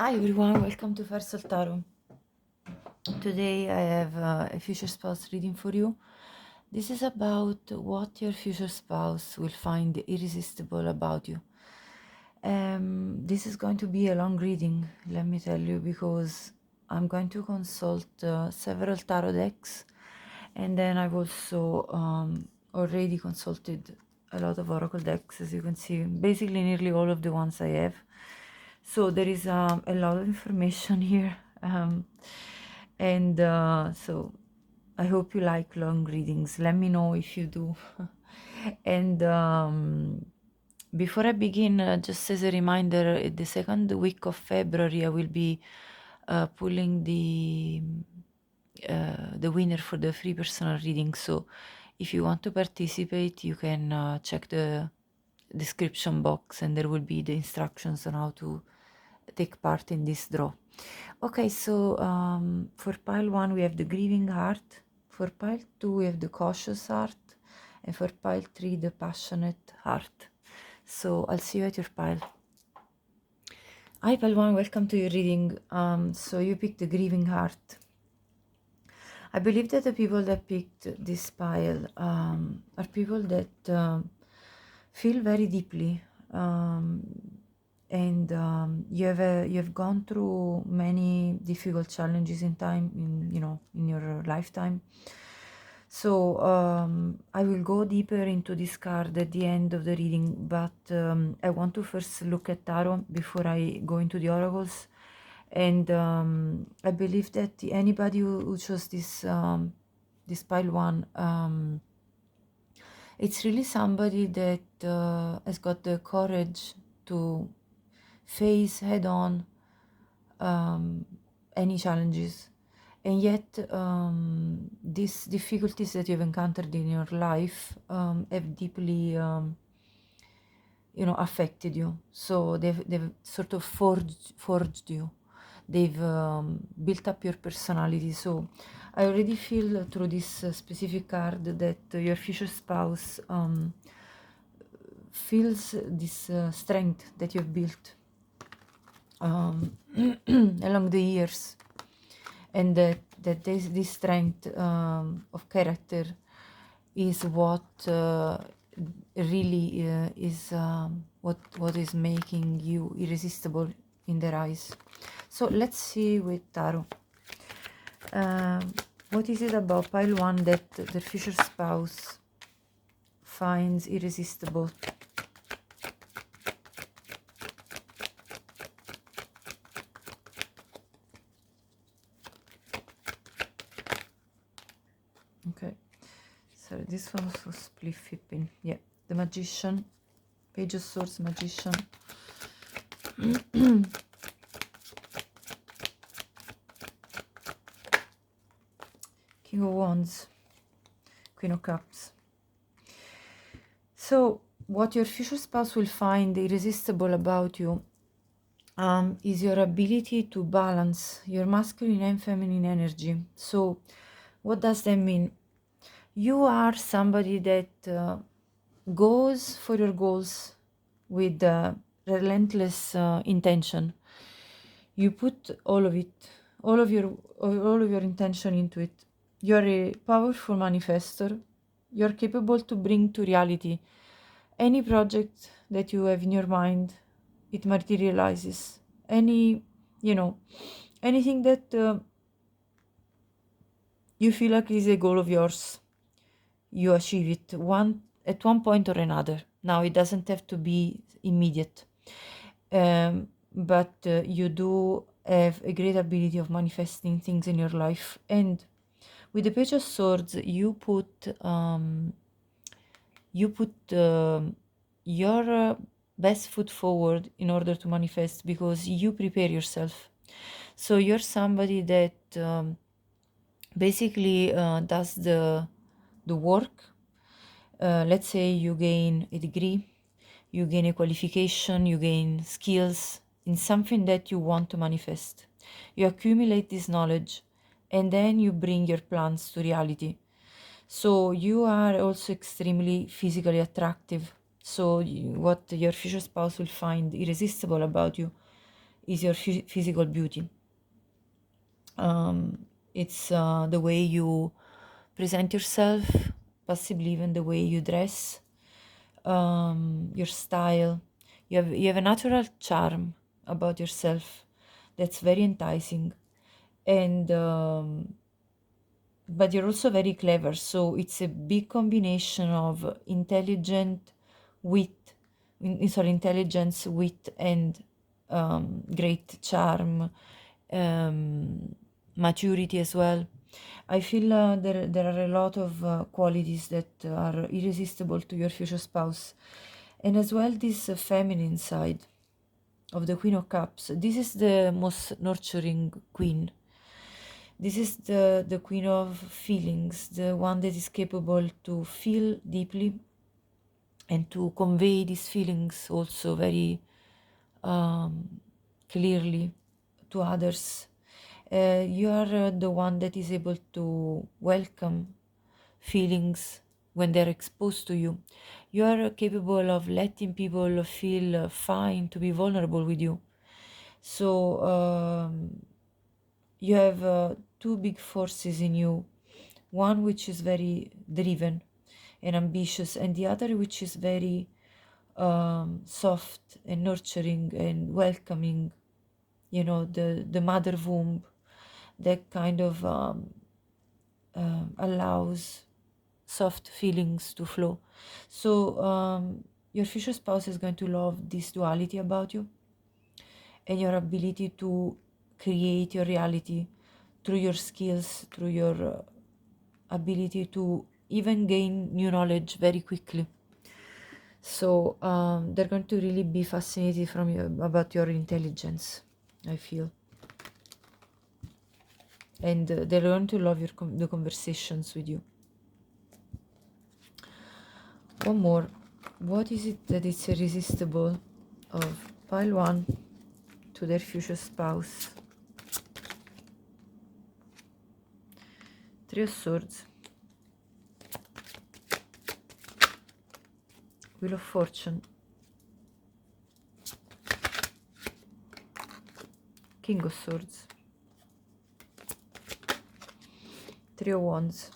Hi everyone, welcome to Firesoultarot. Today I have a future spouse reading for you. This is about what your future spouse will find irresistible about you. This is going to be a long reading, let me tell you, because I'm going to consult several tarot decks, and then I've also already consulted a lot of oracle decks, as you can see, basically nearly all of the ones I have. So there is a lot of information here, and so I hope you like long readings. Let me know if you do. And before I begin, just as a reminder, the second week of February I will be pulling the winner for the free personal reading. So if you want to participate, you can check the description box, and there will be the instructions on how to take part in this draw. Okay, so for pile 1 we have the grieving heart, for pile 2 we have the cautious heart, and for pile 3 the passionate heart. So I'll see you at your pile. Hi pile 1, welcome to your reading. So you picked the grieving heart. I believe that the people that picked this pile are people that feel very deeply, and you have gone through many difficult challenges in your lifetime. So I will go deeper into this card at the end of the reading, but I want to first look at tarot before I go into the oracles. And I believe that anybody who chose this pile 1, it's really somebody that has got the courage to face head-on any challenges, and yet these difficulties that you've encountered in your life have deeply affected you. So they've sort of forged you. They've built up your personality. So I already feel through this specific card that your future spouse feels this strength that you've built along the years, and that this strength of character is what really is what is making you irresistible in their eyes. So let's see with tarot. What is it about pile 1 that their future spouse finds irresistible? Okay, so this one was split flipping. Yeah, the magician, page of swords, magician. King of wands, queen of cups. So what your future spouse will find irresistible about you is your ability to balance your masculine and feminine energy. So what does that mean? You are somebody that goes for your goals with relentless intention. You put all of it, all of your intention into it. You're a powerful manifestor. You're capable to bring to reality any project that you have in your mind. It materializes. Anything that you feel like is a goal of yours, you achieve it at one point or another. Now, it doesn't have to be immediate, but you do have a great ability of manifesting things in your life. And with the page of swords, you put your best foot forward in order to manifest, because you prepare yourself. So you're somebody that basically does the work. Let's say you gain a degree, you gain a qualification, you gain skills in something that you want to manifest. You accumulate this knowledge, and then you bring your plans to reality. So you are also extremely physically attractive. So what your future spouse will find irresistible about you is your physical beauty. It's the way you present yourself, possibly even the way you dress, your style. You have a natural charm about yourself that's very enticing, and but you're also very clever. So it's a big combination of intelligence, wit, and great charm, maturity as well. I feel there are a lot of qualities that are irresistible to your future spouse, and as well this feminine side of the Queen of Cups. This is the most nurturing queen. This is the queen of feelings, the one that is capable to feel deeply and to convey these feelings also very clearly to others. You are the one that is able to welcome feelings when they're exposed to you. You are capable of letting people feel fine to be vulnerable with you. So you have two big forces in you, one which is very driven and ambitious, and the other which is very soft and nurturing and welcoming, the mother womb that kind of allows soft feelings to flow. So your future spouse is going to love this duality about you and your ability to create your reality through your skills, through your ability to even gain new knowledge very quickly. So they're going to really be fascinated from you about your intelligence, I feel. And they're going to love the conversations with you. One more. What is it that is irresistible of pile 1 to their future spouse? 3 of Swords, Wheel of Fortune, King of Swords, 3 of Wands.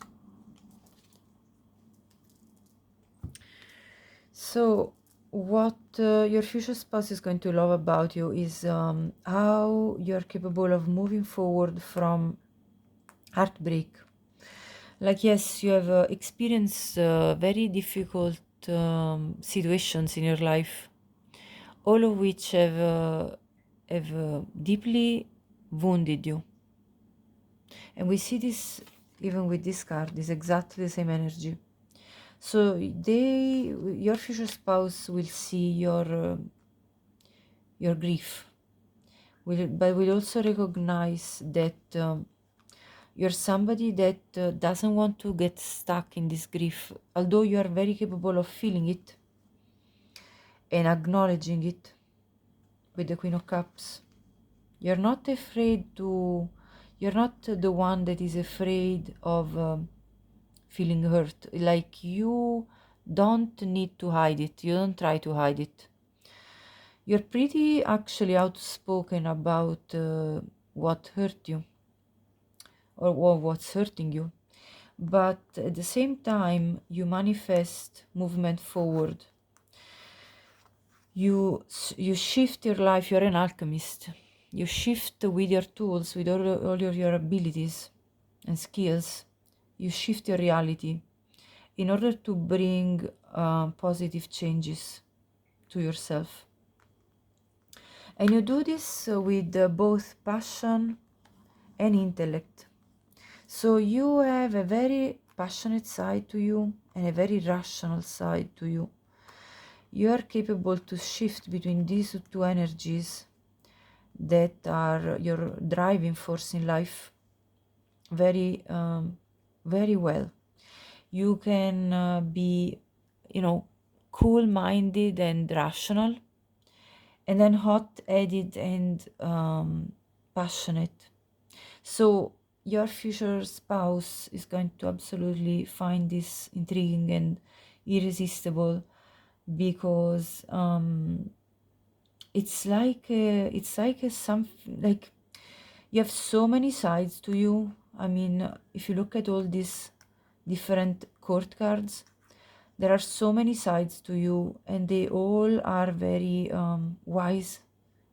So what your future spouse is going to love about you is how you're capable of moving forward from heartbreak. Like, yes, you have experienced very difficult situations in your life, all of which have deeply wounded you. And we see this even with this card, is exactly the same energy. So your future spouse will see your grief, but will also recognize that you're somebody that doesn't want to get stuck in this grief, although you are very capable of feeling it and acknowledging it with the Queen of Cups. You're not the one that is afraid of feeling hurt. Like, you don't need to hide it. You don't try to hide it. You're pretty actually outspoken about what hurt you or what's hurting you. But at the same time, you manifest movement forward. You shift your life. You're an alchemist. You shift with your tools, with all your abilities and skills. You shift your reality in order to bring positive changes to yourself. And you do this with both passion and intellect. So you have a very passionate side to you and a very rational side to you. You are capable to shift between these two energies that are your driving force in life very, very well. You can be, cool-minded and rational, and then hot-headed and passionate. So your future spouse is going to absolutely find this intriguing and irresistible, because some, like, you have so many sides to you. I mean, if you look at all these different court cards, there are so many sides to you, and they all are very wise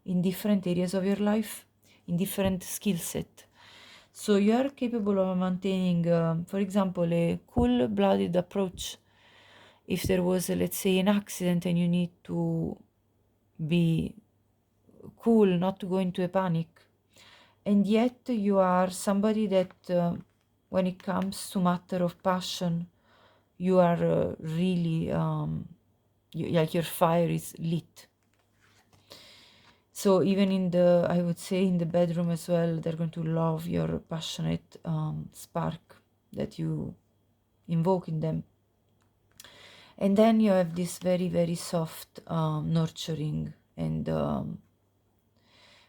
in different areas of your life, in different skill set. So you are capable of maintaining, for example, a cool-blooded approach. If there was, let's say, an accident and you need to be cool, not to go into a panic, and yet you are somebody that, when it comes to matter of passion, you are really, like, your fire is lit. So even in the, I would say, in the bedroom as well, they're going to love your passionate spark that you invoke in them. And then you have this very, very soft, nurturing and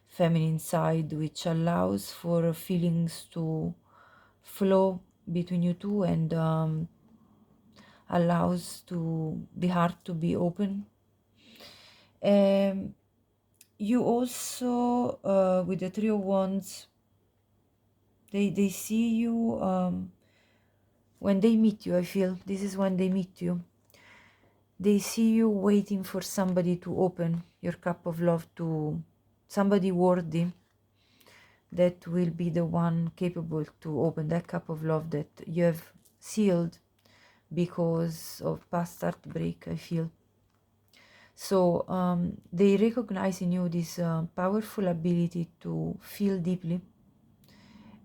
feminine side, which allows for feelings to flow between you two, and allows to the heart to be open. You also, with the Three of Wands, they see you, when they meet you. I feel this is when they meet you. They see you waiting for somebody to open your cup of love to somebody worthy, that will be the one capable to open that cup of love that you have sealed because of past heartbreak, I feel. So they recognize in you this powerful ability to feel deeply,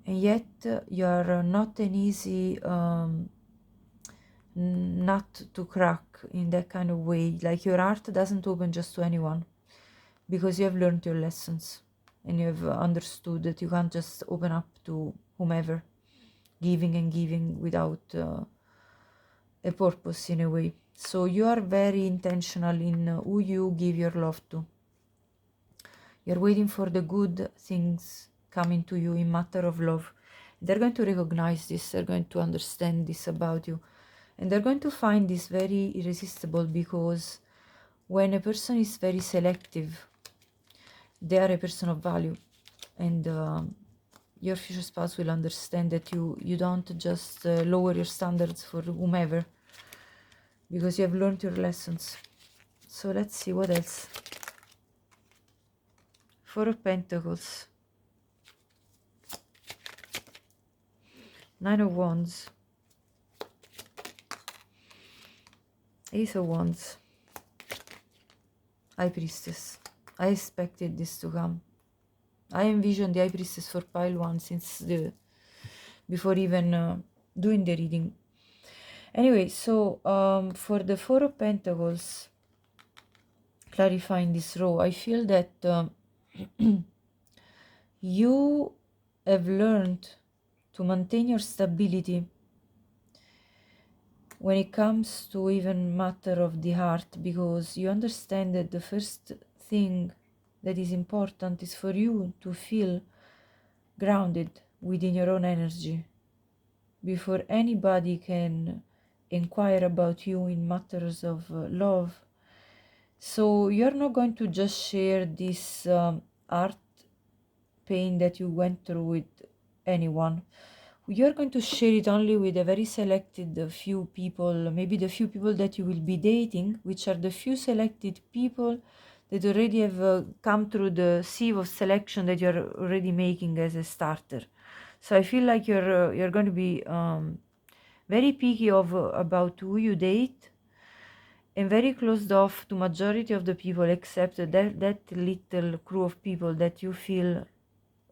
and yet you are not an easy nut to crack in that kind of way. Like, your heart doesn't open just to anyone, because you have learned your lessons and you have understood that you can't just open up to whomever, giving and giving without a purpose, in a way. So you are very intentional in who you give your love to. You're waiting for the good things coming to you in matter of love. They're going to recognize this, they're going to understand this about you, and they're going to find this very irresistible, because when a person is very selective, they are a person of value, and your future spouse will understand that you don't just lower your standards for whomever, because you have learned your lessons. So let's see what else. Four of Pentacles, Nine of Wands, Ace of Wands, High Priestess. I expected this to come. I envisioned the High Priestess for pile 1 since before even doing the reading. Anyway, so for the Four of Pentacles, clarifying this row, I feel that you have learned to maintain your stability when it comes to even matter of the heart, because you understand that the first thing that is important is for you to feel grounded within your own energy before anybody can inquire about you in matters of love. So you're not going to just share this art pain that you went through with anyone. You're going to share it only with a very selected few people, maybe the few people that you will be dating, which are the few selected people that already have come through the sieve of selection that you're already making as a starter. So I feel like you're going to be very picky about who you date, and very closed off to majority of the people, except that little crew of people that you feel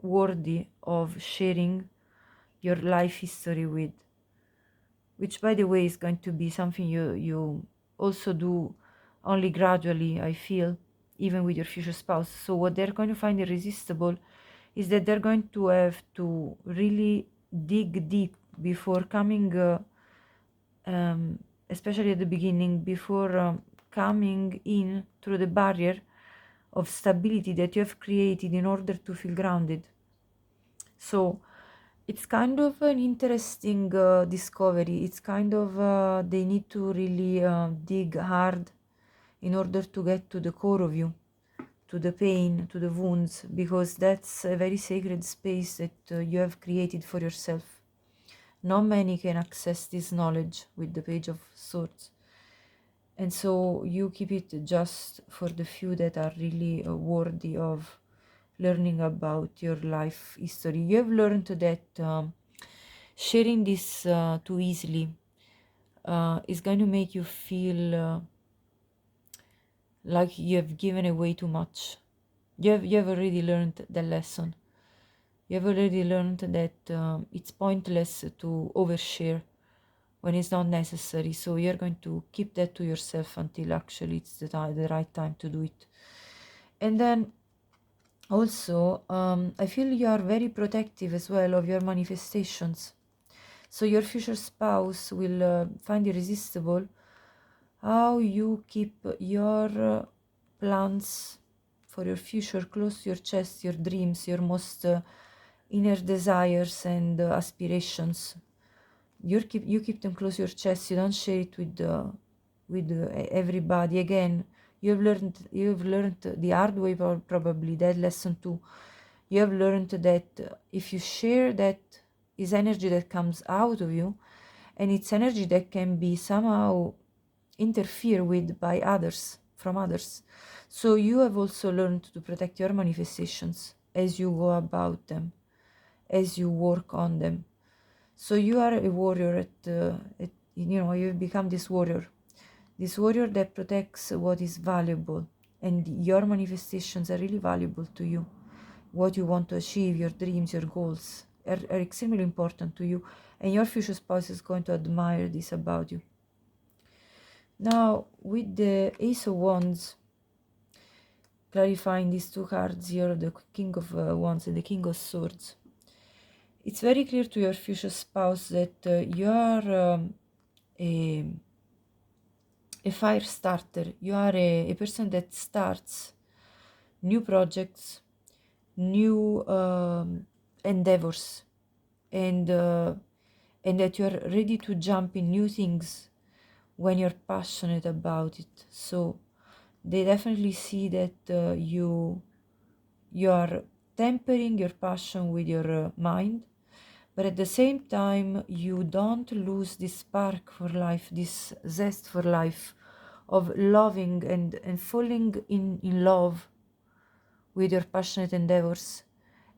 worthy of sharing your life history with, which, by the way, is going to be something you also do only gradually, I feel, even with your future spouse. So what they're going to find irresistible is that they're going to have to really dig deep before coming, especially at the beginning, before coming in through the barrier of stability that you have created in order to feel grounded. So it's kind of an interesting discovery. It's kind of, they need to really dig hard in order to get to the core of you. to the pain, to the wounds, because that's a very sacred space that you have created for yourself. Not many can access this knowledge with the Page of Swords. And so you keep it just for the few that are really worthy of learning about your life history. You have learned that sharing this too easily is going to make you feel like you have given away too much. You have already learned the lesson. You have already learned that it's pointless to overshare when it's not necessary. So you're going to keep that to yourself until actually it's the right time to do it. And then also, I feel you are very protective as well of your manifestations. So your future spouse will find irresistible how you keep your plans for your future close to your chest, your dreams, your most inner desires and aspirations. You keep them close to your chest. You don't share it with everybody. Again, you've learned the hard way, probably that lesson too. You have learned that if you share, that is energy that comes out of you, and it's energy that can be somehow interfered with by others, from others. So you have also learned to protect your manifestations as you go about them, as you work on them. So you are a warrior you've become this warrior that protects what is valuable, and your manifestations are really valuable to you. What you want to achieve, your dreams, your goals are extremely important to you, and your future spouse is going to admire this about you. Now, with the Ace of Wands, clarifying these two cards here, the King of Wands and the King of Swords, it's very clear to your future spouse that you are a fire starter. You are a person that starts new projects, new endeavors, and that you are ready to jump in new things when you're passionate about it. So they definitely see that you are tempering your passion with your mind, but at the same time you don't lose this spark for life, this zest for life of loving and falling in love with your passionate endeavors.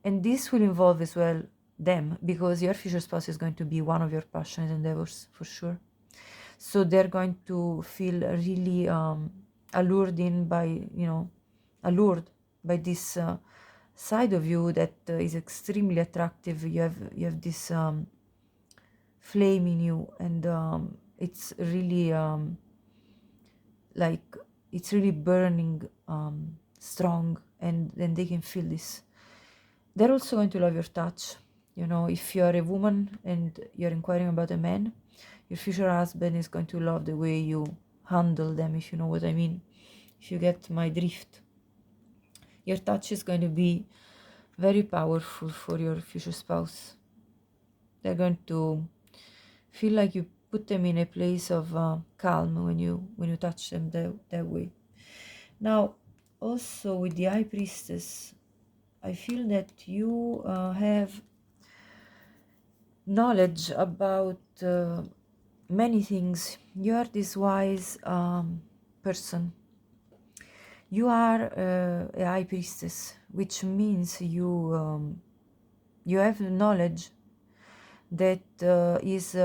And this will involve as well them, because your future spouse is going to be one of your passionate endeavors for sure. So they're going to feel really allured by this side of you that is extremely attractive. You have this flame in you, and it's really like it's really burning strong, and then they can feel this. They're also going to love your touch. If you're a woman and you're inquiring about a man, your future husband is going to love the way you handle them, if you know what I mean, if you get my drift. Your touch is going to be very powerful for your future spouse. They're going to feel like you put them in a place of calm when you touch them that way. Now, also with the High Priestess, I feel that you have knowledge about many things. You are this wise person. You are a High Priestess, which means you have knowledge that is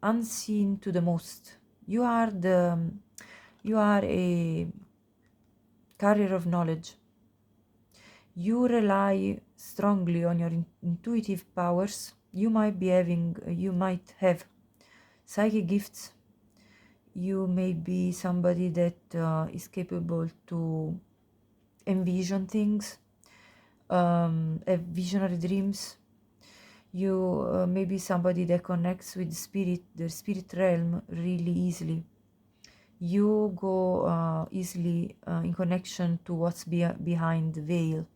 unseen to the most. You are a carrier of knowledge. You rely strongly on your intuitive powers. You might have psychic gifts. You may be somebody that is capable to envision things, have visionary dreams. You may be somebody that connects with the spirit realm really easily. You go easily in connection to what's behind the veil.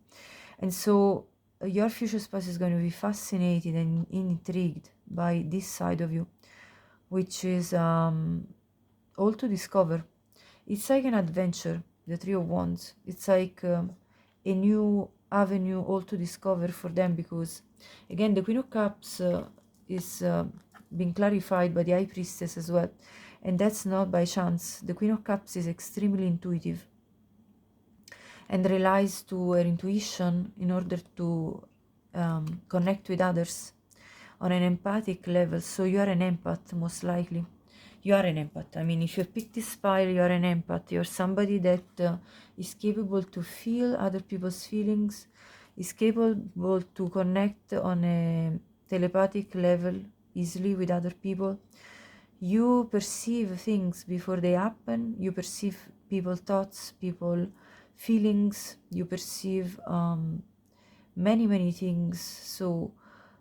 And so your future spouse is going to be fascinated and intrigued by this side of you, which is all to discover. It's like an adventure, the Three of Wands. It's like a new avenue all to discover for them, because again the Queen of Cups is being clarified by the High Priestess as well, and that's not by chance. The Queen of Cups is extremely intuitive and relies to her intuition in order to connect with others on an empathic level. So you are an empath, most likely. You are an empath. I mean, if you pick this pile, you are an empath. You're somebody that is capable to feel other people's feelings, is capable to connect on a telepathic level easily with other people. You perceive things before they happen. You perceive people's thoughts, people feelings. You perceive many things. So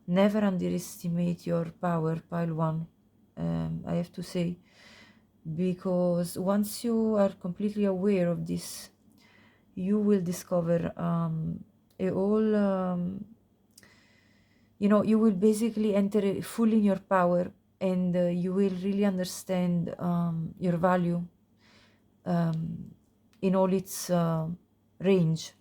never underestimate your power, pile one. I have to say, because once you are completely aware of this, you will discover a whole you will basically enter fully in your power, and you will really understand your value in all its range.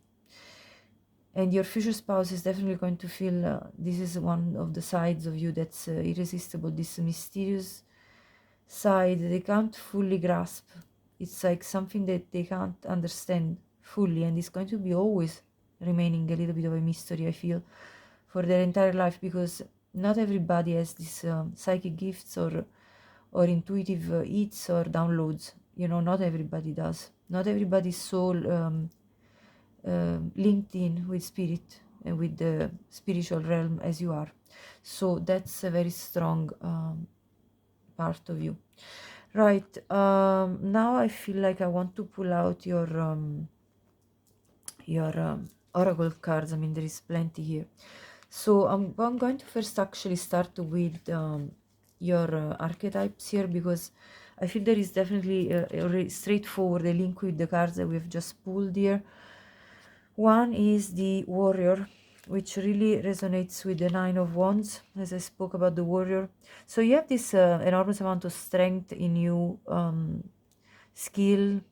And your future spouse is definitely going to feel this is one of the sides of you that's irresistible, this mysterious side they can't fully grasp. It's like something that they can't understand fully, and it's going to be always remaining a little bit of a mystery, I feel, for their entire life, because not everybody has these psychic gifts or intuitive hits or downloads. Not everybody does. Not everybody's soul linked in with spirit and with the spiritual realm as you are. So that's a very strong part of you. Right, now I feel like I want to pull out your oracle cards. I mean, there is plenty here. So I'm going to first actually start with your archetypes here, because I feel there is definitely a straightforward link with the cards that we've just pulled here. One is the warrior, which really resonates with the Nine of Wands, as I spoke about the warrior. So you have this enormous amount of strength in you, skill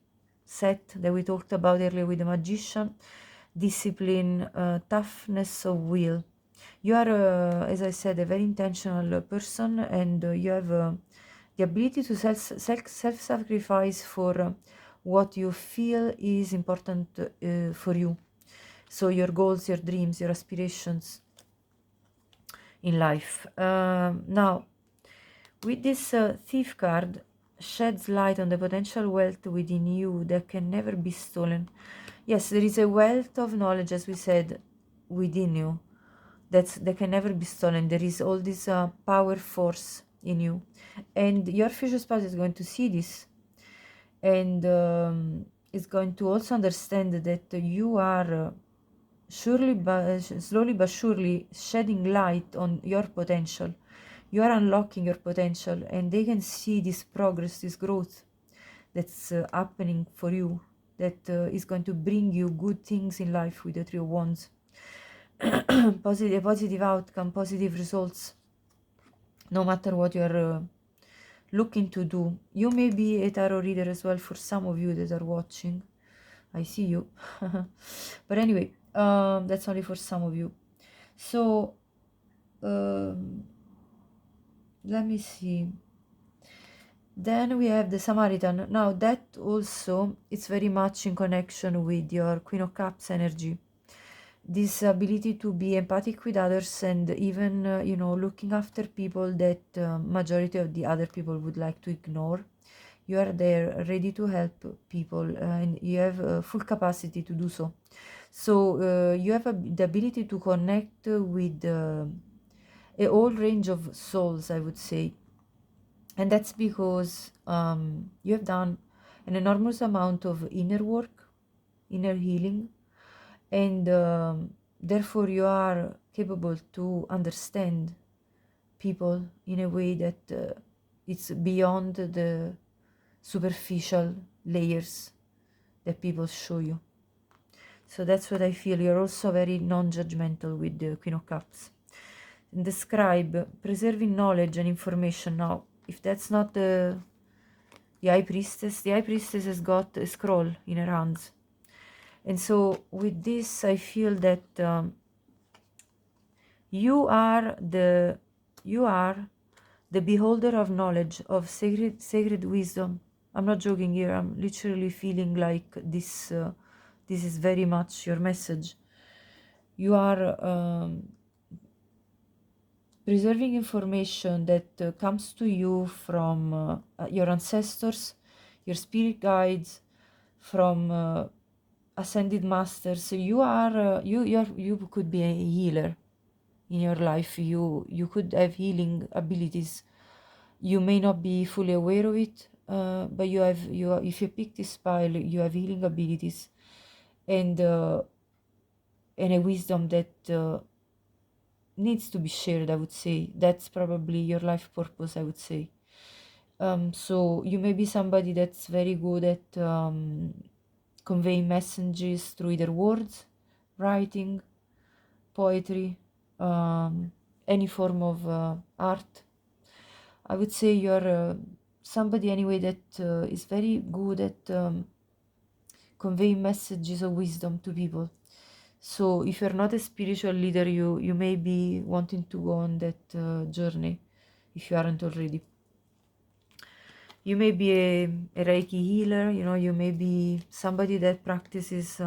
set that we talked about earlier with the magician, discipline, toughness of will. You are, as I said, a very intentional person, and you have the ability to self-sacrifice for what you feel is important for you. So your goals, your dreams, your aspirations in life. Now, with this thief card, sheds light on the potential wealth within you that can never be stolen. Yes, there is a wealth of knowledge, as we said, within you that can never be stolen. There is all this power force in you, and your future spouse is going to see this, and is going to also understand that you are slowly but surely shedding light on your potential. You are unlocking your potential, and they can see this progress, this growth that's happening for you, that is going to bring you good things in life with the Three of Wands. Positive outcome, positive results, no matter what you are looking to do. You may be a tarot reader as well for some of you that are watching. I see you. But anyway, that's only for some of you. So let me see. Then we have the Samaritan. Now that also, it's very much in connection with your Queen of Cups energy. This ability to be empathic with others, and even, looking after people that majority of the other people would like to ignore. You are there ready to help people, and you have full capacity to do so. So you have the ability to connect with a whole range of souls, I would say. And that's because you have done an enormous amount of inner work, inner healing, and therefore you are capable to understand people in a way that it's beyond the superficial layers that people show you. So that's what I feel. You're also very non-judgmental with the Queen of Cups. And the Scribe, preserving knowledge and information. Now, if that's not the High Priestess, the High Priestess has got a scroll in her hands. And so with this, I feel that you are the beholder of knowledge, of sacred wisdom. I'm not joking here. I'm literally feeling like this. This is very much your message. You are preserving information that comes to you from your ancestors, your spirit guides, from ascended masters. So you are you could be a healer in your life. You could have healing abilities. You may not be fully aware of it, but if you pick this pile, you have healing abilities and a wisdom that needs to be shared, I would say. That's probably your life purpose, I would say. So you may be somebody that's very good at conveying messages through either words, writing, poetry, any form of art. I would say you're somebody anyway that is very good at conveying messages of wisdom to people. So if you're not a spiritual leader, you may be wanting to go on that journey if you aren't already. You may be a Reiki healer, you may be somebody that practices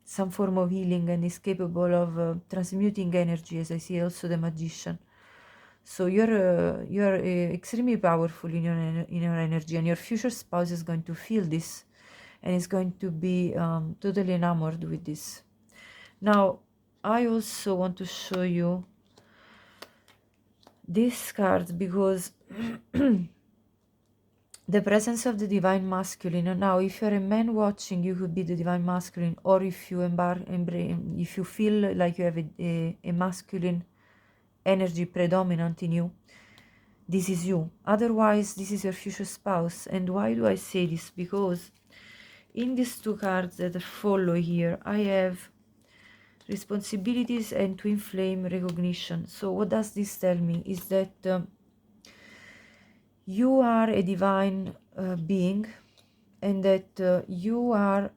some form of healing and is capable of transmuting energy, as I see also the magician. So you're extremely powerful in your energy, and your future spouse is going to feel this and is going to be totally enamored with this. Now, I also want to show you this card because the presence of the divine masculine. Now, if you're a man watching, you could be the divine masculine, or if you if you feel like you have a masculine energy predominant in you, this is you. Otherwise, this is your future spouse. And why do I say this? Because in these two cards that follow here, I have responsibilities and twin flame recognition. So what does this tell me is that you are a divine being, and that you are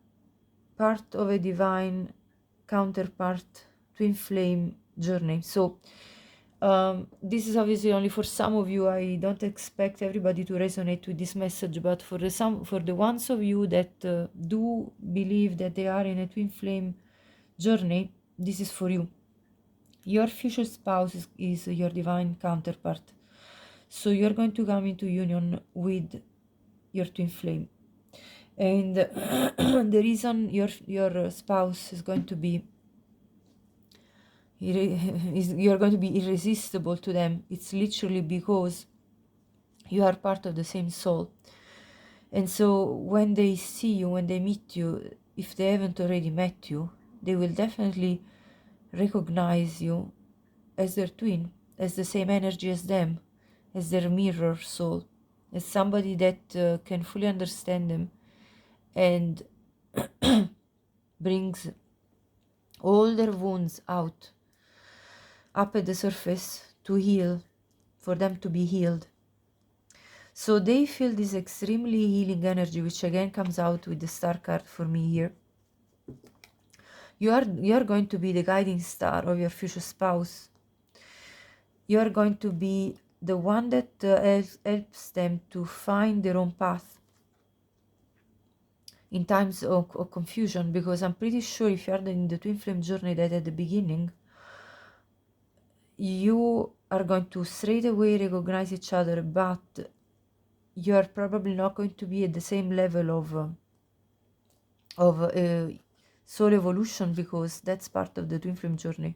part of a divine counterpart twin flame journey. So this is obviously only for some of you. I don't expect everybody to resonate with this message, but for the ones of you that do believe that they are in a twin flame journey, this is for you. Your future spouse is your divine counterpart. So you're going to come into union with your twin flame. And the reason your spouse is going to be you're going to be irresistible to them, it's literally because you are part of the same soul. And so when they see you, when they meet you, if they haven't already met you, they will definitely recognize you as their twin, as the same energy as them, as their mirror soul, as somebody that can fully understand them and brings all their wounds out, up at the surface to heal, for them to be healed. So they feel this extremely healing energy, which again comes out with the star card for me here. You are going to be the guiding star of your future spouse. You are going to be the one that helps them to find their own path in times of confusion, because I'm pretty sure if you are in the twin flame journey that at the beginning, you are going to straight away recognize each other, but you are probably not going to be at the same level of soul evolution, because that's part of the twin flame journey.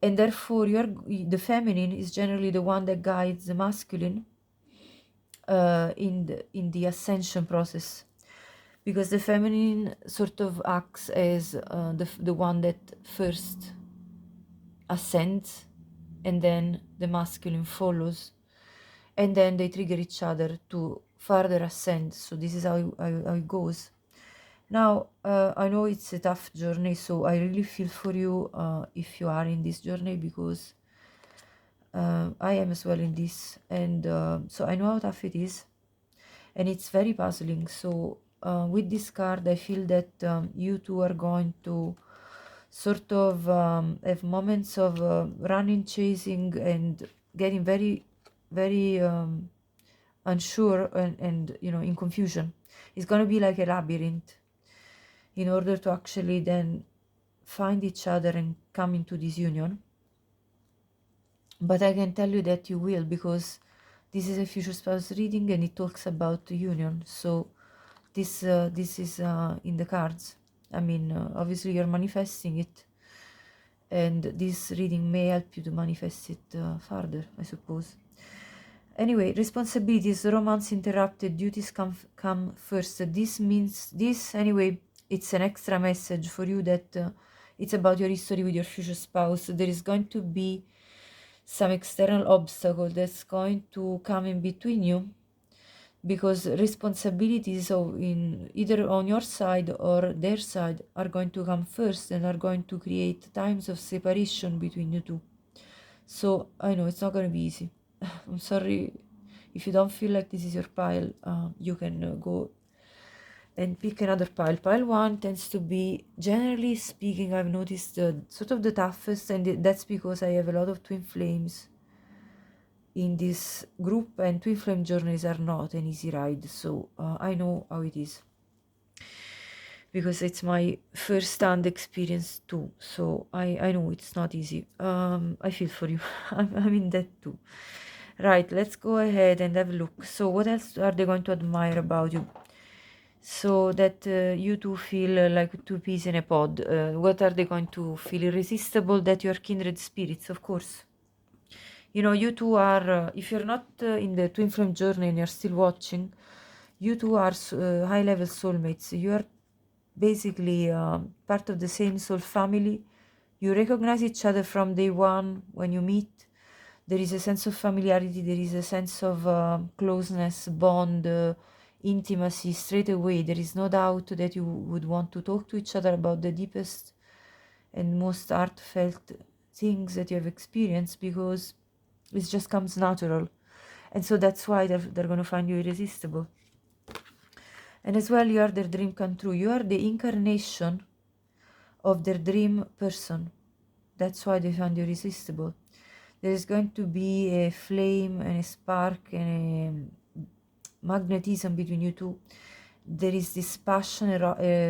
And therefore the feminine is generally the one that guides the masculine in the ascension process, because the feminine sort of acts as the one that first ascends, and then the masculine follows, and then they trigger each other to further ascend. So this is how it goes. Now, I know it's a tough journey, so I really feel for you if you are in this journey, because I am as well in this, and so I know how tough it is, and it's very puzzling. So with this card, I feel that you two are going to sort of have moments of running, chasing, and getting very, very unsure and in confusion. It's going to be like a labyrinth in order to actually then find each other and come into this union. But I can tell you that you will, because this is a future spouse reading and it talks about the union. So this is in the cards. I mean, obviously you're manifesting it, and this reading may help you to manifest it further, I suppose. Anyway, responsibilities, romance interrupted, duties come first. This means this, anyway, it's an extra message for you that it's about your history with your future spouse. There is going to be some external obstacle that's going to come in between you, because responsibilities in either on your side or their side are going to come first and are going to create times of separation between you two. So I know it's not going to be easy. I'm sorry if you don't feel like this is your pile. You can go and pick another pile. Pile 1 tends to be, generally speaking, I've noticed sort of the toughest, and that's because I have a lot of twin flames in this group, and twin flame journeys are not an easy ride. So I know how it is, because it's my first-hand experience too. So I know it's not easy. I feel for you. I'm in that too. Right, let's go ahead and have a look. So what else are they going to admire about you, so that you two feel like two peas in a pod? What are they going to feel? Irresistible, that you're kindred spirits, of course. You know, you two are, if you're not in the twin flame journey and you're still watching, you two are high-level soulmates. You are basically part of the same soul family. You recognize each other from day one when you meet. There is a sense of familiarity, there is a sense of closeness, bond, intimacy straight away. There is no doubt that you would want to talk to each other about the deepest and most heartfelt things that you have experienced, because it just comes natural. And so that's why they're going to find you irresistible. And as well, you are their dream come true. You are the incarnation of their dream person. That's why they find you irresistible. There is going to be a flame and a spark and a magnetism between you two. There is this passion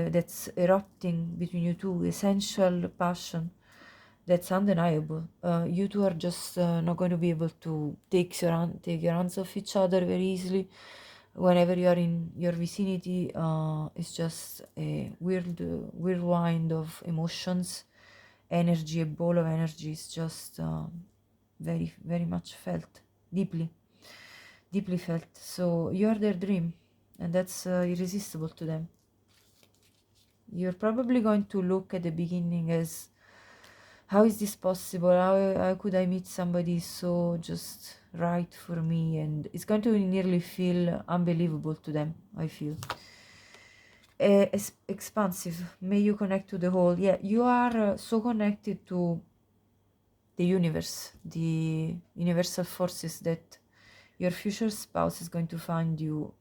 that's erupting between you two, essential passion that's undeniable. You two are just not going to be able to take your hands off each other very easily. Whenever you are in your vicinity, it's just a whirlwind of emotions, energy, a ball of energy. Is just very, very much felt, deeply felt. So you are their dream, and that's irresistible to them. You're probably going to look at the beginning as, how is this possible? How could I meet somebody so just right for me? And it's going to nearly feel unbelievable to them, I feel. Expansive. May you connect to the whole. Yeah, you are so connected to the universe, the universal forces, that your future spouse is going to find you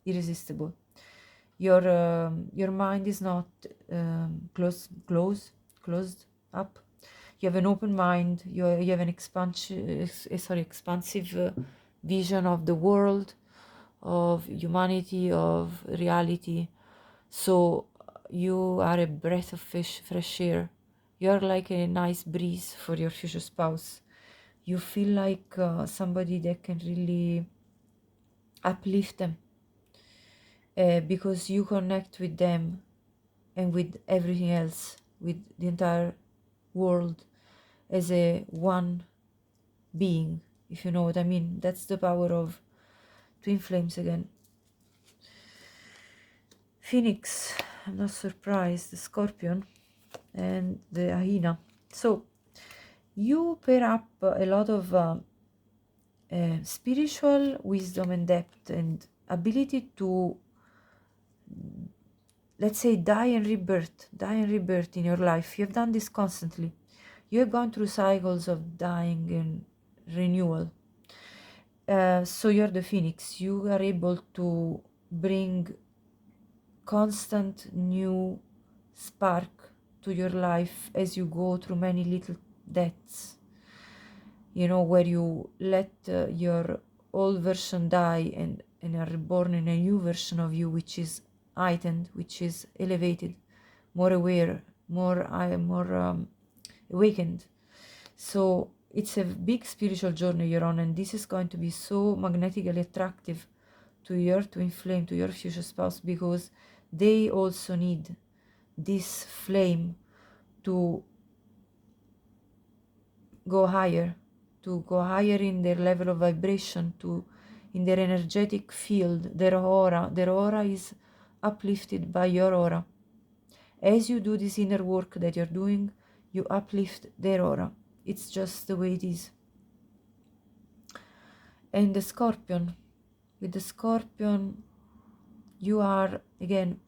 irresistible. Your mind is not closed up. You have an open mind. You have an expansive vision of the world, of humanity, of reality. So you are a breath of fresh air. You are like a nice breeze for your future spouse. You feel like somebody that can really uplift them, because you connect with them and with everything else, with the entire world, as a one being, if you know what I mean. That's the power of twin flames again. Phoenix, I'm not surprised, the scorpion and the hyena. So you pair up a lot of spiritual wisdom and depth and ability to, let's say, die and rebirth in your life. You have done this constantly. You have gone through cycles of dying and renewal. So you're the phoenix. You are able to bring constant new spark to your life as you go through many little deaths, you know, where you let your old version die and are reborn in a new version of you, which is heightened, which is elevated, more aware, more awakened. So it's a big spiritual journey you're on, and this is going to be so magnetically attractive to your twin flame, to your future spouse, because they also need this flame to go higher, in their level of vibration, in their energetic field, their aura. Their aura is uplifted by your aura. As you do this inner work that you're doing, you uplift their aura. It's just the way it is. And the Scorpion, with the Scorpion, you are again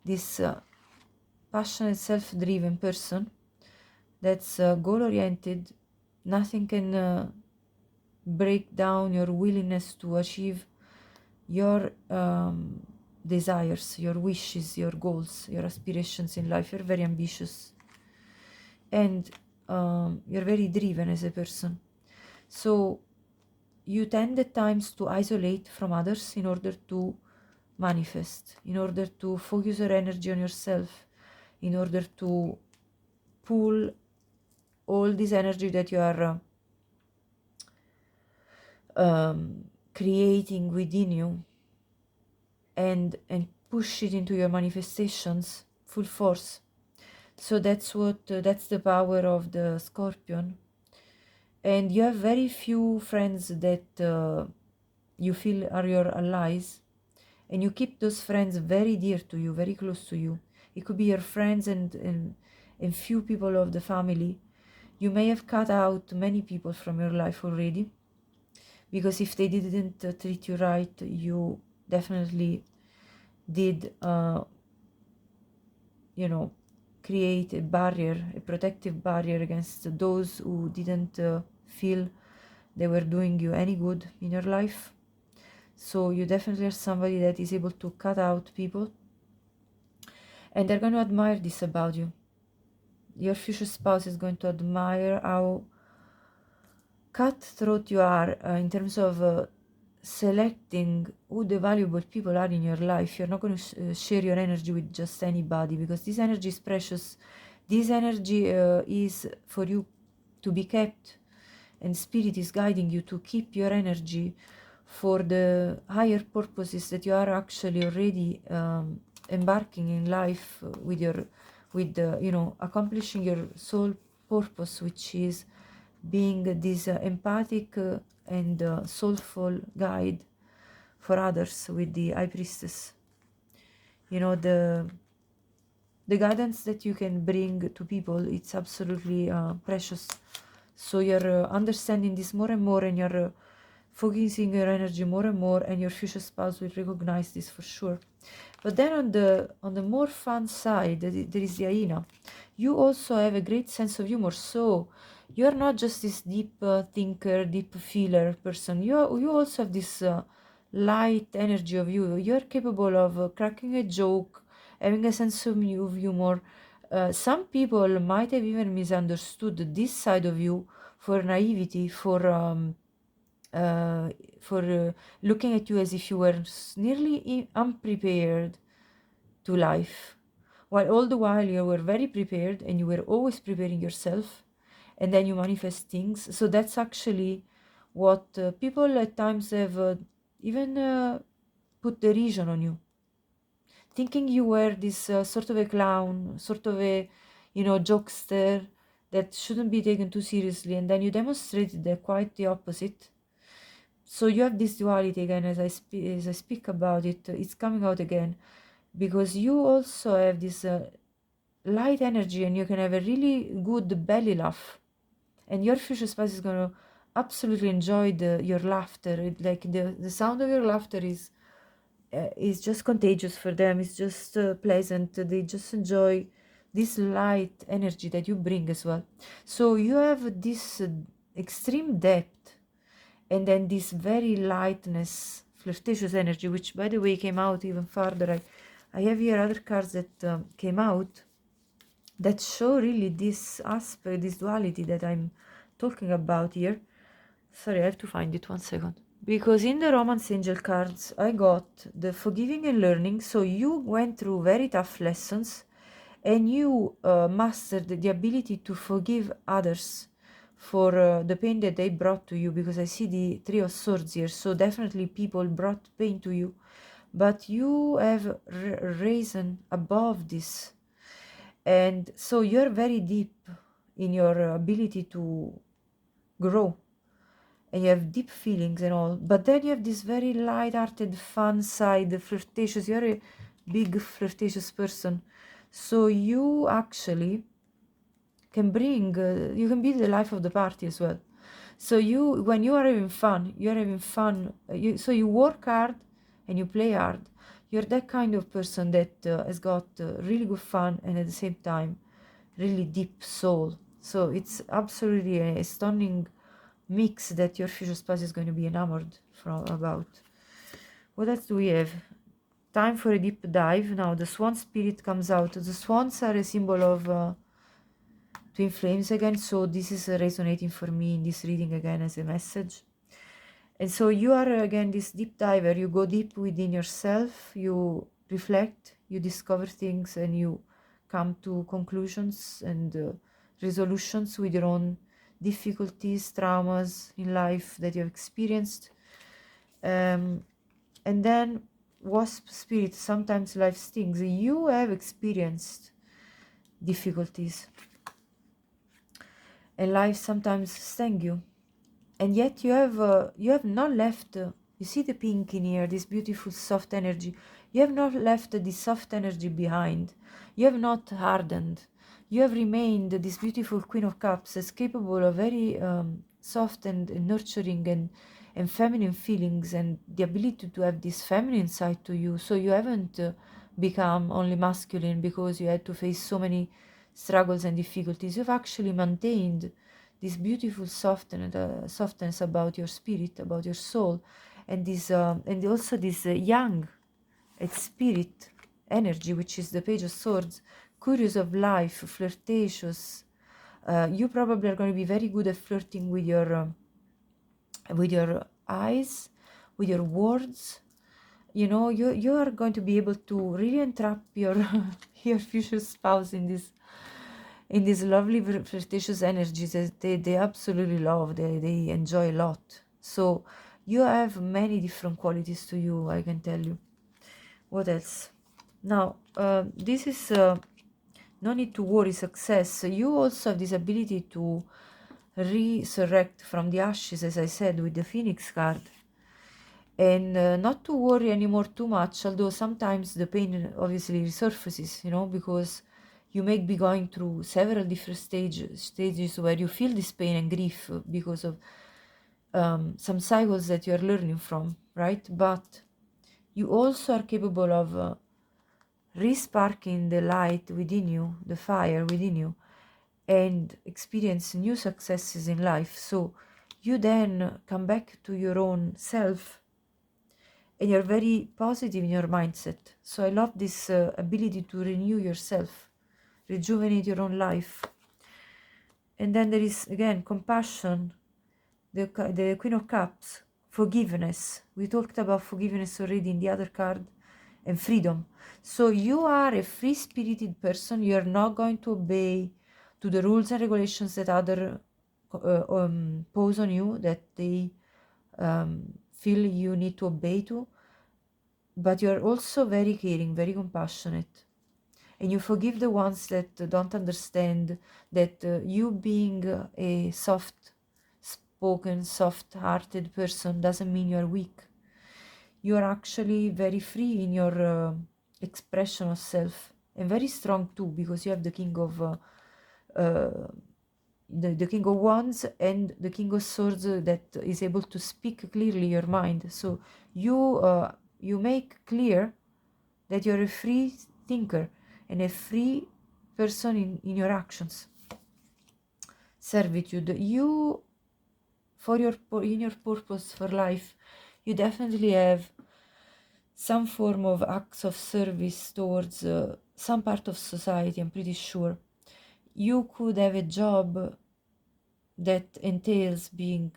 this passionate, self-driven person that's goal-oriented. Nothing can break down your willingness to achieve your desires, your wishes, your goals, your aspirations in life. You're very ambitious, and you're very driven as a person. So you tend at times to isolate from others in order to manifest, in order to focus your energy on yourself, in order to pull all this energy that you are creating within you and push it into your manifestations full force. So that's the power of the Scorpion. And you have very few friends that you feel are your allies, and you keep those friends very dear to you, very close to you. It could be your friends and few people of the family. You may have cut out many people from your life already, because if they didn't treat you right, you definitely did create a barrier, a protective barrier against those who didn't feel they were doing you any good in your life. So you definitely are somebody that is able to cut out people, and they're going to admire this about you. Your future spouse is going to admire how cutthroat you are in terms of selecting who the valuable people are in your life. You're not going to share your energy with just anybody, because this energy is precious. This energy is for you to be kept, and spirit is guiding you to keep your energy for the higher purposes that you are actually already embarking in life with accomplishing your soul purpose, which is being this empathic and soulful guide for others with the High Priestess. You know, the guidance that you can bring to people, it's absolutely precious. So you're understanding this more and more, and you're focusing your energy more and more, and your future spouse will recognize this for sure. But then on the more fun side, there is the hyena. You also have a great sense of humor, so you're not just this deep thinker, deep feeler person. You also have this light energy of you. You're capable of cracking a joke, having a sense of humor. Some people might have even misunderstood this side of you for naivety, for looking at you as if you were nearly unprepared to life, while all the while you were very prepared, and you were always preparing yourself, and then you manifest things. So that's actually what people at times have even put derision on you, thinking you were this sort of a clown, sort of a jokester that shouldn't be taken too seriously, and then you demonstrated that quite the opposite. So you have this duality again. As I speak about it, it's coming out again, because you also have this light energy, and you can have a really good belly laugh, and your future spouse is going to absolutely enjoy your laughter. Like the sound of your laughter is just contagious for them. It's just pleasant. They just enjoy this light energy that you bring as well. So you have this extreme depth, and then this very lightness, flirtatious energy, which by the way came out even further. I have here other cards that came out that show really this aspect, this duality that I'm talking about here. Sorry, I have to find it 1 second. Because in the Romance Angel cards, I got the forgiving and learning. So you went through very tough lessons and you mastered the ability to forgive others for the pain that they brought to you. Because I see the Three of Swords here. So definitely people brought pain to you. But you have risen above this. And so you're very deep in your ability to grow, and you have deep feelings and all, but then you have this very light-hearted fun side, flirtatious. You're a big flirtatious person, so you actually can bring you can be the life of the party as well. So you, when you are having fun, you're having fun, so you work hard and you play hard. You're that kind of person that has got really good fun and at the same time really deep soul. So it's absolutely a stunning mix that your future spouse is going to be enamored from about. What else do we have? Time for a deep dive. Now the swan spirit comes out. The swans are a symbol of twin flames again, so this is resonating for me in this reading again as a message. And so you are again this deep diver. You go deep within yourself, you reflect, you discover things, and you come to conclusions and resolutions with your own difficulties, traumas in life that you have experienced. And then wasp spirit, sometimes life stings. You have experienced difficulties and life sometimes sting you, and yet you have not left you see the pink in here, this beautiful soft energy. You have not left the soft energy behind. You have not hardened. You have remained this beautiful Queen of Cups, as capable of very soft and nurturing and feminine feelings, and the ability to have this feminine side to you. So you haven't become only masculine because you had to face so many struggles and difficulties. You've actually maintained this beautiful softness about your spirit, about your soul, and this and also this young spirit energy, which is the Page of Swords, curious of life, flirtatious. You probably are going to be very good at flirting with your eyes, with your words. You know, you are going to be able to really entrap your your future spouse in these lovely flirtatious energies that they absolutely love, they enjoy a lot. So you have many different qualities to you, I can tell you. What else? Now, this is no need to worry, success. You also have this ability to resurrect from the ashes, as I said, with the Phoenix card. And not to worry anymore too much, although sometimes the pain obviously resurfaces, you know, because you may be going through several different stages where you feel this pain and grief because of some cycles that you are learning from, right? But you also are capable of re-sparking the light within you, the fire within you, and experience new successes in life. So you then come back to your own self and you're very positive in your mindset. So I love this ability to renew yourself, rejuvenate your own life. And then there is again compassion, the Queen of Cups, forgiveness. We talked about forgiveness already in the other card, and freedom. So you are a free-spirited person. You are not going to obey to the rules and regulations that others pose on you, that they feel you need to obey to. But you are also very caring, very compassionate, and you forgive the ones that don't understand that you being a soft-spoken, soft-hearted person doesn't mean you are weak. You are actually very free in your expression of self, and very strong too, because you have the King of the King of Wands and the King of Swords that is able to speak clearly your mind. So you make clear that you're a free thinker and a free person in your actions. Servitude. You, in your purpose for life, you definitely have some form of acts of service towards some part of society, I'm pretty sure. You could have a job that entails being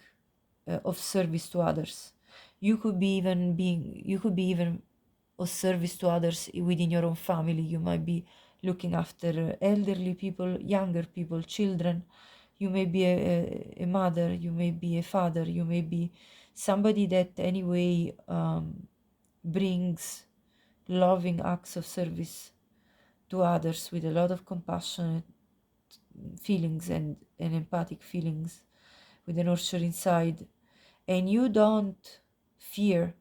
of service to others. You could be even of service to others within your own family. You might be looking after elderly people, younger people, children. You may be a mother, you may be a father, you may be somebody that anyway brings loving acts of service to others with a lot of compassionate feelings and empathic feelings, with a nurture inside. And you don't fear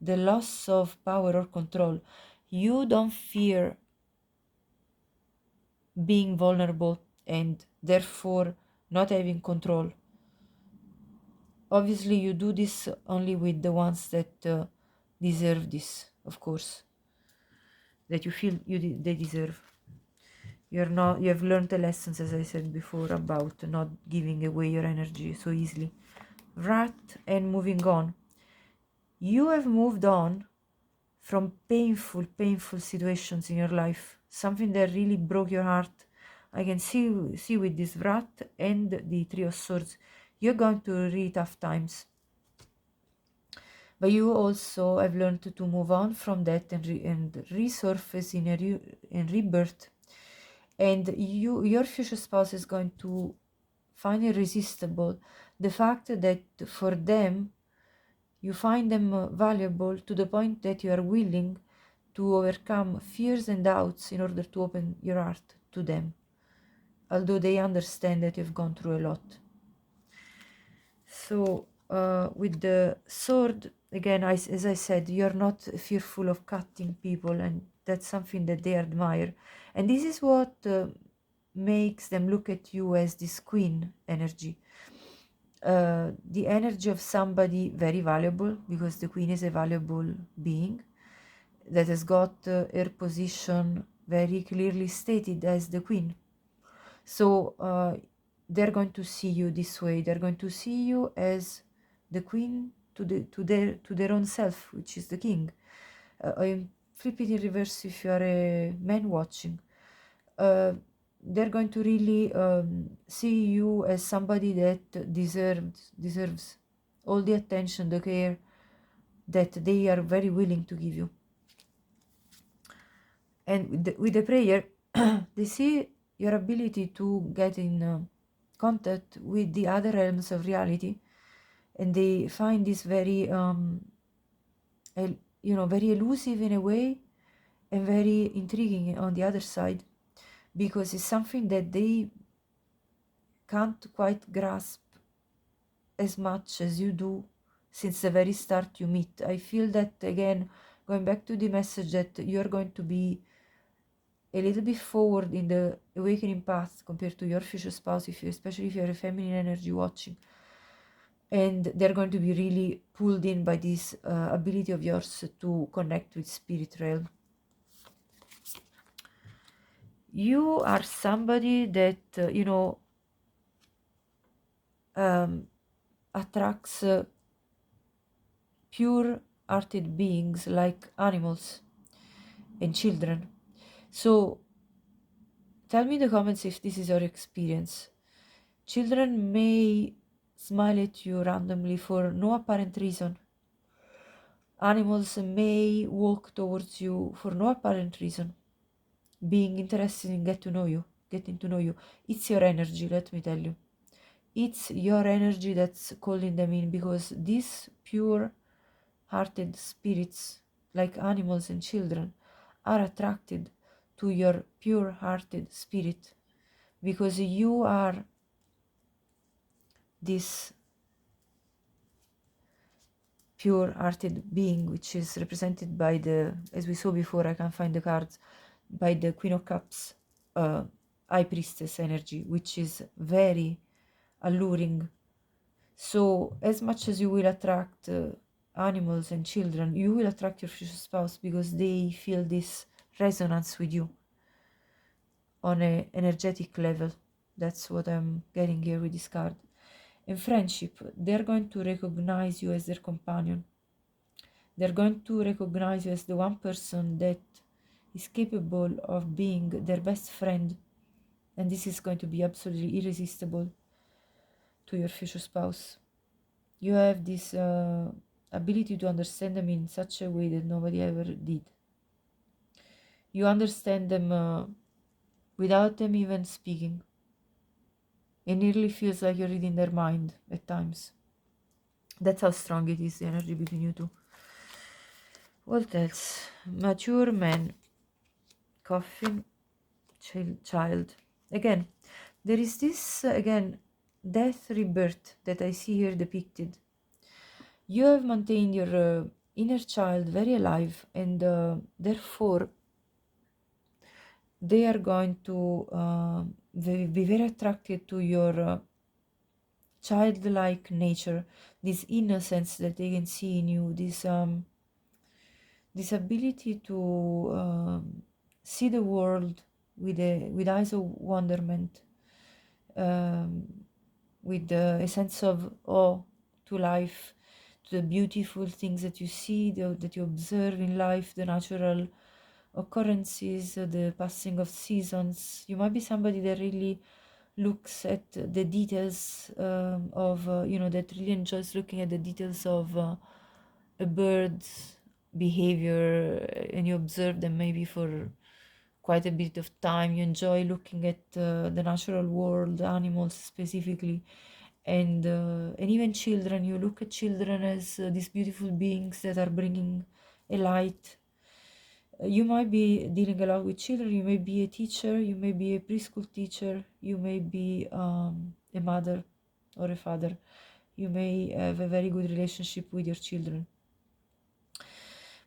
the loss of power or control. You don't fear being vulnerable and therefore not having control. Obviously, you do this only with the ones that deserve this, of course, that you feel they deserve. You have learned the lessons, as I said before, about not giving away your energy so easily. Right, and moving on. You have moved on from painful situations in your life, something that really broke your heart. I can see with this Vrat and the Three of Swords, you're going through really tough times. But you also have learned to move on from that and resurface in rebirth. And your future spouse is going to find irresistible the fact that for them, you find them valuable to the point that you are willing to overcome fears and doubts in order to open your heart to them, although they understand that you've gone through a lot. So with the sword, again, as I said, you're not fearful of cutting people, and that's something that they admire. And this is what makes them look at you as this queen energy. The energy of somebody very valuable, because the queen is a valuable being that has got her position very clearly stated as the queen. So they're going to see you this way. They're going to see you as the queen to their own self, which is the king. I'm flipping in reverse if you are a man watching. They're going to really see you as somebody that deserves all the attention, the care that they are very willing to give you. And with the prayer, they see your ability to get in contact with the other realms of reality, and they find this very very elusive in a way, and very intriguing on the other side, because it's something that they can't quite grasp as much as you do since the very start you meet. I feel that, again, going back to the message, that you're going to be a little bit forward in the awakening path compared to your future spouse, especially if you're a feminine energy watching, and they're going to be really pulled in by this ability of yours to connect with spirit realm. You are somebody that attracts pure-hearted beings like animals and children. So tell me in the comments if this is your experience. Children may smile at you randomly for no apparent reason. Animals may walk towards you for no apparent reason, being interested in getting to know you. It's your energy, let me tell you. It's your energy that's calling them in, because these pure-hearted spirits, like animals and children, are attracted to your pure-hearted spirit, because you are this pure-hearted being, which is represented by as we saw before, I can't find the cards, by the Queen of Cups, High Priestess energy, which is very alluring. So as much as you will attract animals and children, you will attract your future spouse, because they feel this resonance with you on an energetic level. That's what I'm getting here with this card. In friendship, they're going to recognize you as their companion. They're going to recognize you as the one person that is capable of being their best friend, and this is going to be absolutely irresistible to your future spouse. You have this ability to understand them in such a way that nobody ever did. You understand them without them even speaking. It nearly feels like you're reading their mind at times. That's how strong it is, the energy between you two. What else? Mature man, coffin, child. Again, there is this, again, death rebirth that I see here depicted. You have maintained your inner child very alive, and therefore they are going to be very attracted to your childlike nature, this innocence that they can see in you, this ability to see the world with eyes of wonderment, um, with a sense of awe to life, to the beautiful things that you see, that you observe in life, the natural occurrences, the passing of seasons. You might be somebody that really looks at the details that really enjoys looking at the details of a bird's behavior, and you observe them maybe for quite a bit of time. You enjoy looking at the natural world, animals specifically, and even children. You look at children as these beautiful beings that are bringing a light. You might be dealing a lot with children. You may be a teacher, you may be a preschool teacher, you may be a mother or a father. You may have a very good relationship with your children.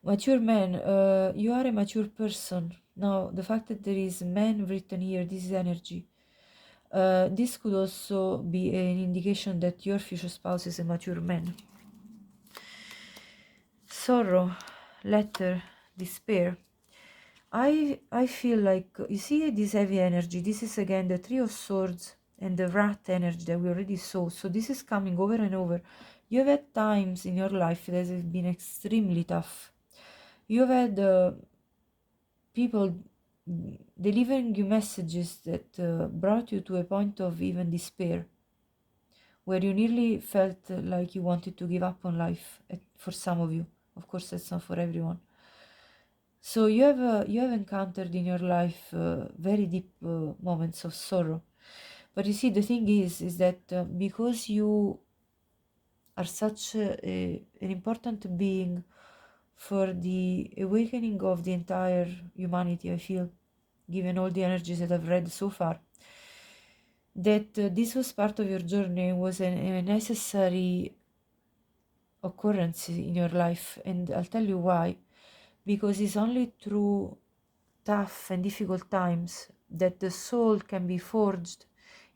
Mature man, you are a mature person. Now, the fact that there is man written here, this is energy. This could also be an indication that your future spouse is a mature man. Sorrow, letter, despair. I feel like, you see this heavy energy, this is again the Three of Swords and the Rat energy that we already saw. So this is coming over and over. You've had times in your life that have been extremely tough. You've had people delivering you messages that brought you to a point of even despair, where you nearly felt like you wanted to give up on life, for some of you. Of course, that's not for everyone. So you have encountered in your life very deep moments of sorrow. But you see, the thing is that because you are such an important being for the awakening of the entire humanity, I feel, given all the energies that I've read so far, that this was part of your journey, was a necessary occurrence in your life. And I'll tell you why. Because it's only through tough and difficult times that the soul can be forged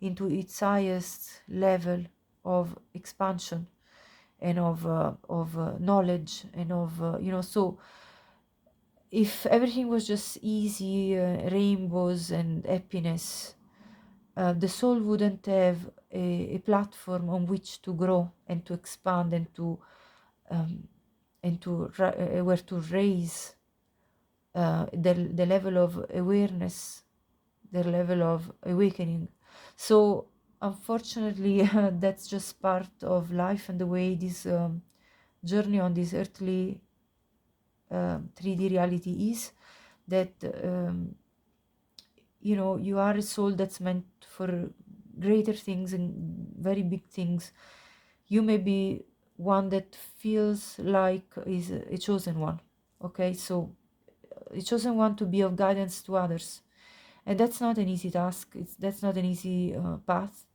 into its highest level of expansion and of knowledge and of so if everything was just easy, rainbows and happiness, the soul wouldn't have a platform on which to grow and to expand and to where to raise the level of awareness, the level of awakening. So unfortunately, that's just part of life and the way this journey on this earthly 3D reality is, that you are a soul that's meant for greater things and very big things. You may be one that feels like is a chosen one. Okay, so a chosen one to be of guidance to others, and that's not an easy task. That's not an easy path,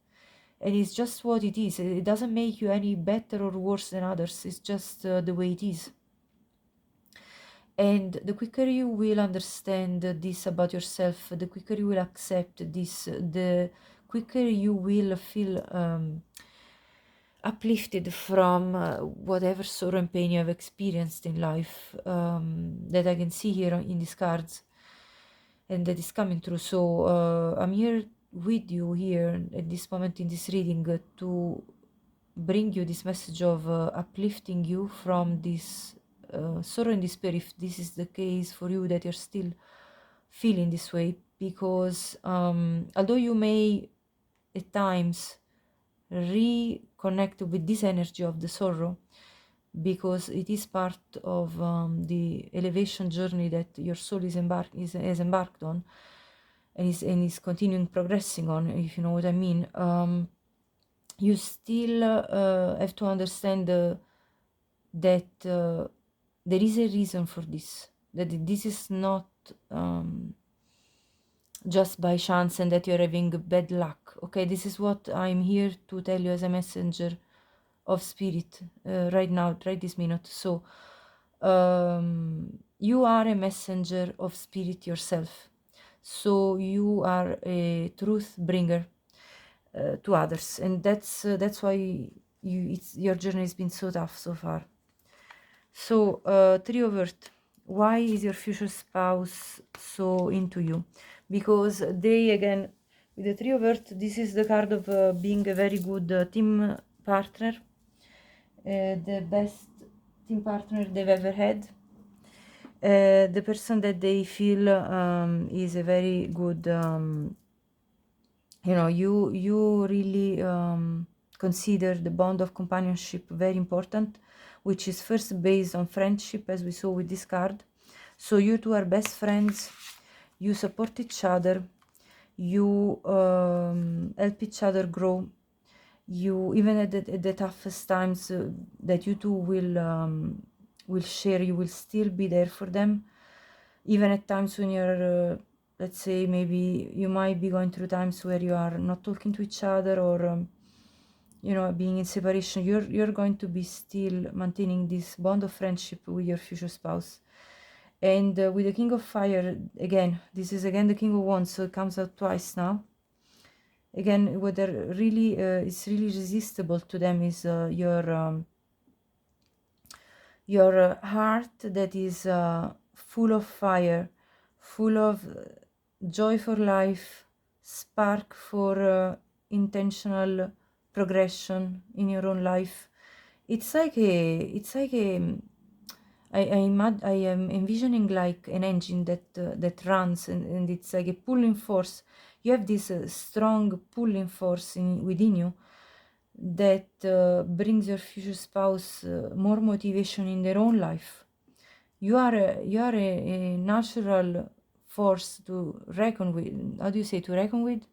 and it's just what it is. It doesn't make you any better or worse than others. It's just the way it is. And the quicker you will understand this about yourself, the quicker you will accept this, the quicker you will feel uplifted from whatever sorrow and pain you have experienced in life, that I can see here in these cards, and that is coming through. So I'm here with you here at this moment in this reading to bring you this message of uplifting you from this sorrow and despair, if this is the case for you, that you're still feeling this way, because although you may at times reconnect with this energy of the sorrow, because it is part of the elevation journey that your soul has embarked on, and is continuing progressing on, if you know what I mean. You still have to understand that there is a reason for this, that this is not just by chance and that you're having bad luck. Okay, this is what I'm here to tell you as a messenger of spirit right now, right this minute. So you are a messenger of spirit yourself, so you are a truth bringer to others, and that's why your journey has been so tough so far. So Three of Earth, why is your future spouse so into you? Because they, again, with the Three of Earth, this is the card of being a very good team partner, the best team partner they've ever had, the person that they feel is a very good, you really consider the bond of companionship very important, which is first based on friendship, as we saw with this card. So you two are best friends, you support each other, you help each other grow, you, even at the toughest times that you two will share, you will still be there for them, even at times when you're let's say maybe you might be going through times where you are not talking to each other, or being in separation. You're going to be still maintaining this bond of friendship with your future spouse. And with the King of Fire, again, this is again the King of Wands, so it comes out twice now. Again, what really is really irresistible to them is your heart that is full of fire, full of joy for life, spark for intentional progression in your own life. It's like I am envisioning like an engine that runs, and it's like a pulling force. You have this strong pulling force within you that brings your future spouse more motivation in their own life. You are a natural force to reckon with. How do you say, to reckon with?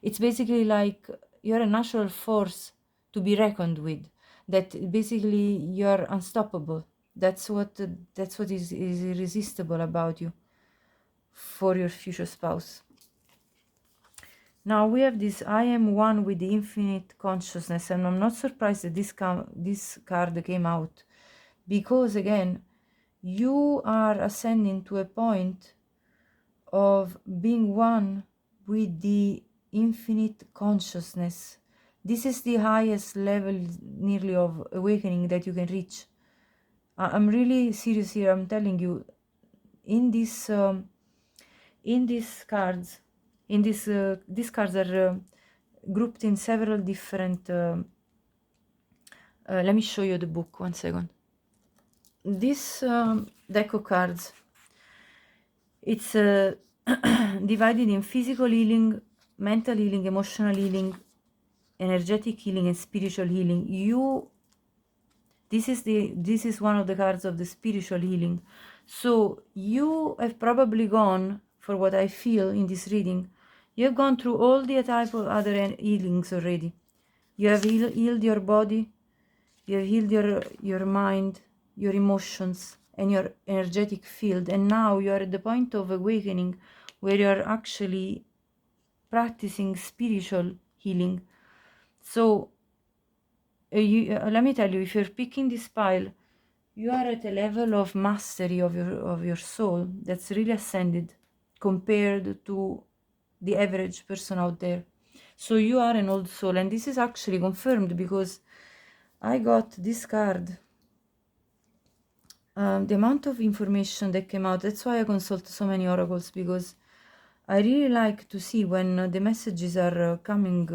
It's basically like you're a natural force to be reckoned with. That basically you're unstoppable. That's what is irresistible about you for your future spouse. Now we have this I am one with the infinite consciousness, and I'm not surprised that this card came out, because again, you are ascending to a point of being one with the infinite consciousness. This is the highest level nearly of awakening that you can reach. I'm really serious here. I'm telling you, in these cards, these cards are grouped in several different. Let me show you the book. 1 second. This deck of cards, it's divided in physical healing, mental healing, emotional healing, energetic healing, and spiritual healing. This is one of the cards of the spiritual healing. So you have probably gone, for what I feel in this reading, you have gone through all the type of other healings already. You have healed your body, you have healed your mind, your emotions, and your energetic field, and now you are at the point of awakening where you are actually practicing spiritual healing. So let me tell you, if you're picking this pile, you are at a level of mastery of your soul that's really ascended compared to the average person out there. So you are an old soul, and this is actually confirmed because I got this card. The amount of information that came out, that's why I consult so many oracles, because I really like to see when the messages are coming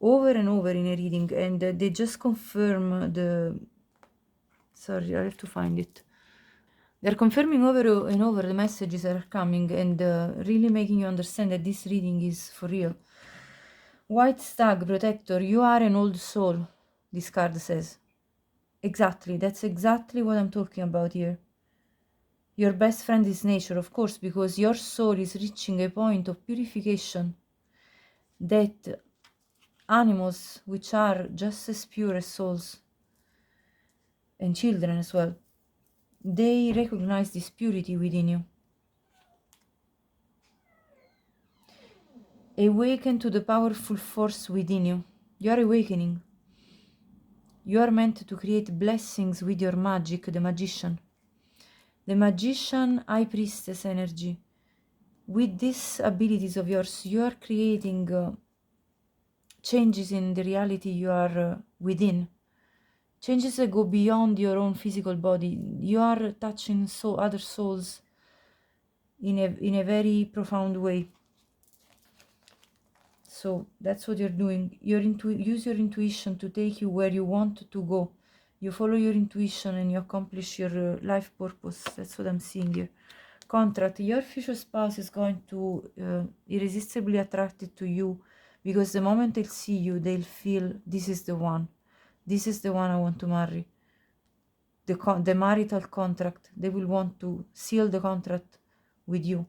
over and over in a reading, and they just confirm Sorry, I have to find it. They're confirming over and over the messages that are coming and really making you understand that this reading is for real. White Stag, Protector, you are an old soul, this card says. Exactly, that's exactly what I'm talking about here. Your best friend is nature, of course, because your soul is reaching a point of purification that animals, which are just as pure as souls, and children as well, they recognize this purity within you. Awaken to the powerful force within you. You are awakening. You are meant to create blessings with your magic, the magician. The magician, high priestess energy. With these abilities of yours, you are creating changes in the reality you are within. Changes that go beyond your own physical body. You are touching other souls in a very profound way. So that's what you're doing. Use your intuition to take you where you want to go. You follow your intuition and you accomplish your life purpose. That's what I'm seeing here. Contract. Your future spouse is going to irresistibly attracted to you, because the moment they'll see you, they'll feel this is the one. This is the one I want to marry. The marital contract. They will want to seal the contract with you.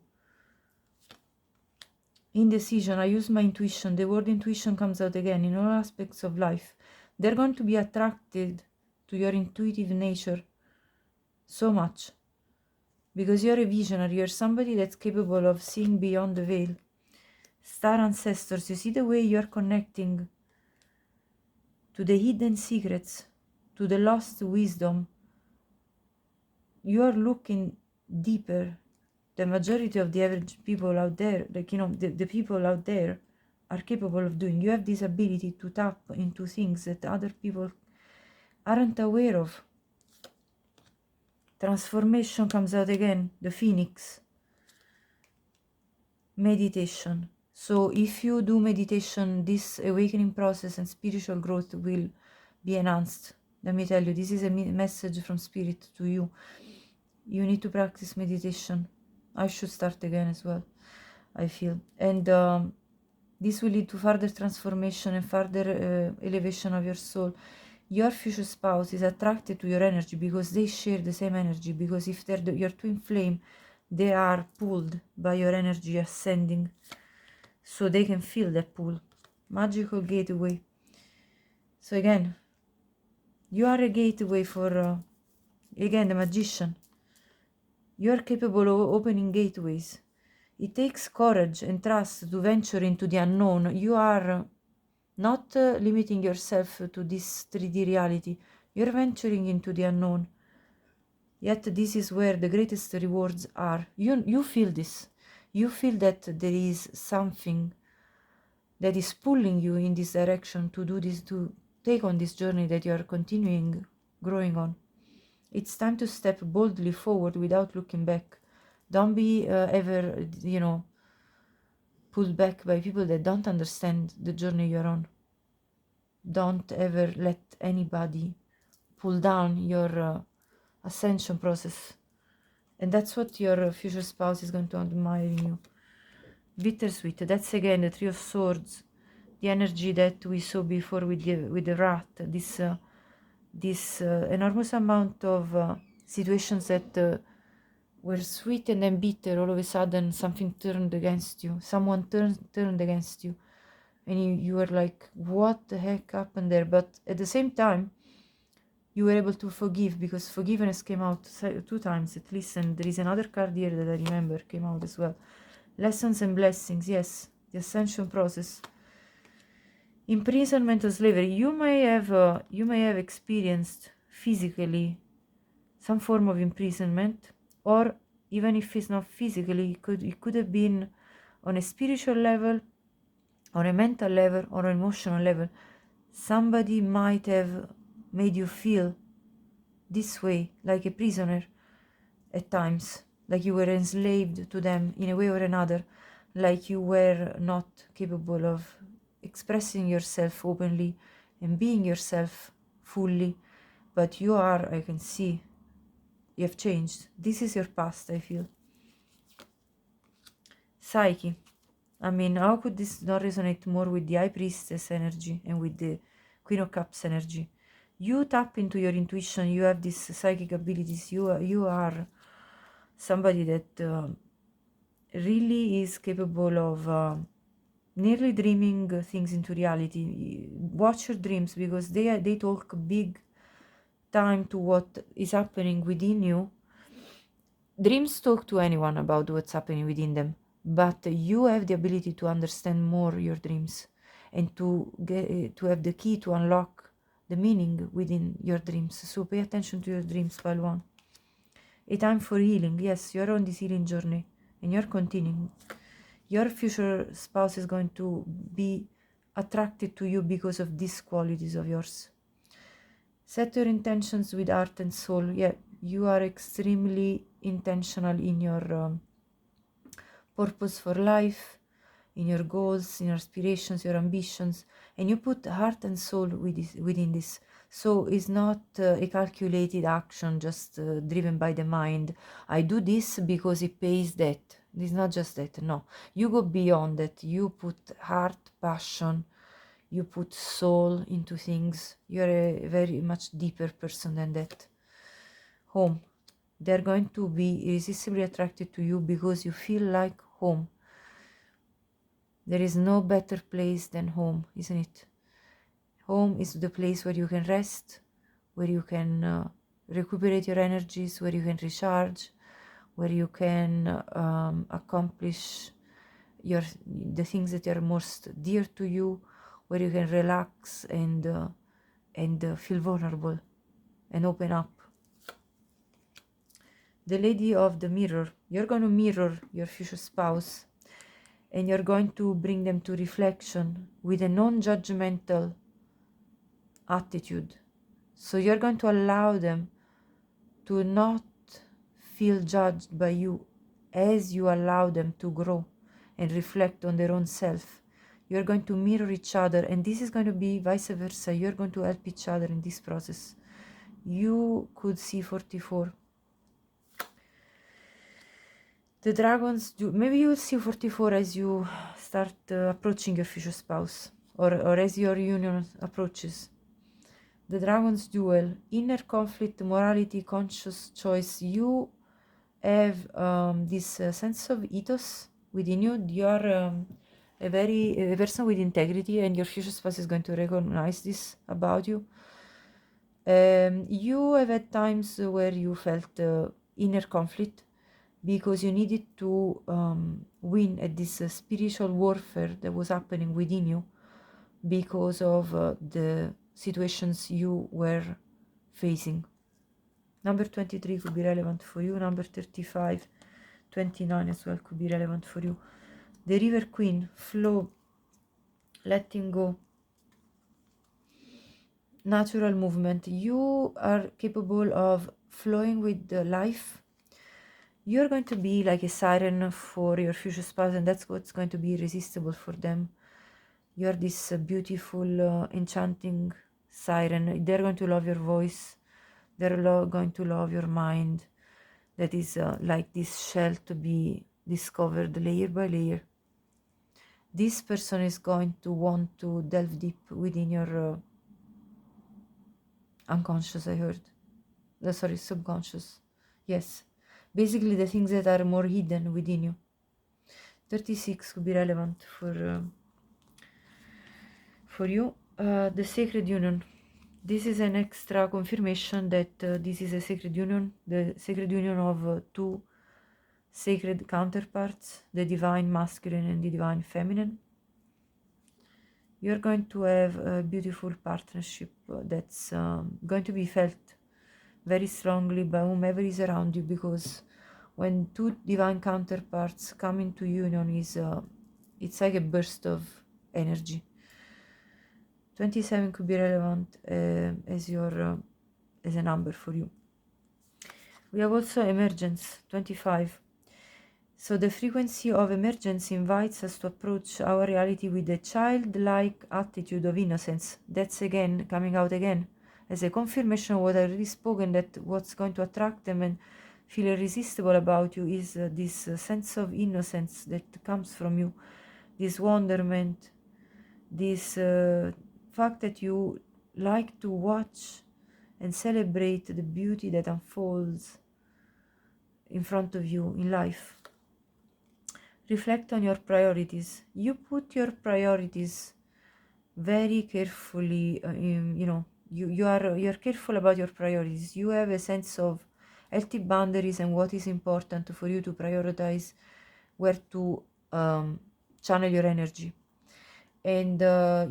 Indecision. I use my intuition. The word intuition comes out again in all aspects of life. They're going to be attracted to your intuitive nature so much, because you're a visionary. You're somebody that's capable of seeing beyond the veil. Star ancestors. You see the way you're connecting to the hidden secrets, to the lost wisdom. You're looking deeper. The majority of the average people out there, like, the people out there are capable of doing. You have this ability to tap into things that other people aren't aware of. Transformation comes out again, the phoenix. Meditation. So if you do meditation, this awakening process and spiritual growth will be enhanced. Let me tell you, this is a message from Spirit to you. You need to practice meditation. I should start again as well, I feel. And this will lead to further transformation and further elevation of your soul. Your future spouse is attracted to your energy because they share the same energy. Because if they're your twin flame, they are pulled by your energy ascending. So they can feel that pull. Magical gateway. So again, you are a gateway for, again, the magician. You are capable of opening gateways. It takes courage and trust to venture into the unknown. You are not limiting yourself to this 3D reality. You're venturing into the unknown. Yet this is where the greatest rewards are. You feel this. You feel that there is something that is pulling you in this direction to do this, to take on this journey that you are continuing growing on. It's time to step boldly forward without looking back. Don't be ever, pulled back by people that don't understand the journey you're on. Don't ever let anybody pull down your ascension process. And that's what your future spouse is going to admire in you. Bittersweet. That's again the Three of Swords. The energy that we saw before with the rat. This enormous amount of situations that were sweet and then bitter. All of a sudden something turned against you. Someone turned against you. And you were like, what the heck happened there? But at the same time, you were able to forgive, because forgiveness came out 2 times at least. And there is another card here that I remember came out as well. Lessons and blessings. Yes, the ascension process. Imprisonment or slavery. You may have experienced physically some form of imprisonment, or even if it's not physically, it could have been on a spiritual level, on a mental level, or an emotional level. Somebody might have made you feel this way, like a prisoner at times, like you were enslaved to them in a way or another, like you were not capable of expressing yourself openly and being yourself fully, but you are, I can see, you have changed. This is your past, I feel. Psyche. I mean, how could this not resonate more with the High Priestess energy and with the Queen of Cups energy? You tap into your intuition, you have these psychic abilities, you are somebody that really is capable of nearly dreaming things into reality. Watch your dreams, because they talk big time to what is happening within you. Dreams talk to anyone about what's happening within them, but you have the ability to understand more your dreams and to have the key to unlock the meaning within your dreams. So pay attention to your dreams, pile one. A time for healing. Yes, you're on this healing journey and you're continuing. Your future spouse is going to be attracted to you because of these qualities of yours. Set your intentions with heart and soul. Yeah, you are extremely intentional in your purpose for life, in your goals, in your aspirations, your ambitions, and you put heart and soul within this. So it's not a calculated action just driven by the mind. I do this because it pays that. It's not just that, no. You go beyond that. You put heart, passion, you put soul into things. You're a very much deeper person than that. Home. They're going to be irresistibly attracted to you because you feel like home. There is no better place than home, isn't it? Home is the place where you can rest, where you can recuperate your energies, where you can recharge, where you can accomplish the things that are most dear to you, where you can relax and feel vulnerable and open up. The Lady of the Mirror. You're going to mirror your future spouse and you're going to bring them to reflection with a non-judgmental attitude. So you're going to allow them to not feel judged by you as you allow them to grow and reflect on their own self. You're going to mirror each other, and this is going to be vice versa. You're going to help each other in this process. You could see 44. The dragons do. Maybe you will see 44 as you start approaching your future spouse, or as your union approaches. The dragon's duel, inner conflict, morality, conscious choice. You have this sense of ethos within you. You are a person with integrity, and your future spouse is going to recognize this about you. You have had times where you felt inner conflict because you needed to win at this spiritual warfare that was happening within you because of the situations you were facing. Number 23 could be relevant for you. Number 35, 29 as well could be relevant for you. The River Queen, flow, letting go, natural movement. You are capable of flowing with the life. You're going to be like a siren for your future spouse, and that's what's going to be irresistible for them. You're this beautiful, enchanting siren. They're going to love your voice. They're going to love your mind. That is like this shell to be discovered layer by layer. This person is going to want to delve deep within your unconscious, I heard. Sorry, subconscious. Yes. Basically the things that are more hidden within you. 36 could be relevant for you. The Sacred Union. This is an extra confirmation that this is a sacred union, the sacred union of two sacred counterparts, the divine masculine and the divine feminine. You're going to have a beautiful partnership that's going to be felt very strongly by whomever is around you, because when two divine counterparts come into union, it's like a burst of energy. 27 could be relevant as a number for you. We have also emergence, 25. So the frequency of emergence invites us to approach our reality with a childlike attitude of innocence. That's again coming out again. as a confirmation of what I already spoken, that what's going to attract them and feel irresistible about you is this sense of innocence that comes from you, this wonderment, this fact that you like to watch and celebrate the beauty that unfolds in front of you in life. Reflect on your priorities. You put your priorities very carefully, you're careful about your priorities. You have a sense of healthy boundaries and what is important for you to prioritize, where to channel your energy. And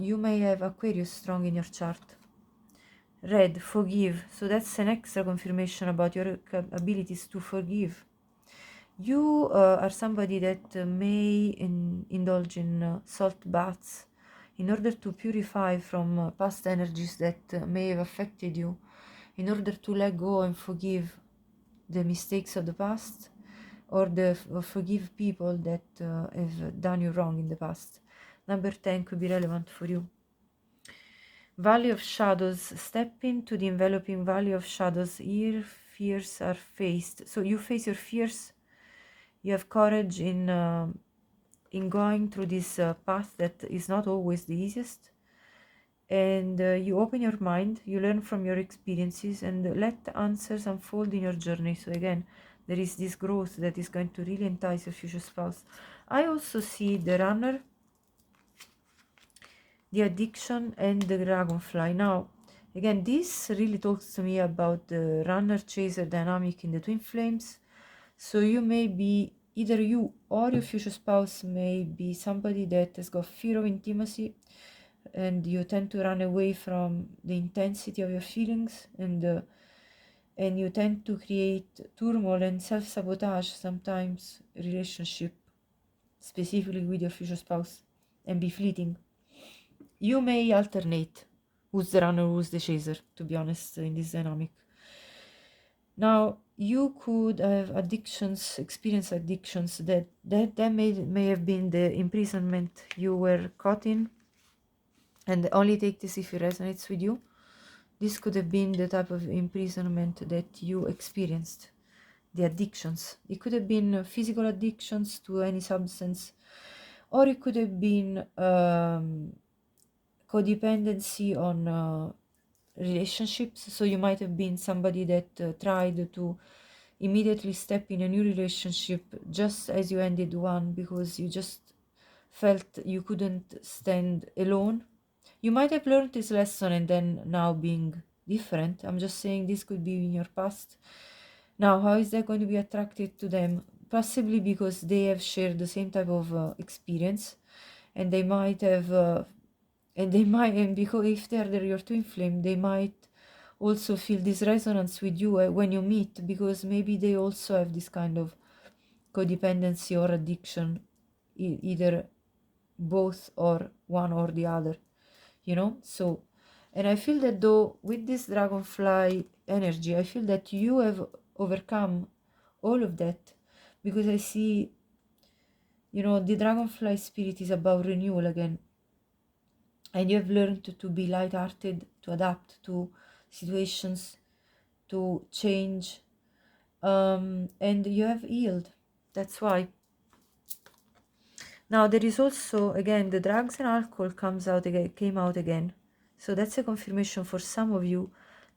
you may have Aquarius strong in your chart. Red, forgive. So that's an extra confirmation about your abilities to forgive. You are somebody that may indulge in salt baths in order to purify from past energies that may have affected you, in order to let go and forgive the mistakes of the past, or forgive people that have done you wrong in the past. Number 10 could be relevant for you. Valley of Shadows. Step into the enveloping Valley of Shadows. Here fears are faced. So you face your fears. You have courage in going through this path that is not always the easiest. And you open your mind, you learn from your experiences, and let the answers unfold in your journey. So again, there is this growth that is going to really entice your future spouse. I also see the runner, the addiction, and the dragonfly. Now, again, this really talks to me about the runner-chaser dynamic in the twin flames. So you may be, either you or your future spouse may be somebody that has got fear of intimacy, and you tend to run away from the intensity of your feelings, and you tend to create turmoil and self-sabotage sometimes relationship, specifically with your future spouse, and be fleeting. You may alternate who's the runner, who's the chaser, to be honest, in this dynamic. Now, you could have addictions, experience addictions that may have been the imprisonment you were caught in, and only take this if it resonates with you. This could have been the type of imprisonment that you experienced, the addictions. It could have been physical addictions to any substance, or it could have been codependency on relationships. So you might have been somebody that tried to immediately step in a new relationship just as you ended one, because you just felt you couldn't stand alone. You might have learned this lesson and then now being different. I'm just saying this could be in your past. Now, how is that going to be attractive to them? Possibly because they have shared the same type of experience, and they might have and because if they're your twin flame, they might also feel this resonance with you when you meet, because maybe they also have this kind of codependency or addiction, either both or one or the other, so. And I feel that though with this dragonfly energy, I feel that you have overcome all of that, because I see, the dragonfly spirit is about renewal again. And you have learned to be light-hearted, to adapt to situations, to change, and you have healed. That's why. Now there is also, again, the drugs and alcohol came out again. So that's a confirmation for some of you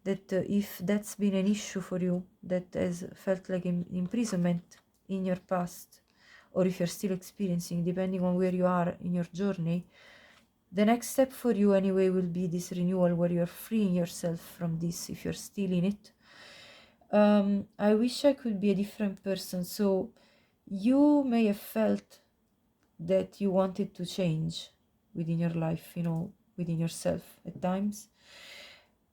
that if that's been an issue for you, that has felt like imprisonment in your past, or if you're still experiencing, depending on where you are in your journey, the next step for you anyway will be this renewal where you're freeing yourself from this, if you're still in it. I wish I could be a different person. So you may have felt that you wanted to change within your life, within yourself at times.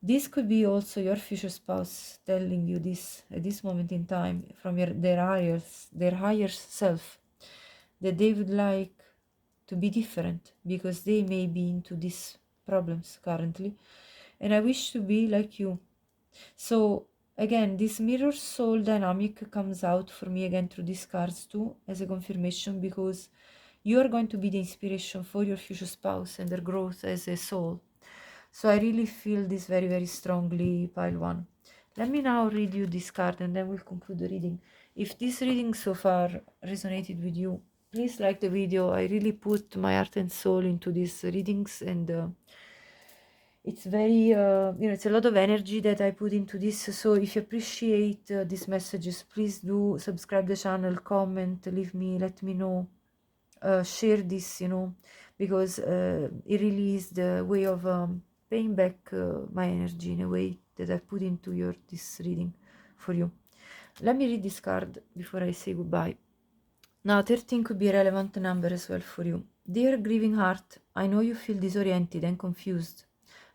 This could be also your future spouse telling you this at this moment in time from their higher self, that they would like to be different because they may be into these problems currently, and I wish to be like you. So again, this mirror soul dynamic comes out for me again through these cards too, as a confirmation, because you are going to be the inspiration for your future spouse and their growth as a soul. So I really feel this very, very strongly, pile one. Let me now read you this card and then we'll conclude the reading. If this reading so far resonated with you, please like the video. I really put my heart and soul into these readings, and it's very, it's a lot of energy that I put into this. So if you appreciate these messages, please do subscribe the channel, comment, let me know, share this, because it really is the way of paying back my energy in a way that I put into this reading for you. Let me read this card before I say goodbye. Now, 13 could be a relevant number as well for you. Dear grieving heart, I know you feel disoriented and confused.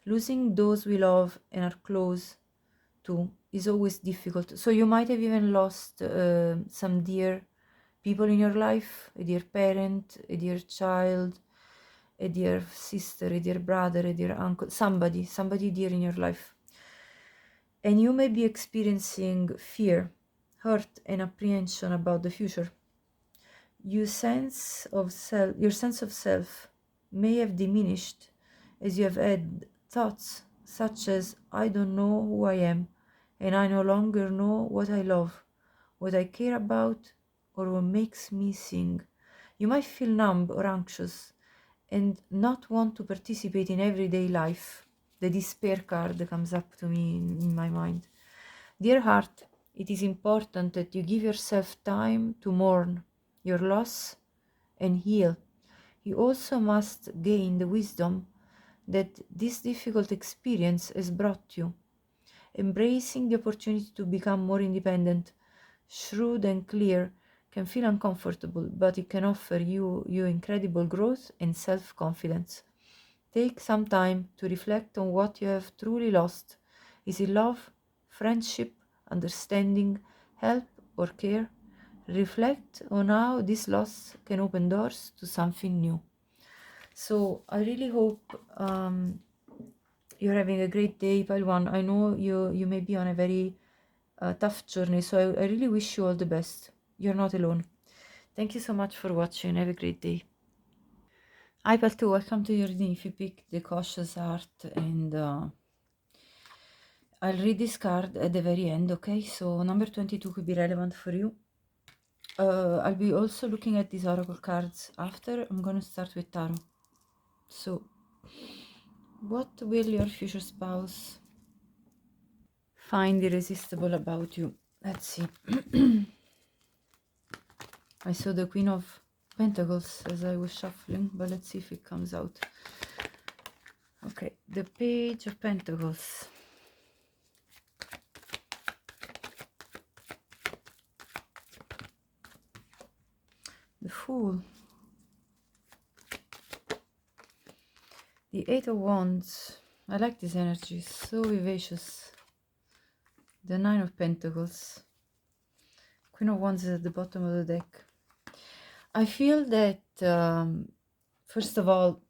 Losing those we love and are close to is always difficult. So you might have even lost some dear people in your life, a dear parent, a dear child, a dear sister, a dear brother, a dear uncle, somebody dear in your life. And you may be experiencing fear, hurt, and apprehension about the future. Your sense of self may have diminished as you have had thoughts such as, I don't know who I am, and I no longer know what I love, what I care about, or what makes me sing. You might feel numb or anxious and not want to participate in everyday life. The despair card comes up to me in my mind. Dear heart, it is important that you give yourself time to mourn your loss and heal. You also must gain the wisdom that this difficult experience has brought you. Embracing the opportunity to become more independent, shrewd and clear can feel uncomfortable, but it can offer you incredible growth and self-confidence. Take some time to reflect on what you have truly lost. Is it love, friendship, understanding, help, or care? Reflect on how this loss can open doors to something new. So I really hope you're having a great day, pile one. I know you may be on a very tough journey, so I really wish you all the best. You're not alone. Thank you so much for watching. Have a great day. Hi, pile two. Welcome to your reading. If you pick the cautious heart, and I'll read this card at the very end, okay? So number 22 could be relevant for you. I'll be also looking at these oracle cards after. I'm going to start with tarot. So, what will your future spouse find irresistible about you? Let's see. I saw the Queen of Pentacles as I was shuffling, but let's see if it comes out. Okay, the Page of Pentacles. The Fool. The Eight of Wands. I like this energy, so vivacious. The Nine of Pentacles. Queen of Wands is at the bottom of the deck. I feel that, first of all,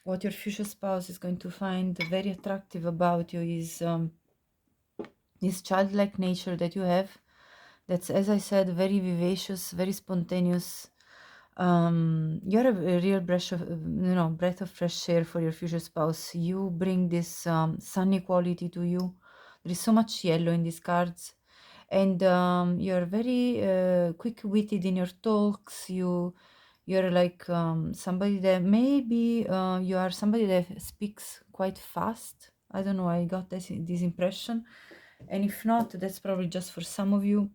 what your future spouse is going to find very attractive about you is this childlike nature that you have. That's, as I said, very vivacious, very spontaneous. You're a real breath of fresh air for your future spouse. You bring this sunny quality to you. There is so much yellow in these cards, and you're very quick-witted in your talks. You're like somebody that maybe you are somebody that speaks quite fast. I don't know. I got this impression, and if not, that's probably just for some of you.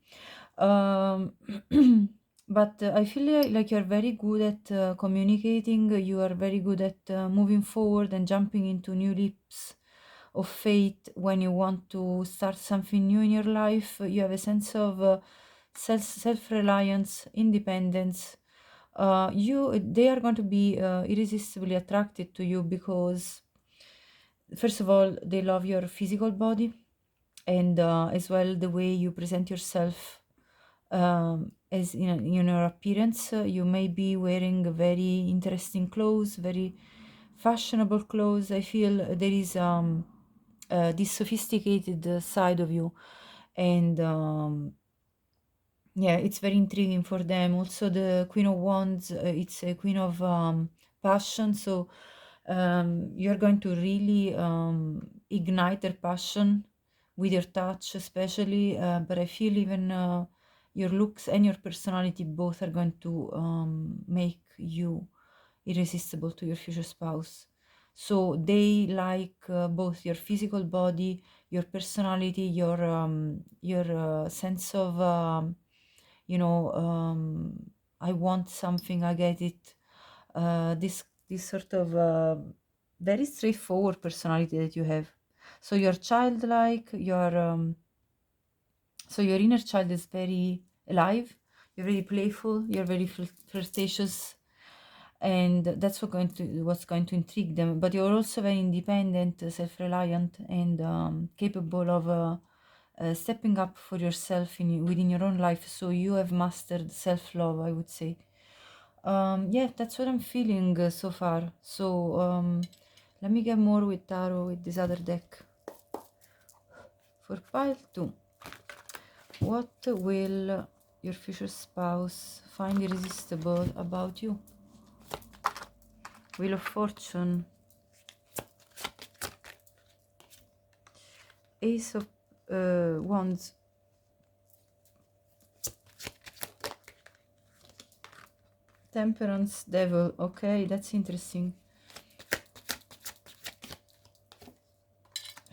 But I feel like you're very good at communicating. You are very good at moving forward and jumping into new leaps of faith when you want to start something new in your life. You have a sense of self-reliance, independence. They are going to be irresistibly attracted to you because, first of all, they love your physical body, and as well the way you present yourself. As in your appearance, you may be wearing very interesting clothes, very fashionable clothes. I feel there is this sophisticated side of you, and yeah, it's very intriguing for them. Also, the Queen of Wands, it's a queen of passion, so You're going to really ignite their passion with your touch, especially. But I feel even your looks and your personality both are going to make you irresistible to your future spouse. So they like both your physical body, your personality, your sense of I want something, I get it. This sort of very straightforward personality that you have. So you're childlike, so your inner child is very alive, you're very playful, you're very flirtatious, and that's what's going to intrigue them. But you're also very independent, self-reliant, and capable of stepping up for yourself within your own life. So you have mastered self-love, I would say. Yeah, that's what I'm feeling so far. So let me get more with tarot with this other deck. For pile 2, what will your future spouse find irresistible about you? Wheel of Fortune, Ace of Wands, Temperance, Devil. Okay, that's interesting.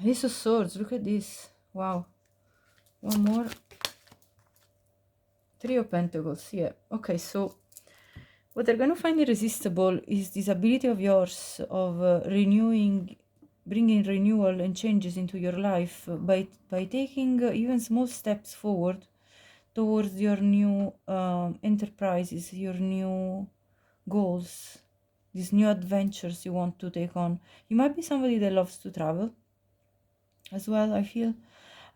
Ace of Swords, look at this. Wow. One more. Three of Pentacles, yeah. Okay, so what they're going to find irresistible is this ability of yours of bringing renewal and changes into your life by taking even small steps forward towards your new enterprises, your new goals, these new adventures you want to take on. You might be somebody that loves to travel as well, I feel.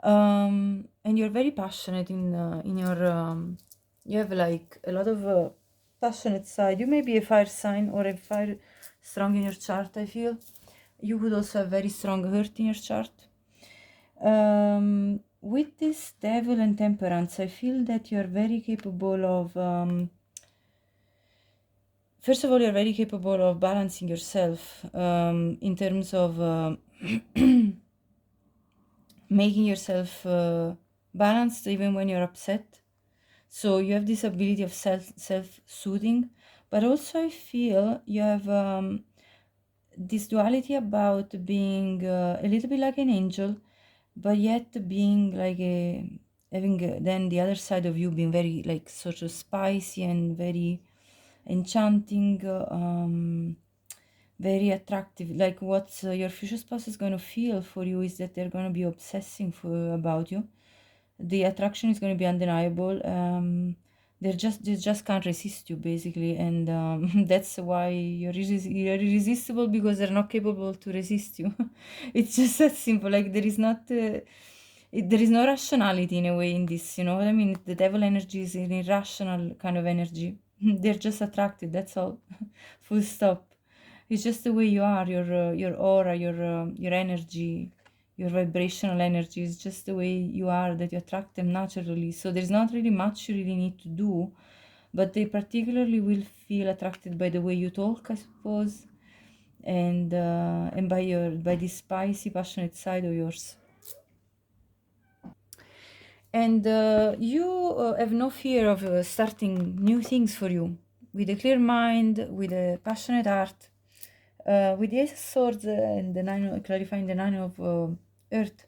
And you're very passionate in your you have like a lot of passionate side. You may be a fire sign or a fire strong in your chart, I feel. You could also have very strong hurt in your chart. With this Devil and Temperance, I feel that you're very capable of first of all, you're very capable of balancing yourself in terms of making yourself balanced even when you're upset. So you have this ability of self-soothing, but also I feel you have this duality about being a little bit like an angel, but yet being like having then the other side of you being very like sort of spicy and very enchanting, very attractive. Like what your future spouse is going to feel for you is that they're going to be obsessing about you. The attraction is going to be undeniable. They just can't resist you basically, and that's why you're irresistible, because they're not capable to resist you. It's just that simple. Like there is not there is no rationality in a way in this, you know what I mean? The devil energy is an irrational kind of energy. They're just attracted, that's all. Full stop. It's just the way you are, your aura, your energy, your vibrational energy is just the way you are, that you attract them naturally. So there's not really much you really need to do, but they particularly will feel attracted by the way you talk, I suppose, and by this spicy, passionate side of yours. And you have no fear of starting new things for you, with a clear mind, with a passionate heart. With the Ace of Swords and the clarifying the Nine of Earth,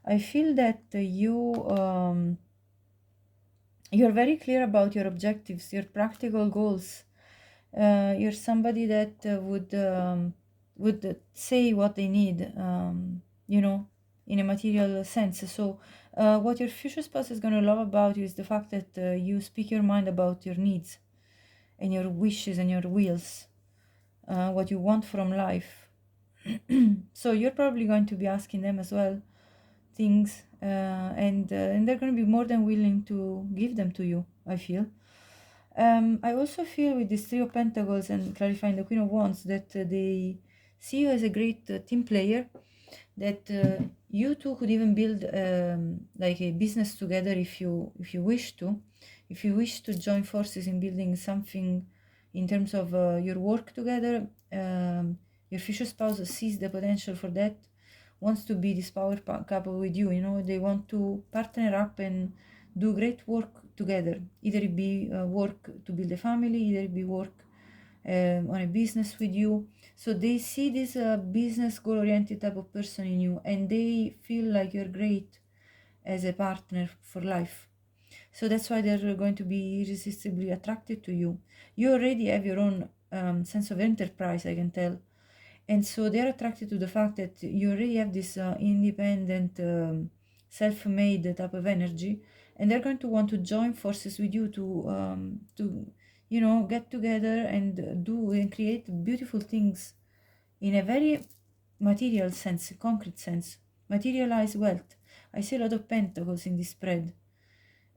I feel that you're very clear about your objectives, your practical goals. You're somebody that would say what they need, you know, in a material sense. So what your future spouse is going to love about you is the fact that you speak your mind about your needs and your wishes and your wills, what you want from life. So you're probably going to be asking them as well things, and they're going to be more than willing to give them to you, I feel. I also feel with this Three of Pentacles and clarifying the Queen of Wands that they see you as a great team player, that you two could even build like a business together if you wish to. If you wish to join forces in building something in terms of your work together, Your future spouse sees the potential for that, wants to be this power couple with you. You know, they want to partner up and do great work together. Either it be work to build a family, either it be work on a business with you. So they see this business goal-oriented type of person in you, and they feel like you're great as a partner for life. So that's why they're going to be irresistibly attracted to you. You already have your own sense of enterprise, I can tell. And so they're attracted to the fact that you already have this independent, self-made type of energy, and they're going to want to join forces with you to you know, get together and do and create beautiful things in a very material sense, concrete sense, materialize wealth. I see a lot of pentacles in this spread.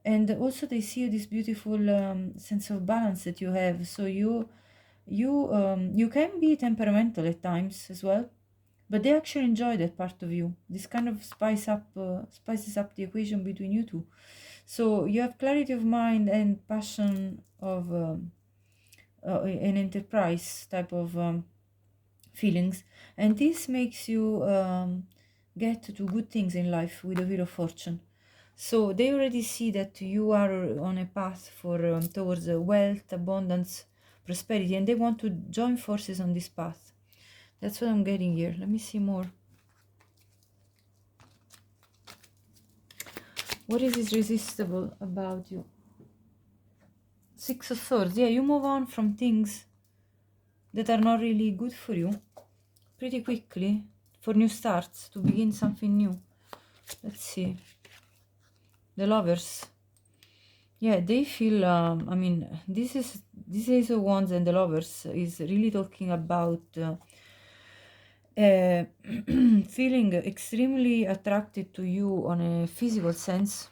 And also they see this beautiful sense of balance that you have. So you can be temperamental at times as well, but they actually enjoy that part of you. This kind of spices up the equation between you two. So you have clarity of mind and passion of an enterprise type of feelings, and this makes you get to good things in life with the Wheel of Fortune. So they already see that you are on a path for towards wealth, abundance, prosperity, and they want to join forces on this path. That's what I'm getting here. Let me see more. What is irresistible about you? Six of Swords. Yeah, you move on from things that are not really good for you pretty quickly for new starts, to begin something new. Let's see. The Lovers. Yeah, they feel, I mean, this Ace of Wands and the Lovers is really talking about feeling extremely attracted to you on a physical sense,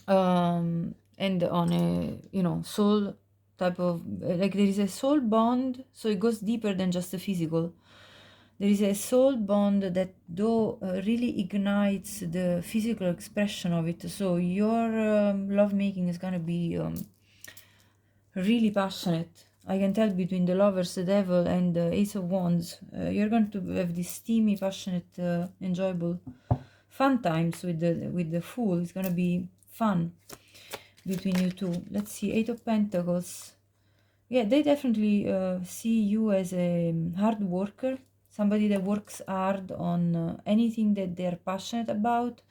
and on a, you know, soul type of, like there is a soul bond, so it goes deeper than just the physical. There is a soul bond that though really ignites the physical expression of it. So your lovemaking is gonna be really passionate. I can tell between the Lovers, the Devil, and the Ace of Wands. You're going to have these steamy, passionate, enjoyable, fun times with the Fool. It's gonna be fun between you two. Let's see, Eight of Pentacles. Yeah, they definitely see you as a hard worker, somebody that works hard on anything that they're passionate about,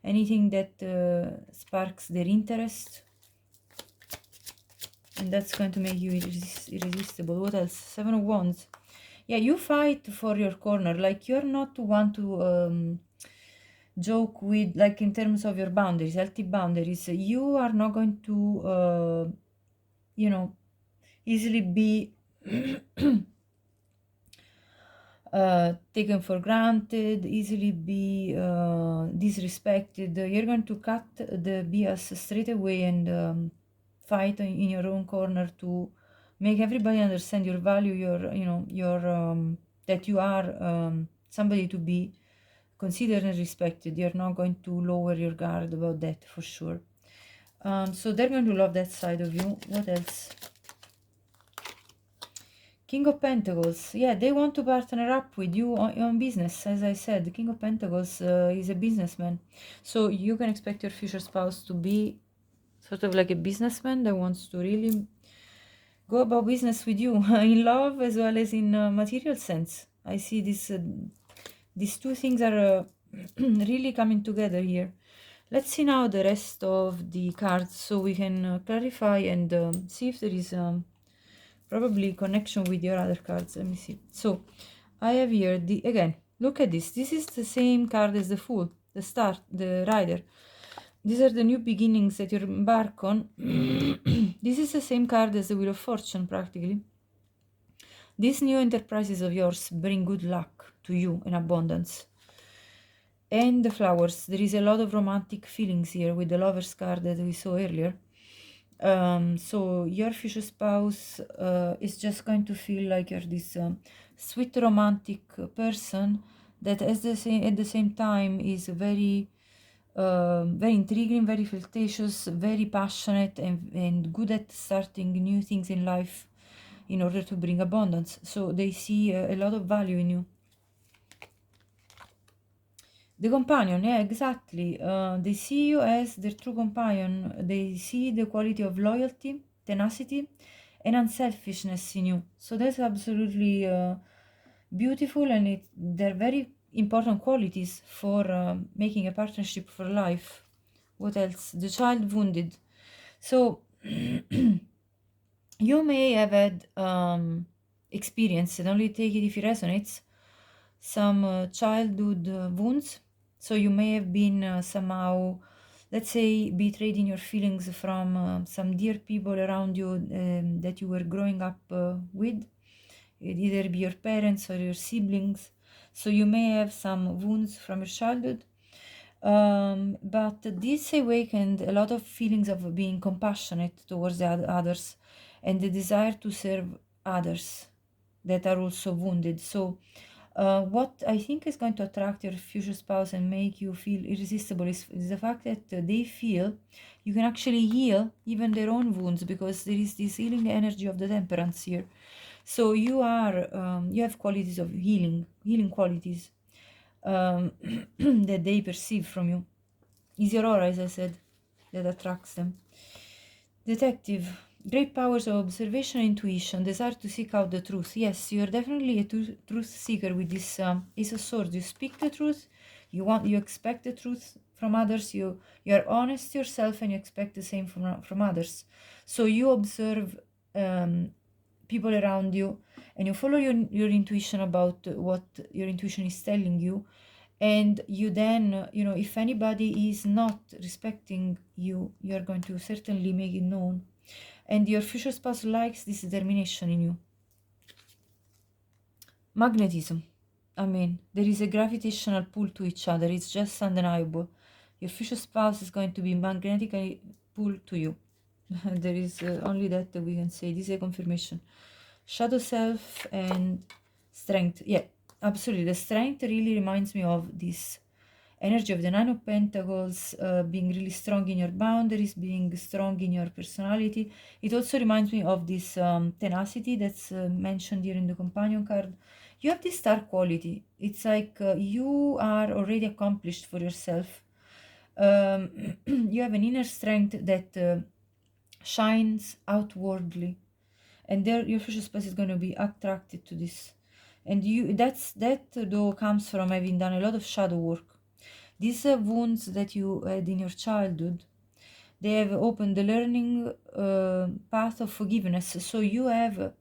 anything that sparks their interest, and that's going to make you irresistible. What else? Seven of Wands. Yeah, you fight for your corner, like you're not one to joke with, like in terms of your boundaries, healthy boundaries. You are not going to you know, easily be taken for granted, easily be disrespected. You're going to cut the BS straight away and fight in your own corner to make everybody understand your value, your, you know, your that you are somebody to be considered and respected. You're not going to lower your guard about that for sure. So they're going to love that side of you. What else? King of Pentacles. Yeah, they want to partner up with you on business. As I said, the King of Pentacles is a businessman. So you can expect your future spouse to be sort of like a businessman that wants to really go about business with you in love as well as in material sense. I see this, these two things are really coming together here. Let's see now the rest of the cards so we can clarify and see if there is probably connection with your other cards. Let me see. So I have here again, look at this. This is the same card as the Fool, the Star, the Rider. These are the new beginnings that you embark on. This is the same card as the Wheel of Fortune, practically. These new enterprises of yours bring good luck to you in abundance. And the Flowers. There is a lot of romantic feelings here with the Lovers card that we saw earlier. So your future spouse is just going to feel like you're this sweet romantic person that at the same time is very very intriguing, very flirtatious, very passionate, and good at starting new things in life, in order to bring abundance. So they see a lot of value in you. The companion, yeah, exactly. They see you as their true companion. They see the quality of loyalty, tenacity, and unselfishness in you. So that's absolutely beautiful, and they're very important qualities for making a partnership for life. What else? The child wounded. So you may have had experience, and only take it if it resonates, some childhood wounds. So you may have been somehow, let's say, betrayed in your feelings from some dear people around you that you were growing up with. It either be your parents or your siblings. So you may have some wounds from your childhood. But this awakened a lot of feelings of being compassionate towards the others and the desire to serve others that are also wounded. So what I think is going to attract your future spouse and make you feel irresistible is the fact that they feel you can actually heal even their own wounds, because there is this healing energy of the temperance here. So you have qualities of healing qualities that they perceive from you. Is your aura, as I said, that attracts them. Detective, great powers of observation and intuition, desire to seek out the truth. Yes, you are definitely a truth seeker with this Ace of Swords. You speak the truth, you expect the truth from others, you are honest to yourself, and you expect the same from others. So you observe people around you, and you follow your intuition about what your intuition is telling you. And you then, if anybody is not respecting you, you're going to certainly make it known. And your future spouse likes this determination in you. Magnetism. I mean, there is a gravitational pull to each other. It's just undeniable. Your future spouse is going to be magnetically pulled to you. There is only that we can say. This is a confirmation. Shadow self and strength. Yeah, absolutely. The strength really reminds me of this energy of the Nine of Pentacles, being really strong in your boundaries, being strong in your personality. It also reminds me of this tenacity that's mentioned here in the companion card. You have this star quality. It's like you are already accomplished for yourself. You have an inner strength that shines outwardly, and there your future spouse is going to be attracted to this. And that though comes from having done a lot of shadow work. These wounds that you had in your childhood, they have opened the learning path of forgiveness. So you have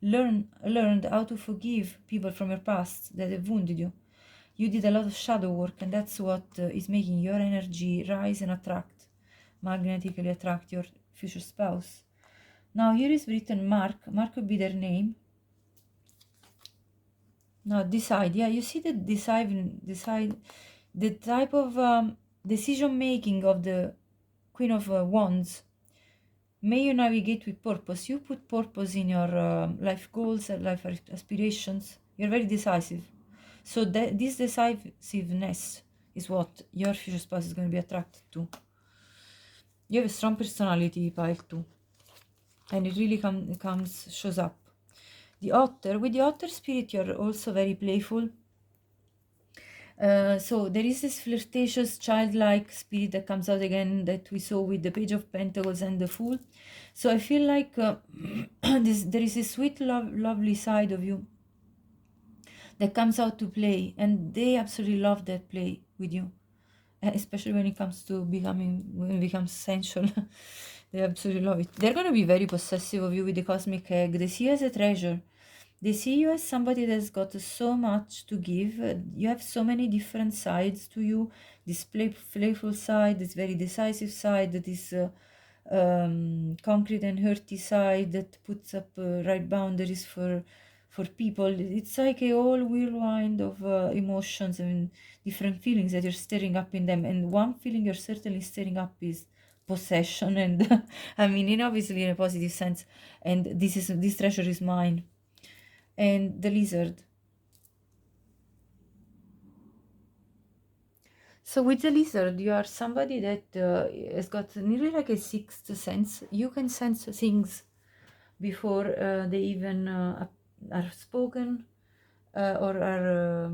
learned how to forgive people from your past that have wounded you. You did a lot of shadow work, and that's what is making your energy rise and magnetically attract your future spouse. Now here is written Mark. Mark would be their name. Now decide. Yeah, you see the decide the type of decision making of the Queen of Wands. May you navigate with purpose. You put purpose in your life goals and life aspirations. You're very decisive. So this decisiveness is what your future spouse is going to be attracted to. You have a strong personality, pile 2. And it really shows up. The Otter. With the Otter spirit, you're also very playful. So there is this flirtatious, childlike spirit that comes out again that we saw with the Page of Pentacles and the Fool. So I feel like there is a sweet, lovely side of you that comes out to play, and they absolutely love that play with you, especially when it comes to when it becomes sensual. They absolutely love it. They're going to be very possessive of you with the Cosmic Egg. They see you as a treasure. They see you as somebody that's got so much to give. You have so many different sides to you. This playful side, this very decisive side, this concrete and hurty side that puts up right boundaries for people. It's like a whole whirlwind of emotions and different feelings that you're stirring up in them. And one feeling you're certainly stirring up is possession, and I mean, obviously in a positive sense. And this treasure is mine. And the Lizard. So with the Lizard, you are somebody that has got nearly like a sixth sense. You can sense things before they even are spoken or are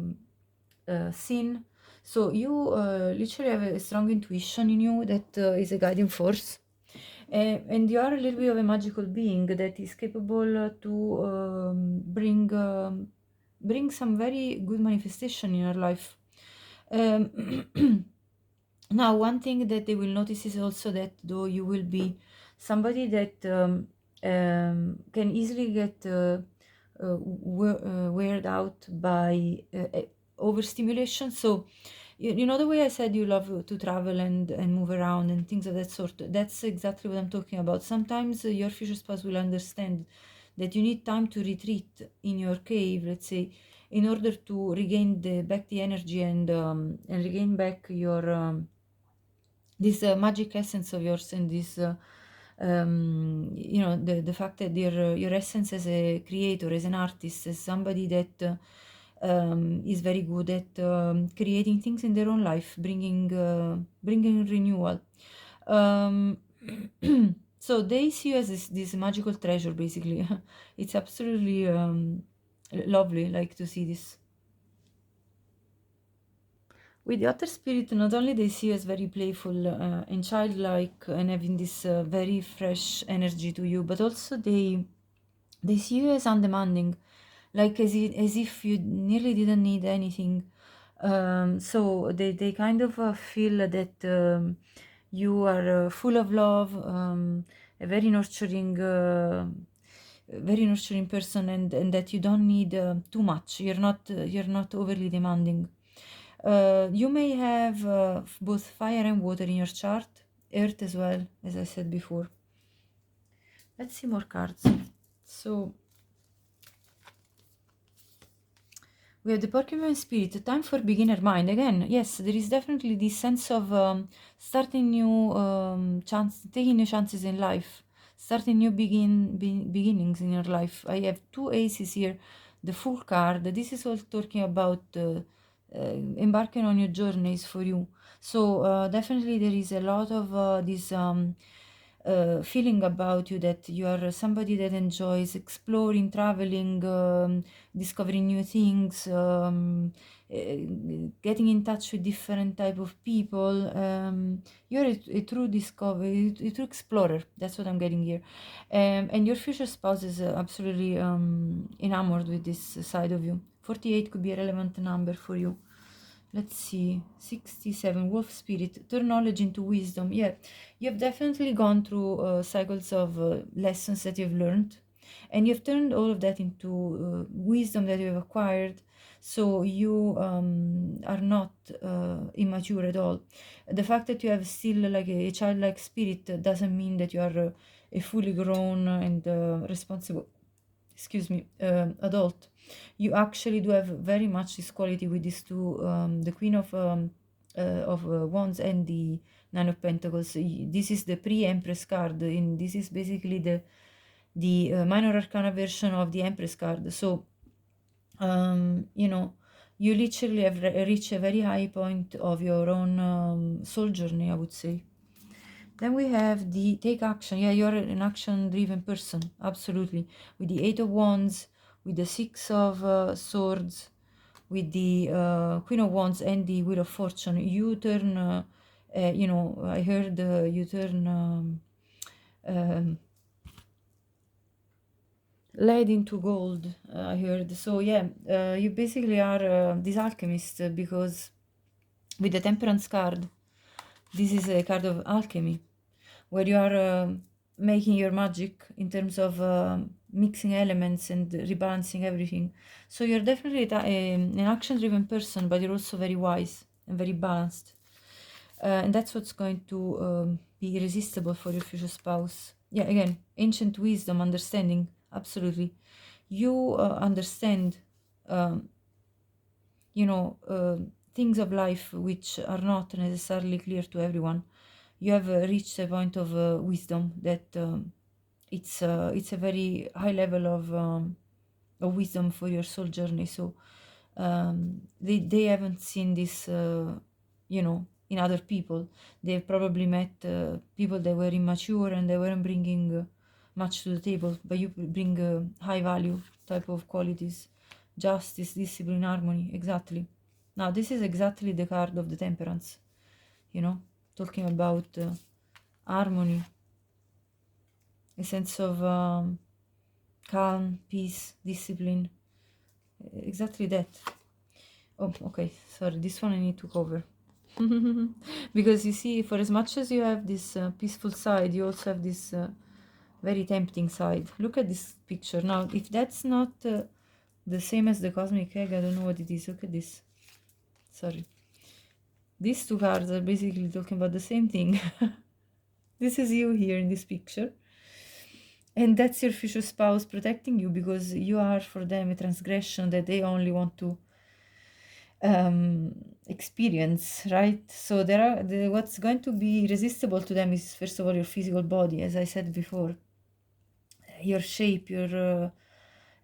seen. So you literally have a strong intuition in you that is a guiding force. And you are a little bit of a magical being that is capable to bring some very good manifestation in your life. Now, one thing that they will notice is also that though you will be somebody that can easily get weird out by overstimulation. So, you know the way I said you love to travel and move around and things of that sort. That's exactly what I'm talking about. Sometimes your future spouse will understand that you need time to retreat in your cave, let's say, in order to regain back the energy and regain back your this magic essence of yours and this you know, the fact that your essence as a creator, as an artist, as somebody that is very good at creating things in their own life, bringing renewal. um, so they see you as this magical treasure, basically. It's absolutely lovely, like, to see this. With the otter spirit, not only they see you as very playful and childlike and having this very fresh energy to you, but also they see you as undemanding, like as if you nearly didn't need anything. So they kind of feel that you are full of love, a very nurturing person, and that you don't need too much. You're not overly demanding. You may have both fire and water in your chart, earth as well, as I said before. Let's see more cards. So we have the Porcupine Spirit, time for beginner mind. Again, yes, there is definitely this sense of starting new taking new chances in life, starting new beginnings in your life. I have two aces here, the Fool card. This is all talking about embarking on your journeys for you. So definitely there is a lot of this feeling about you, that you are somebody that enjoys exploring, traveling, discovering new things, getting in touch with different type of people. You're a true discover, a true explorer. That's what I'm getting here. And your future spouse is absolutely enamored with this side of you. 48 could be a relevant number for you. Let's see, 67, wolf spirit, turn knowledge into wisdom. Yeah, you have definitely gone through cycles of lessons that you've learned, and you've turned all of that into wisdom that you've acquired. So you are not immature at all. The fact that you have still like a childlike spirit doesn't mean that you are a fully grown and responsible, excuse me, adult. You actually do have very much this quality with these two, the Queen of Wands and the Nine of Pentacles. This is the pre-Empress card, and this is basically the minor arcana version of the Empress card. So you know, you literally have reached a very high point of your own soul journey, I would say. Then we have the take action. Yeah, you're an action-driven person, absolutely. With the Eight of Wands, with the Six of Swords, with the Queen of Wands and the Wheel of Fortune, you turn, you know, I heard you turn lead into gold, I heard. So yeah, you basically are this alchemist because with the Temperance card, this is a card of alchemy, where you are making your magic in terms of mixing elements and rebalancing everything. So you're definitely an action-driven person, but you're also very wise and very balanced. And that's what's going to be irresistible for your future spouse. Yeah, again, ancient wisdom, understanding, absolutely. You understand, um, you know, things of life which are not necessarily clear to everyone. You have reached a point of wisdom that it's a very high level of wisdom for your soul journey. So they haven't seen this, you know, in other people. They've probably met people that were immature and they weren't bringing much to the table, but you bring high value type of qualities, justice, discipline, harmony. Exactly. Now this is exactly the card of the Temperance, you know, talking about harmony, a sense of calm, peace, discipline. Exactly that. Oh, okay, sorry, this one I need to cover. Because you see, for as much as you have this peaceful side, you also have this very tempting side. Look at this picture. Now, if that's not the same as the cosmic egg, I don't know what it is. Look at this. Sorry. These two cards are basically talking about the same thing. This is you here in this picture. And that's your future spouse protecting you, because you are for them a transgression that they only want to experience, right? So what's going to be irresistible to them is, first of all, your physical body, as I said before. Your shape, your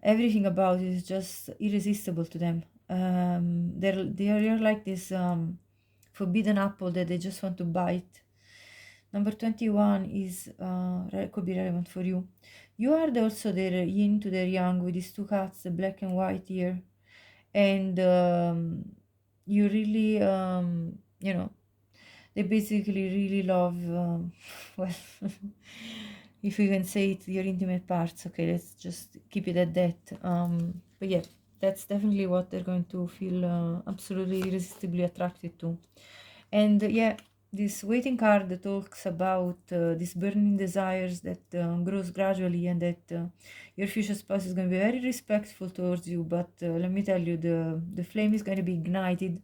everything about it is just irresistible to them. They're like this forbidden apple that they just want to bite. Number 21 is could be relevant for you. You are also their yin to their yang, with these two cats, the black and white here, and you really you know, they basically really love well, if you can say it, your intimate parts. Okay, let's just keep it at that. But yeah, that's definitely what they're going to feel absolutely irresistibly attracted to. And yeah, this waiting card talks about these burning desires that grows gradually, and that your future spouse is going to be very respectful towards you, but let me tell you, the flame is going to be ignited.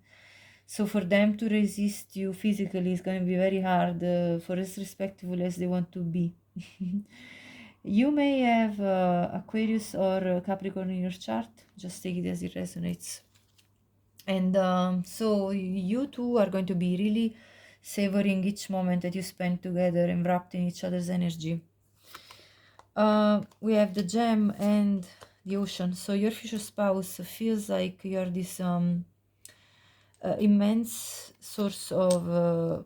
So for them to resist you physically is going to be very hard, for as respectful as they want to be. You may have Aquarius or Capricorn in your chart. Just take it as it resonates. And so you two are going to be really savoring each moment that you spend together and wrapped in each other's energy. We have the gem and the ocean. So your future spouse feels like you're this immense source of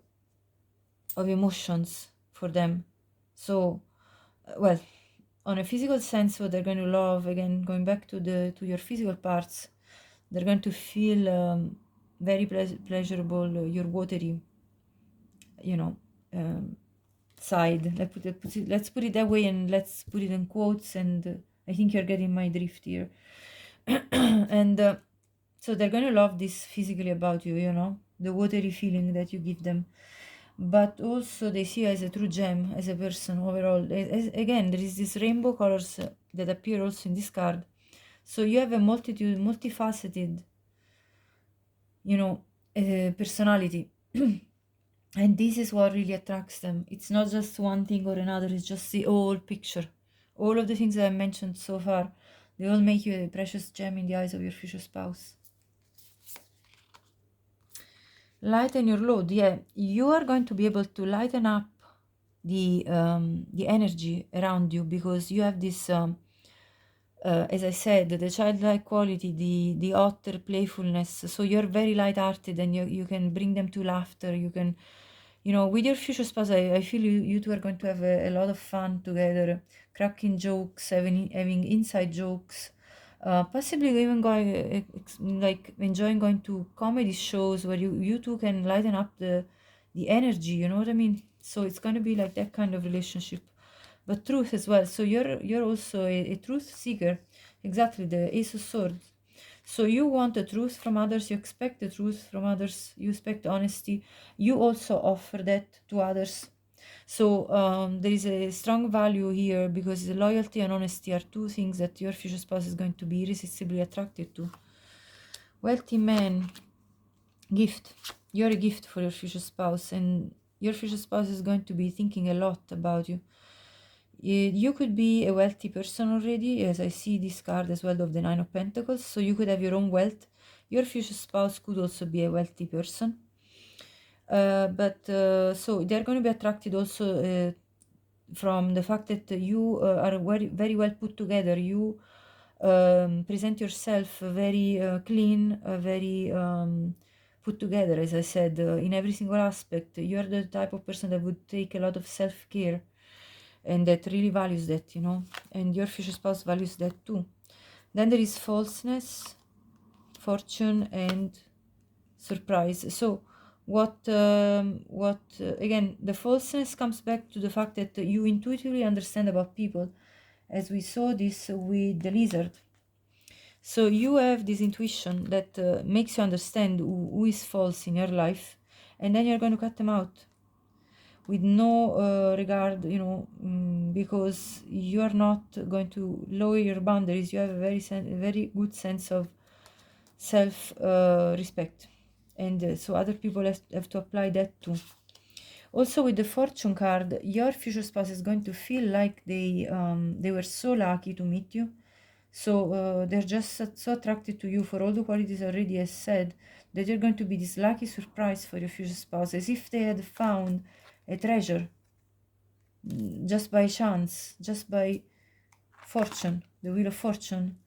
emotions for them. So, well, on a physical sense, what they're going to love, again, going back to your physical parts, they're going to feel very pleasurable, your watery, you know, side. Let's put it that way, and let's put it in quotes, and I think you're getting my drift here. And so they're going to love this physically about you, you know, the watery feeling that you give them. But also they see you as a true gem, as a person overall. Again, there is this rainbow colors that appear also in this card. So you have a multifaceted, you know, personality. And this is what really attracts them. It's not just one thing or another, it's just the whole picture. All of the things that I mentioned so far, they all make you a precious gem in the eyes of your future spouse. Lighten your load. Yeah, you are going to be able to lighten up the energy around you, because you have this as I said, the childlike quality, the utter playfulness. So you're very light-hearted, and you can bring them to laughter. You can, you know, with your future spouse, I feel you two are going to have a lot of fun together, cracking jokes, having inside jokes, possibly even going like enjoying going to comedy shows where you two can lighten up the energy. You know what I mean? So it's going to be like that kind of relationship. But truth as well. So you're also a truth seeker. Exactly, the Ace of Swords. So you want the truth from others, you expect the truth from others, you expect honesty. You also offer that to others. So there is a strong value here, because loyalty and honesty are two things that your future spouse is going to be irresistibly attracted to. Wealthy man, gift. You're a gift for your future spouse, and your future spouse is going to be thinking a lot about you. You could be a wealthy person already, as I see this card as well of the Nine of Pentacles, so you could have your own wealth. Your future spouse could also be a wealthy person. So they're going to be attracted also from the fact that you are very, very well put together. You present yourself very clean, very put together, as I said, in every single aspect. You're the type of person that would take a lot of self-care. and that really values that, you know, and your future spouse values that too. Then there is falseness, fortune, and surprise. So again, the falseness comes back to the fact that you intuitively understand about people, as we saw this with the lizard. So you have this intuition that makes you understand who is false in your life, and then you're going to cut them out with no regard, you know, because you are not going to lower your boundaries. You have a very good sense of self respect, and so other people have to apply that too. Also, with the fortune card, your future spouse is going to feel like they were so lucky to meet you. So they're just so attracted to you for all the qualities already as said, that you're going to be this lucky surprise for your future spouse, as if they had found a treasure just by chance, just by fortune, the wheel of fortune.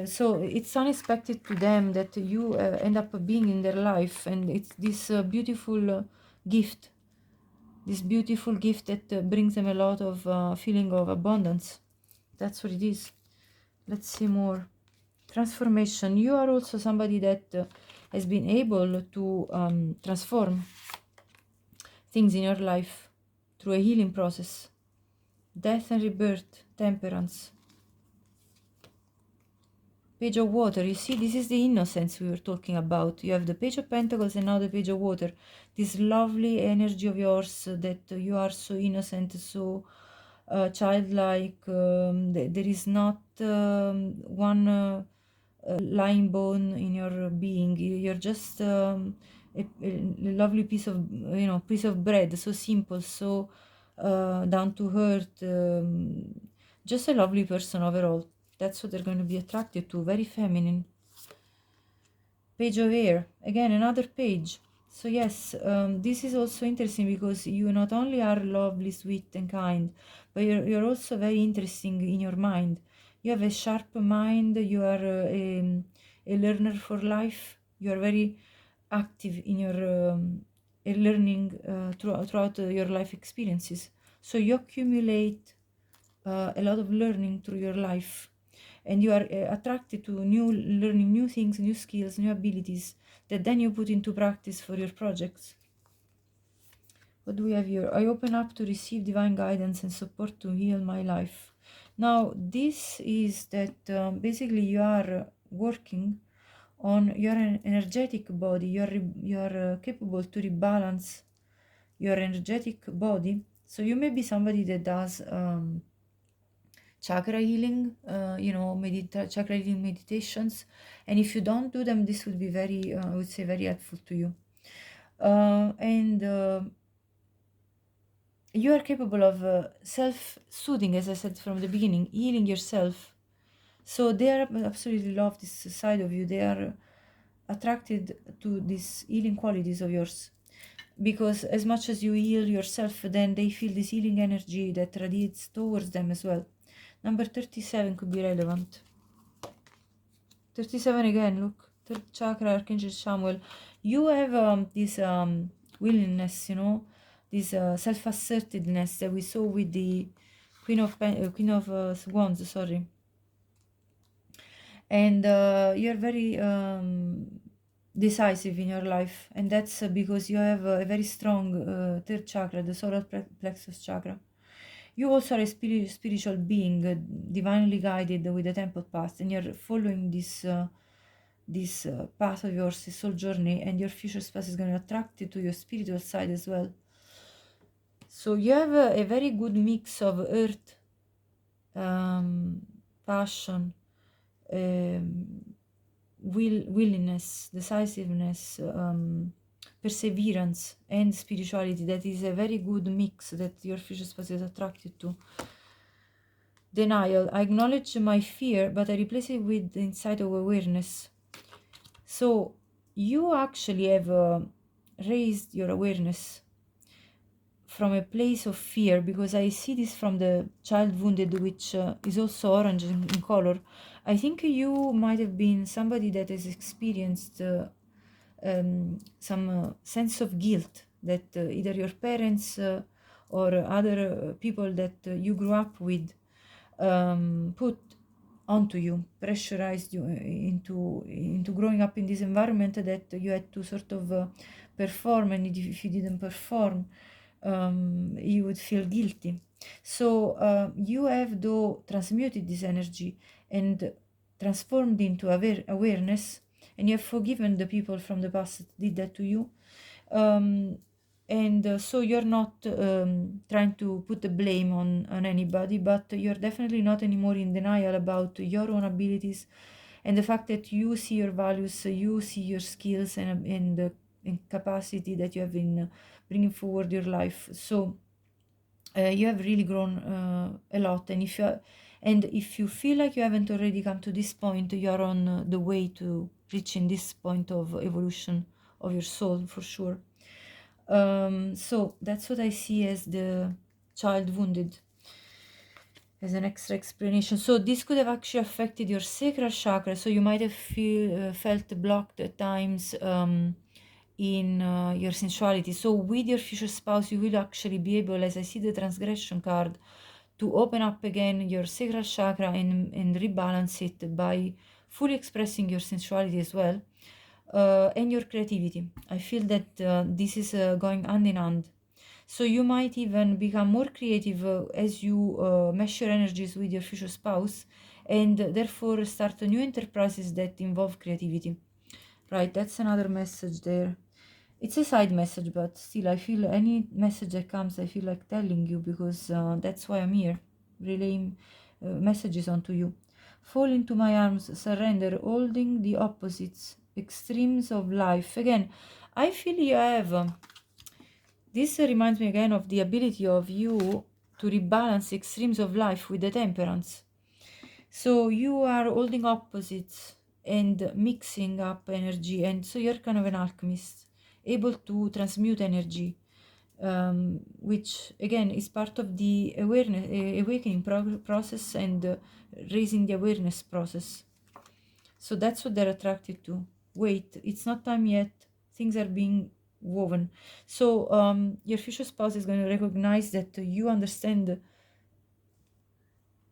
So it's unexpected to them that you end up being in their life, and it's this beautiful gift, this beautiful gift that brings them a lot of feeling of abundance. That's what it is. Let's see more. Transformation. You are also somebody that has been able to transform things in your life through a healing process. Death and rebirth, temperance. Page of water. You see, this is the innocence we were talking about. You have the page of pentacles and now the page of water. This lovely energy of yours that you are so innocent, so childlike. There is not one lying bone in your being. You're just a lovely piece of, you know, piece of bread, so simple, so down to earth, just a lovely person overall. That's what they're going to be attracted to. Very feminine. Page of air, again another page. So yes, this is also interesting because you not only are lovely, sweet and kind, but you're also very interesting in your mind. You have a sharp mind. You are a learner for life. You are very active in your learning throughout your life experiences. So you accumulate a lot of learning through your life, and you are attracted to learning new things, new skills, new abilities that then you put into practice for your projects. What do we have here? I open up to receive divine guidance and support to heal my life. Now this is that basically you are working on your energetic body. You are capable to rebalance your energetic body. So you may be somebody that does chakra healing, you know, chakra healing meditations, and if you don't do them, this would be very I would say very helpful to you. And you are capable of self-soothing, as I said from the beginning, healing yourself. So they are absolutely love this side of you. They are attracted to these healing qualities of yours, because as much as you heal yourself, then they feel this healing energy that radiates towards them as well. Number 37 could be relevant. 37 again, look, third chakra, Archangel Samuel. You have this willingness, you know, this self-assertiveness that we saw with the Queen of Wands, sorry. And you're very decisive in your life, and that's because you have a very strong third chakra, the solar plexus chakra. You also are a spiritual being, divinely guided with the temple path, and you're following this path of yours, this soul journey, and your future spouse is going to attract you to your spiritual side as well. So you have a very good mix of earth, passion, willingness, decisiveness, perseverance, and spirituality. That is a very good mix that your future spouse is attracted to. Denial. I acknowledge my fear, but I replace it with the insight of awareness. So you actually have raised your awareness from a place of fear, because I see this from the child wounded, which is also orange in color. I think you might have been somebody that has experienced some sense of guilt that either your parents or other people that you grew up with put onto you, pressurized you into growing up in this environment that you had to sort of perform, and if you didn't perform, you would feel guilty. So you have though transmuted this energy and transformed into awareness, and you have forgiven the people from the past that did that to you. And so you're not trying to put the blame on anybody, but you're definitely not anymore in denial about your own abilities and the fact that you see your values, you see your skills and the capacity that you have in bringing forward your life. So you have really grown a lot, and if you feel like you haven't already come to this point, you are on the way to reaching this point of evolution of your soul for sure. So that's what I see as the child wounded, as an extra explanation. So this could have actually affected your sacral chakra, so you might have felt blocked at times in your sensuality. So with your future spouse, you will actually be able, as I see the transgression card, to open up again your sacral chakra and rebalance it by fully expressing your sensuality as well, and your creativity. I feel that this is going hand in hand. So you might even become more creative as you mesh your energies with your future spouse, and therefore start new enterprises that involve creativity. Right, that's another message there. It's a side message, but still, I feel any message that comes, I feel like telling you, because that's why I'm here, relaying messages onto you. Fall into my arms, surrender, holding the opposites, extremes of life. Again, I feel you have. This reminds me again of the ability of you to rebalance extremes of life with the temperance. So you are holding opposites and mixing up energy, and so you're kind of an alchemist, able to transmute energy, which again is part of the awareness, awakening process and raising the awareness process. So that's what they're attracted to. Wait, it's not time yet. Things are being woven. So your future spouse is going to recognize that you understand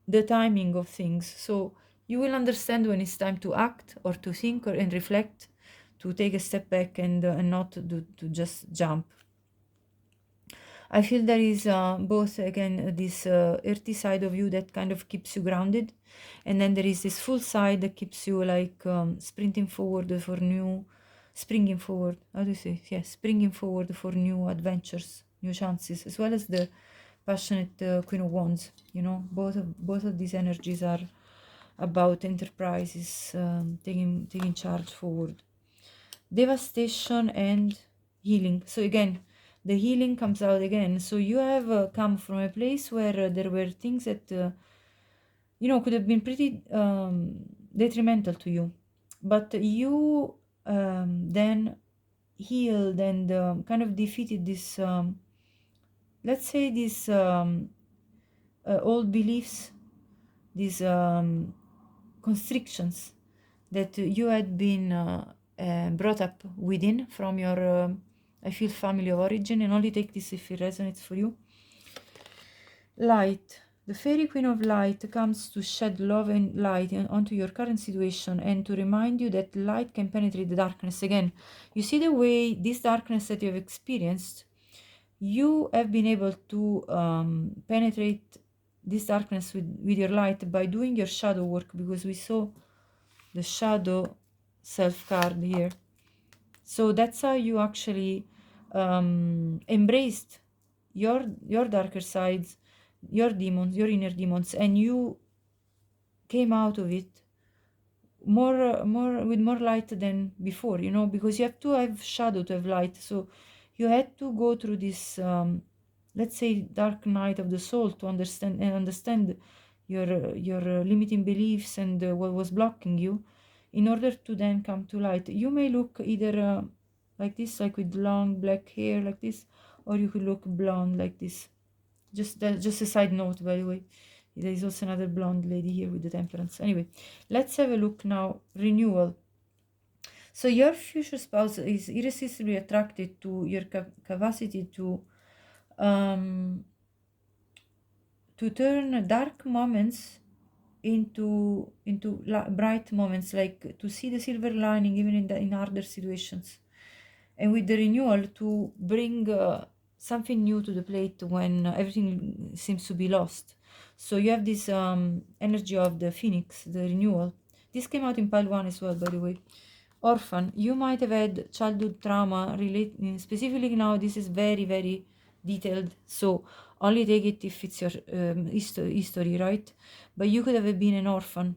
the timing of things. So you will understand when it's time to act or to think and reflect, to take a step back and not to just jump. I feel there is both, again, this earthy side of you that kind of keeps you grounded, and then there is this full side that keeps you like springing forward for new adventures, new chances, as well as the passionate Queen of Wands. You know, both of these energies are about enterprises, taking charge forward, devastation and healing. So again, the healing comes out again. So you have come from a place where there were things that could have been pretty detrimental to you, but you then healed and kind of defeated this, let's say, these old beliefs, these constrictions that you had been brought up within from your, I feel, family of origin. And only take this if it resonates for you. Light. The fairy queen of light comes to shed love and light onto your current situation and to remind you that light can penetrate the darkness. Again, you see the way this darkness that you have experienced, you have been able to penetrate this darkness with your light by doing your shadow work, because we saw the shadow self card here. So that's how you actually embraced your darker sides, your demons, your inner demons, and you came out of it more with more light than before, because you have to have shadow to have light. So you had to go through this, let's say, dark night of the soul to understand your limiting beliefs and what was blocking you, in order to then come to light. You may look either like this, like with long black hair like this, or you could look blonde like this. Just a side note, by the way. There is also another blonde lady here with the temperance. Anyway, let's have a look now. Renewal. So your future spouse is irresistibly attracted to your capacity to to turn dark moments into bright moments, like to see the silver lining even in harder situations, and with the renewal to bring something new to the plate when everything seems to be lost. So you have this energy of the phoenix, the renewal. This came out in pile 1 as well, by the way. Orphan, you might have had childhood trauma related specifically. Now this is very, very detailed, so only take it if it's your history, right? But you could have been an orphan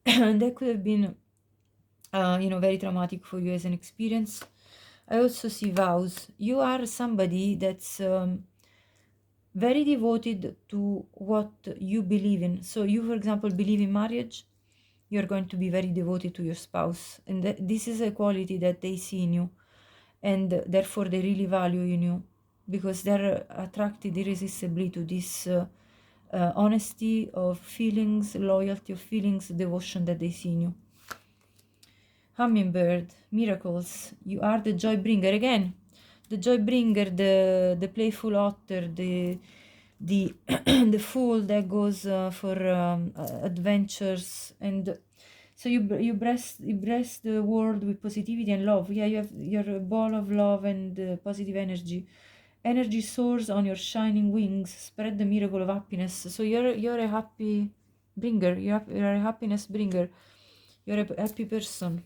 and that could have been very traumatic for you as an experience. I also see vows. You are somebody that's very devoted to what you believe in. So you, for example, believe in marriage, you're going to be very devoted to your spouse, and this is a quality that they see in you, and therefore they really value in you, because they're attracted irresistibly to this honesty of feelings, loyalty of feelings, devotion that they see in you. Hummingbird, miracles, you are the joy bringer. Again, the joy bringer, the playful otter, the the fool that goes for adventures, and so you bless the world with positivity and love. Yeah, you have your ball of love and positive energy. Energy soars on your shining wings. Spread the miracle of happiness. So you're a happy bringer. You're a happiness bringer. You're a happy person.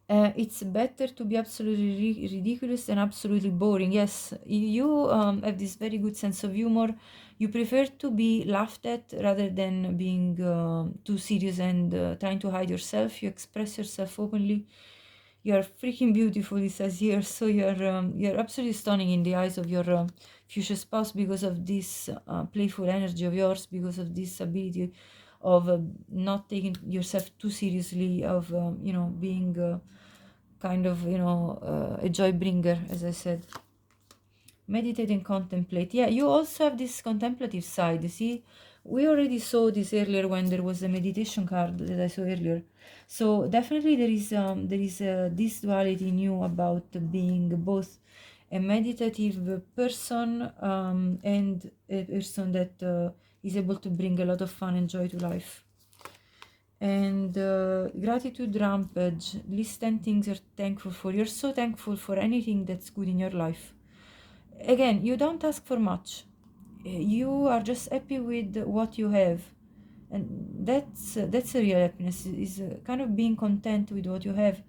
It's better to be absolutely ridiculous than absolutely boring. Yes, you have this very good sense of humor. You prefer to be laughed at rather than being too serious and trying to hide yourself. You express yourself openly. You're freaking beautiful, it says here. So you're absolutely stunning in the eyes of your future spouse because of this playful energy of yours, because of this ability of not taking yourself too seriously, of being kind of a joy bringer, as I said. Meditate and contemplate. Yeah, you also have this contemplative side. See, we already saw this earlier when there was a meditation card that I saw earlier. So definitely there is this duality in you about being both a meditative person and a person that is able to bring a lot of fun and joy to life. And gratitude rampage. List 10 things you're thankful for. You're so thankful for anything that's good in your life. Again, you don't ask for much. You are just happy with what you have, and that's a real happiness. Is kind of being content with what you have,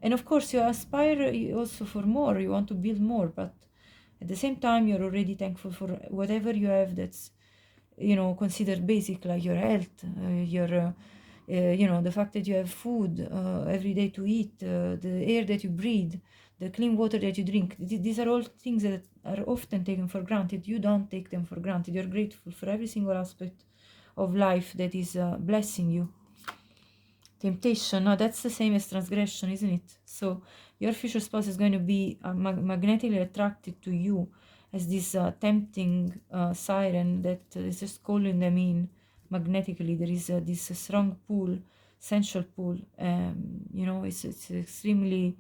and of course you aspire also for more. You want to build more, but at the same time you're already thankful for whatever you have that's considered basic, like your health, the fact that you have food every day to eat, the air that you breathe, the clean water that you drink. These are all things that are often taken for granted. You don't take them for granted. You're grateful for every single aspect of life that is blessing you. Temptation, no, that's the same as transgression, isn't it? So your future spouse is going to be magnetically attracted to you as this tempting siren that is just calling them in magnetically. There is this strong pull, sensual pull. It's extremely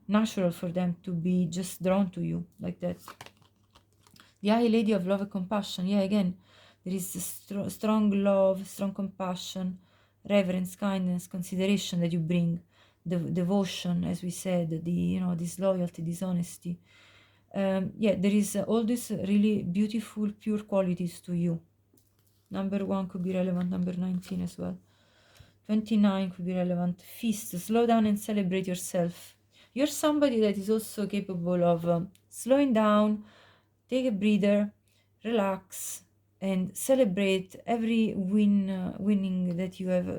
natural for them to be just drawn to you like that. The High Lady of Love and Compassion. Yeah, again, there is strong love, strong compassion, reverence, kindness, consideration that you bring, the devotion, as we said, this loyalty, this honesty. There is all these really beautiful, pure qualities to you. Number 1 could be relevant, number 19 as well. 29 could be relevant. Feast, slow down and celebrate yourself. You're somebody that is also capable of slowing down, take a breather, relax, and celebrate every winning that you have,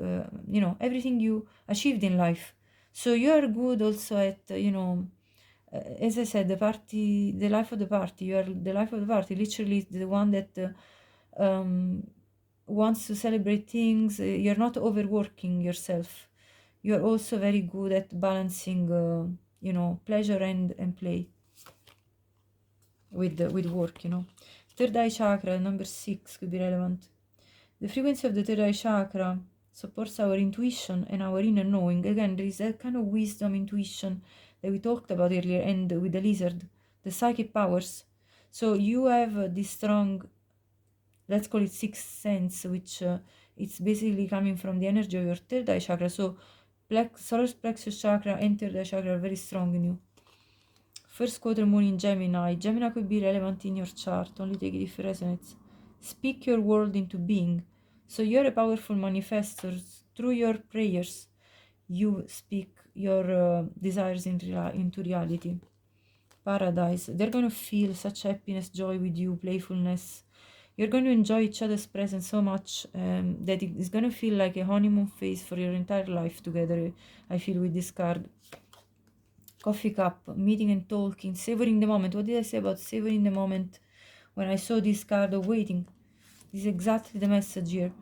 everything you achieved in life. So you are good also at, as I said, the life of the party. You are the life of the party, literally the one that wants to celebrate things. You're not overworking yourself. You're also very good at balancing, pleasure and play with work. Third eye chakra, number 6, could be relevant. The frequency of the third eye chakra supports our intuition and our inner knowing. Again, there is that kind of wisdom, intuition that we talked about earlier, and with the lizard, the psychic powers. So you have this strong let's call it sixth sense, which it's basically coming from the energy of your third eye chakra. So solar plexus chakra and third eye chakra are very strong in you. First quarter moon in Gemini. Gemini could be relevant in your chart, only take it if it resonates. Speak your world into being. So you're a powerful manifestor. Through your prayers, you speak your desires into reality. Paradise. They're going to feel such happiness, joy with you, playfulness. You're going to enjoy each other's presence so much that it is going to feel like a honeymoon phase for your entire life together, I feel, with this card. Coffee cup, meeting and talking, savoring the moment. What did I say about savoring the moment when I saw this card of waiting? This is exactly the message here.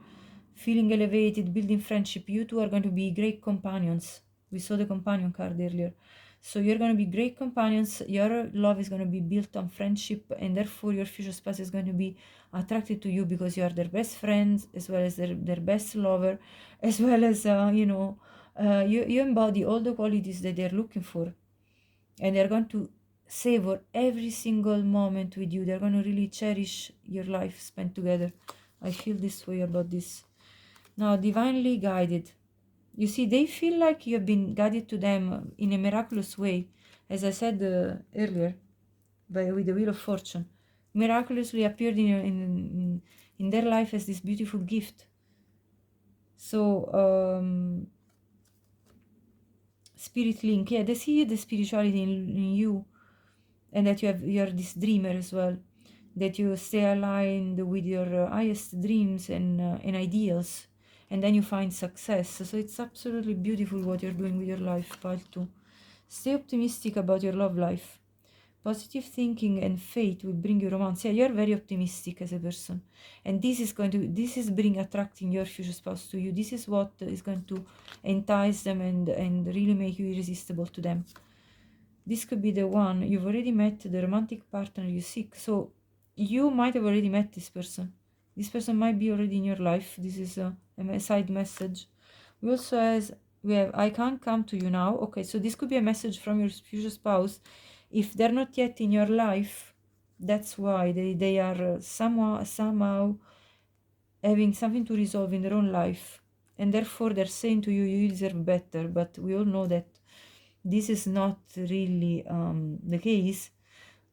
Feeling elevated, building friendship. You two are going to be great companions. We saw the companion card earlier. So you're going to be great companions. Your love is going to be built on friendship, and therefore your future spouse is going to be attracted to you because you are their best friends, as well as their best lover, as well as, you embody all the qualities that they're looking for. And they're going to savor every single moment with you. They're going to really cherish your life spent together. I feel this way about this. Now, divinely guided. You see, they feel like you have been guided to them in a miraculous way, as I said earlier, with the Wheel of Fortune. Miraculously appeared in their life as this beautiful gift. So, spirit link. Yeah, they see the spirituality in you, and that you're this dreamer as well, that you stay aligned with your highest dreams and ideals, and then you find success. So it's absolutely beautiful what you're doing with your life, pile 2. Stay optimistic about your love life. Positive thinking and faith will bring you romance. Yeah, you're very optimistic as a person, and this is bring attracting your future spouse to you. This is what is going to entice them and really make you irresistible to them. This could be the one. You've already met the romantic partner you seek. So you might have already met this person. This person might be already in your life. This is a side message. We also have I can't come to you now. Okay, so this could be a message from your future spouse. If they're not yet in your life, that's why they are somehow having something to resolve in their own life, and therefore they're saying to you, you deserve better. But we all know that this is not really the case,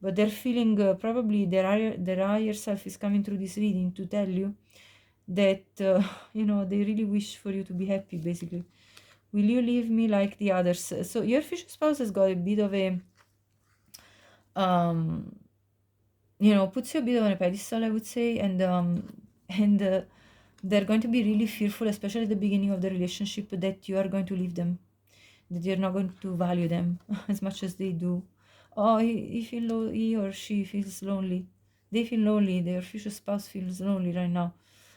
but they're feeling probably their higher self is coming through this reading to tell you that they really wish for you to be happy, basically. Will you leave me like the others? So your future spouse has got a bit of a puts you a bit on a pedestal, I would say, and they're going to be really fearful, especially at the beginning of the relationship, that you are going to leave them, that you're not going to value them as much as they do. Oh, he or she feels lonely. They feel lonely. Their future spouse feels lonely right now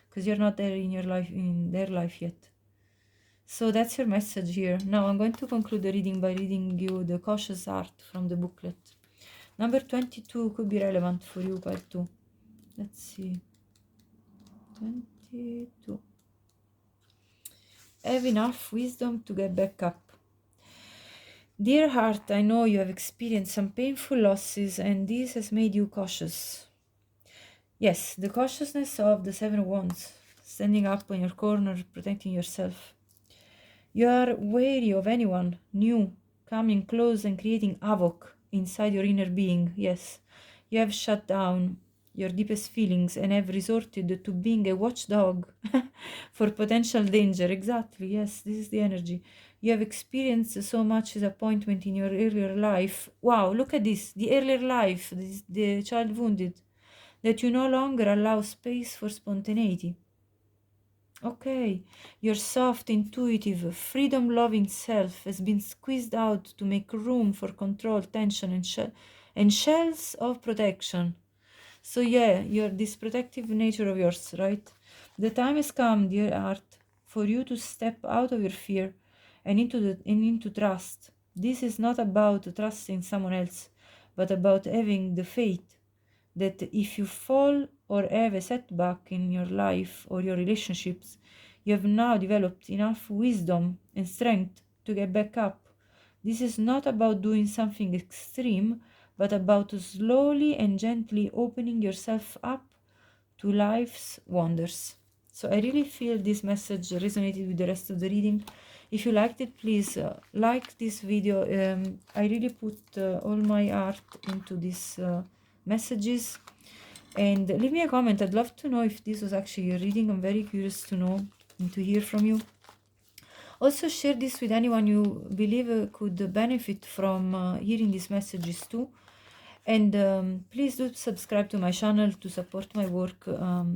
because you're not there in their life yet. So that's your message here. Now I'm going to conclude the reading by reading you the cautious art from the booklet. Number 22 could be relevant for you, part 2. Let's see. 22. Have enough wisdom to get back up. Dear heart, I know you have experienced some painful losses, and this has made you cautious. Yes, the cautiousness of the Seven of Wands, standing up in your corner, protecting yourself. You are wary of anyone new coming close and creating havoc inside your inner being. Yes, you have shut down your deepest feelings and have resorted to being a watchdog for potential danger. Exactly, yes, this is the energy. You have experienced so much disappointment in your earlier life. Wow, look at this. The earlier life, the child wounded, that you no longer allow space for spontaneity. Okay, your soft, intuitive, freedom-loving self has been squeezed out to make room for control, tension, and shells of protection. So yeah, this protective nature of yours, right? The time has come, dear heart, for you to step out of your fear and into trust. This is not about trusting someone else, but about having the faith that if you fall or have a setback in your life or your relationships, you have now developed enough wisdom and strength to get back up. This is not about doing something extreme, but about slowly and gently opening yourself up to life's wonders. So I really feel this message resonated with the rest of the reading. If you liked it, please like this video. I really put all my art into these messages. And leave me a comment. I'd love to know if this was actually your reading. I'm very curious to know and to hear from you. Also, share this with anyone you believe could benefit from hearing these messages too. And please do subscribe to my channel to support my work.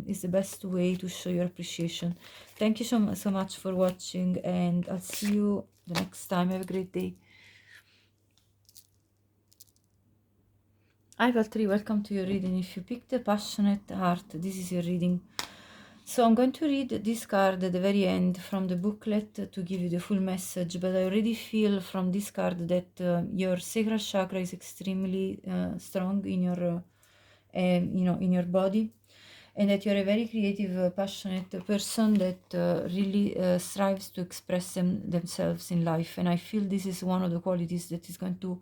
Is the best way to show your appreciation. Thank you so much for watching, and I'll see you the next time. Have a great day. I've 3, welcome to your reading. If you picked a passionate heart, this is your reading. So I'm going to read this card at the very end from the booklet to give you the full message, but I already feel from this card that your sacral chakra is extremely strong in your, in your body, and that you're a very creative, passionate person that really strives to express themselves in life. And I feel this is one of the qualities that is going to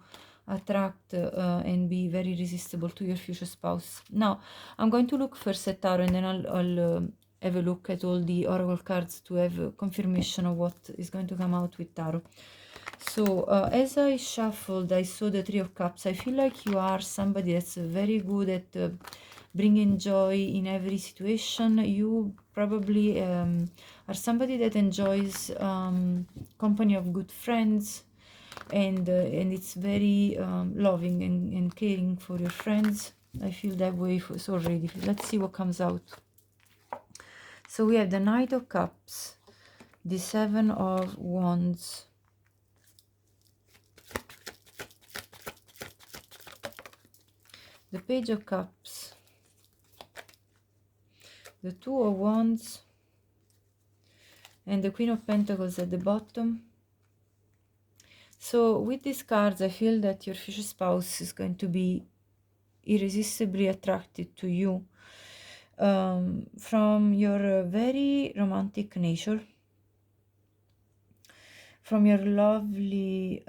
attract and be very irresistible to your future spouse. Now, I'm going to look first at tarot, and then I'll have a look at all the oracle cards to have confirmation of what is going to come out with tarot. So as I shuffled, I saw the 3 of Cups. I feel like you are somebody that's very good at bringing joy in every situation. You probably are somebody that enjoys company of good friends, and it's very loving and caring for your friends. I feel that way so already. Let's see what comes out. So we have the Knight of Cups, the 7 of Wands, the Page of Cups, the 2 of Wands, and the Queen of Pentacles at the bottom. So with these cards, I feel that your future spouse is going to be irresistibly attracted to you from your very romantic nature, from your lovely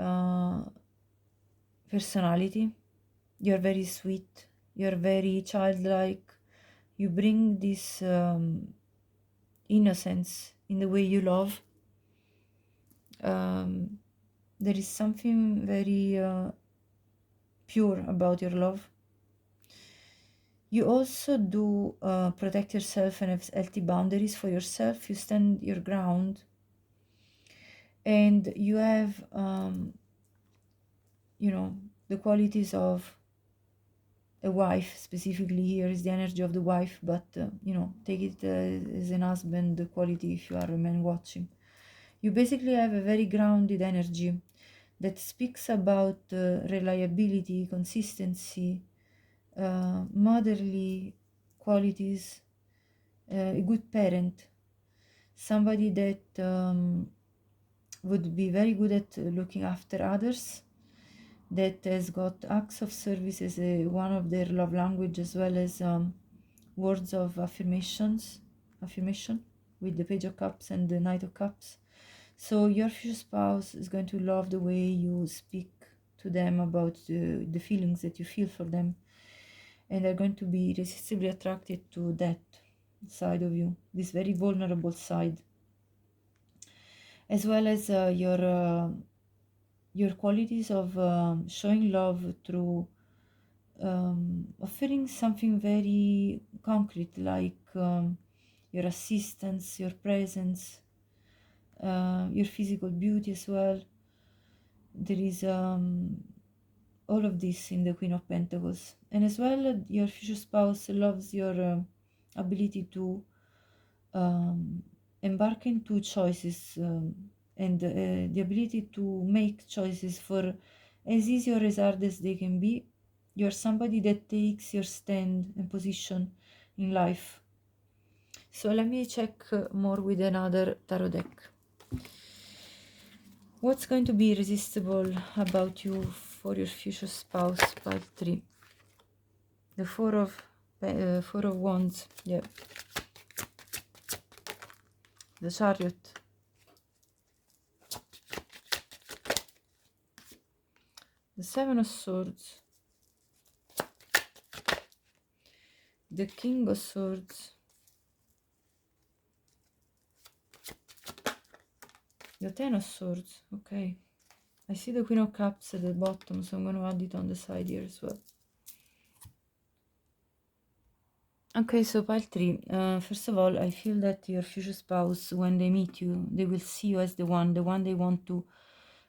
personality. You're very sweet, you're very childlike, you bring this innocence in the way you love. There is something very pure about your love. You also do protect yourself and have healthy boundaries for yourself. You stand your ground, and you have you know, the qualities of a wife. Specifically here is the energy of the wife, but you know, take it as an husband the quality if you are a man watching. You basically have a very grounded energy that speaks about reliability, consistency, motherly qualities, a good parent, somebody that would be very good at looking after others, that has got acts of service as one of their love language, as well as words of affirmation with the Page of Cups and the Knight of Cups. So your future spouse is going to love the way you speak to them about the feelings that you feel for them, and they're going to be irresistibly attracted to that side of you, this very vulnerable side, as well as your qualities of showing love through offering something very concrete, like your assistance, your presence, your physical beauty as well. There is all of this in the Queen of Pentacles. And as well, your future spouse loves your ability to embark into choices and the ability to make choices for as easy or as hard as they can be. You're somebody that takes your stand and position in life. So let me check more with another tarot deck. What's going to be irresistible about you for your future spouse? Pile 3. The Four of Wands. Yeah. The Chariot. The Seven of Swords. The King of Swords. The Ten of Swords. Okay. I see the Queen of Cups at the bottom, so I'm going to add it on the side here as well. Okay, so pile 3. First of all, I feel that your future spouse, when they meet you, they will see you as the one they want to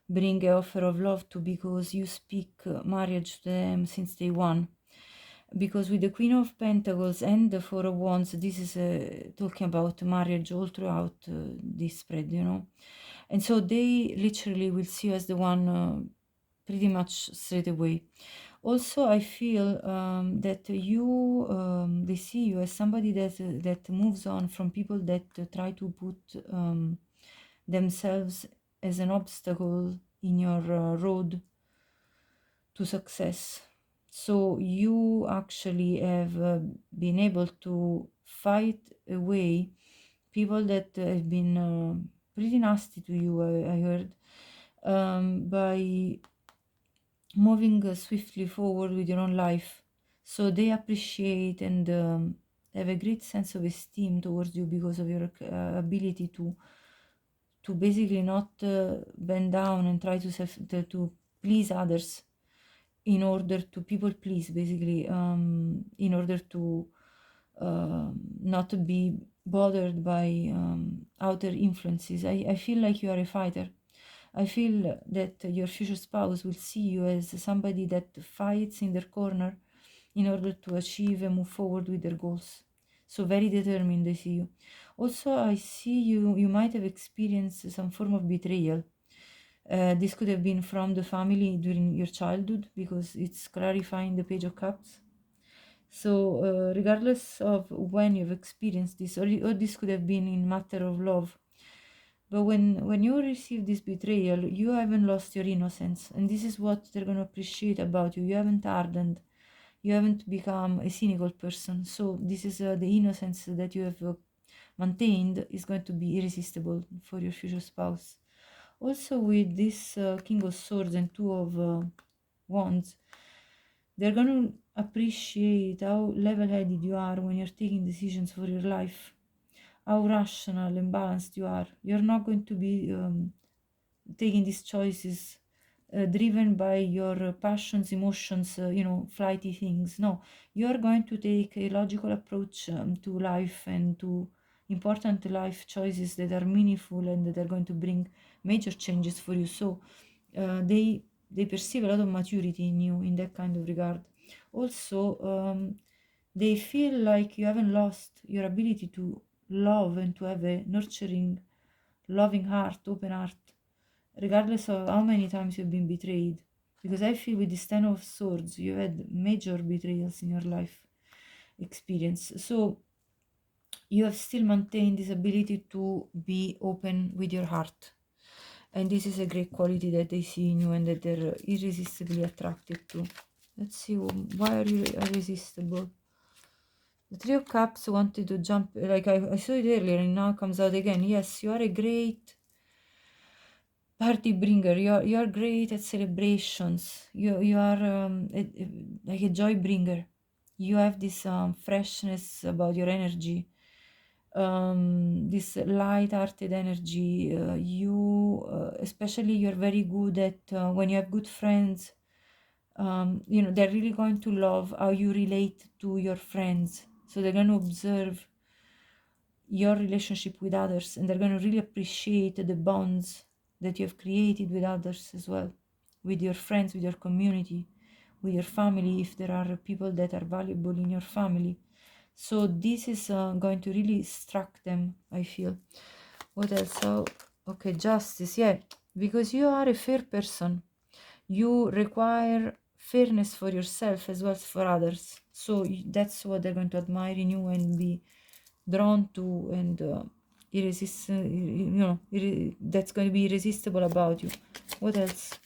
bring an offer of love to, because you speak marriage to them since day one. Because with the Queen of Pentacles and the Four of Wands, this is talking about marriage all throughout this spread, you know. And so they literally will see you as the one pretty much straight away. Also, I feel that they see you as somebody that moves on from people that try to put themselves as an obstacle in your road to success. So you actually have been able to fight away people that have been pretty nasty to you, I heard, by moving swiftly forward with your own life. So they appreciate and have a great sense of esteem towards you because of your ability to basically not bend down and try to please others in order to people please, basically, in order to not be bothered by outer influences. I feel like you are a fighter. I feel that your future spouse will see you as somebody that fights in their corner in order to achieve and move forward with their goals. So very determined, they see you. Also, I see you might have experienced some form of betrayal. This could have been from the family during your childhood, because it's clarifying the Page of Cups. So regardless of when you've experienced this, or this could have been in matter of love, but when you receive this betrayal, you haven't lost your innocence, and this is what they're going to appreciate about you. You haven't hardened, you haven't become a cynical person. So this is the innocence that you have maintained is going to be irresistible for your future spouse. Also, with this King of Swords and Two of Wands, they're going to appreciate how level-headed you are when you're taking decisions for your life, how rational and balanced you are. You're not going to be taking these choices driven by your passions, emotions, flighty things. No, you are going to take a logical approach to life and to important life choices that are meaningful and that are going to bring major changes for you. So they perceive a lot of maturity in you in that kind of regard. Also, they feel like you haven't lost your ability to love and to have a nurturing, loving heart, open heart, regardless of how many times you've been betrayed. Because I feel with this Ten of Swords, you had major betrayals in your life experience. So you have still maintained this ability to be open with your heart. And this is a great quality that they see in you and that they're irresistibly attracted to. Let's see, why are you irresistible? The Three of Cups wanted to jump, like I saw it earlier and now it comes out again. Yes, you are a great party bringer. You are great at celebrations. You are like a joy bringer. You have this freshness about your energy, this light-hearted energy. Especially, you're very good at when you have good friends. They're really going to love how you relate to your friends. So they're going to observe your relationship with others, and they're going to really appreciate the bonds that you have created with others as well, with your friends, with your community, with your family, if there are people that are valuable in your family. So this is going to really struck them, I feel. What else? So, okay, justice, yeah, because you are a fair person. You require fairness for yourself as well as for others. So that's what they're going to admire in you and be drawn to, and that's going to be irresistible about you. What else?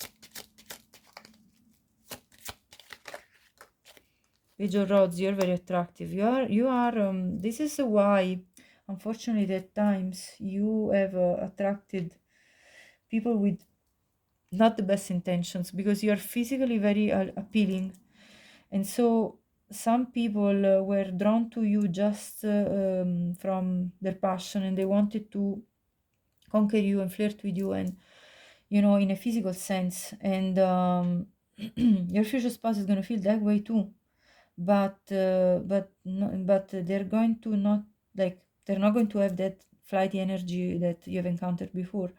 Page of Rods, you're very attractive. You are this is why, unfortunately, at times you have attracted people with not the best intentions, because you are physically very appealing, and so some people were drawn to you just from their passion, and they wanted to conquer you and flirt with you, and in a physical sense. And your future spouse is going to feel that way too, but they're going to not, like, they're not going to have that flighty energy that you have encountered before.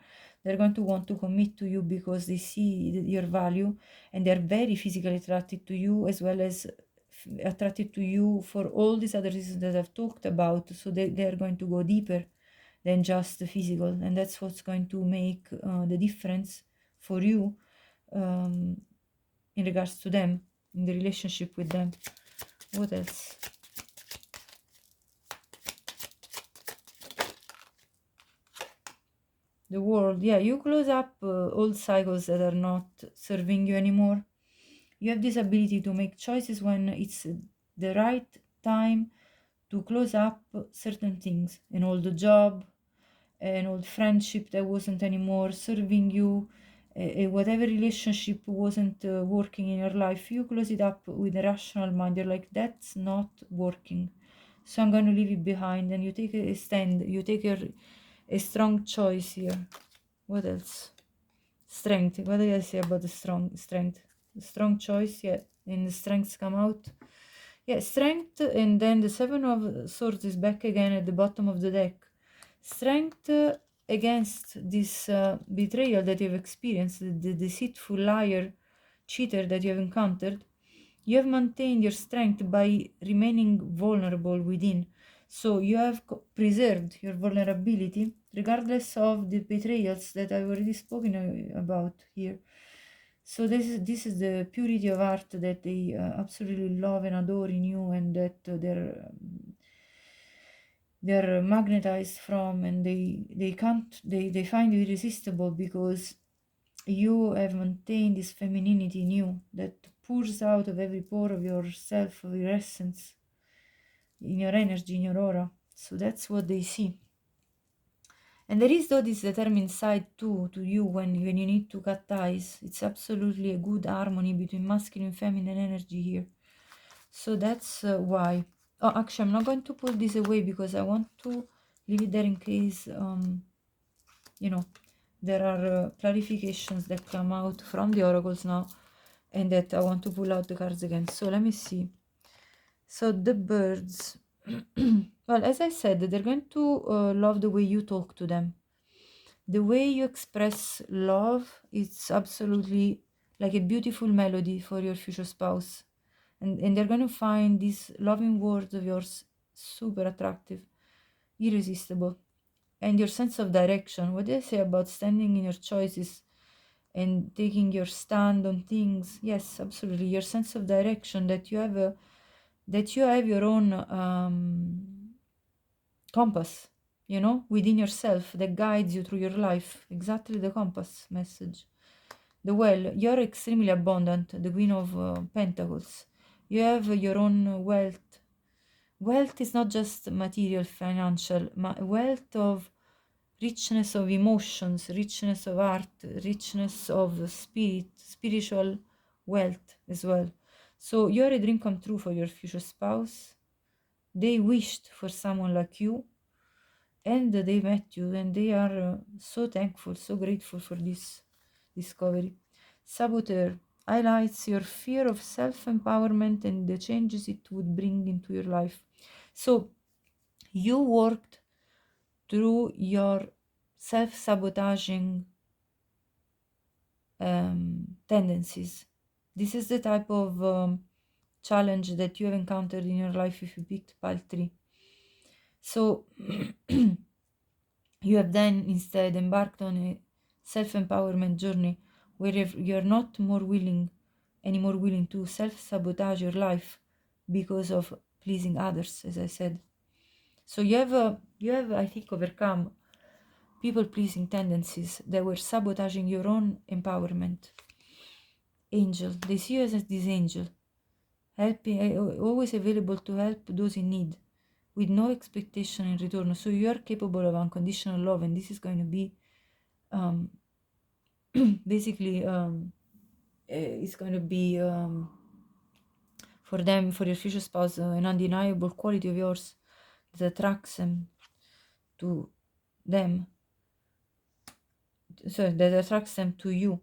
They're going to want to commit to you because they see your value, and they're very physically attracted to you, as well as attracted to you for all these other reasons that I've talked about. So they're going to go deeper than just the physical, and that's what's going to make the difference for you, in regards to them, in the relationship with them. What else? The world. Yeah, you close up old cycles that are not serving you anymore. You have this ability to make choices when it's the right time to close up certain things. An old job, an old friendship that wasn't anymore serving you, whatever relationship wasn't working in your life, you close it up with a rational mind. You're like, that's not working, so I'm going to leave it behind. And you take a stand, you take a strong choice here. What else? Strength. What did I say about the strength? The strong choice, yeah. And the strengths come out. Yeah, strength, and then the Seven of Swords is back again at the bottom of the deck. Strength against this betrayal that you've experienced, the deceitful liar, cheater that you have encountered. You have maintained your strength by remaining vulnerable within. So you have preserved your vulnerability regardless of the betrayals that I've already spoken about here. So this is the purity of heart that they absolutely love and adore in you, and that they're magnetized from, and they find you irresistible because you have maintained this femininity in you that pours out of every pore of yourself, of your essence, in your energy, in your aura. So that's what they see. And there is, though, this determined side too to you when you need to cut ties. It's absolutely a good harmony between masculine and feminine energy here. So that's why. Oh, actually, I'm not going to pull this away because I want to leave it there in case, there are clarifications that come out from the oracles now, and that I want to pull out the cards again. So let me see. So the birds, well, as I said, they're going to love the way you talk to them. The way you express love, it's absolutely like a beautiful melody for your future spouse. And they're going to find these loving words of yours super attractive, irresistible. And your sense of direction, what did I say about standing in your choices and taking your stand on things? Yes, absolutely. Your sense of direction, that you have your own compass, within yourself, that guides you through your life. Exactly the compass message. The well, you're extremely abundant, the Queen of Pentacles. You have your own wealth. Wealth is not just material, financial, wealth of richness of emotions, richness of art, richness of spirit, spiritual wealth as well. So you're a dream come true for your future spouse. They wished for someone like you, and they met you, and they are so thankful, so grateful for this discovery. Saboteur highlights your fear of self-empowerment and the changes it would bring into your life. So you worked through your self-sabotaging tendencies. This is the type of challenge that you have encountered in your life if you picked pile 3. So you have then instead embarked on a self-empowerment journey where you're not any more willing to self-sabotage your life because of pleasing others, as I said. So you have, I think, overcome people-pleasing tendencies that were sabotaging your own empowerment. Angel, they see you as this angel, helping, always available to help those in need, with no expectation in return. So you are capable of unconditional love, and this is going to be basically it's going to be for them, for your future spouse, an undeniable quality of yours that attracts them to them, so that attracts them to you.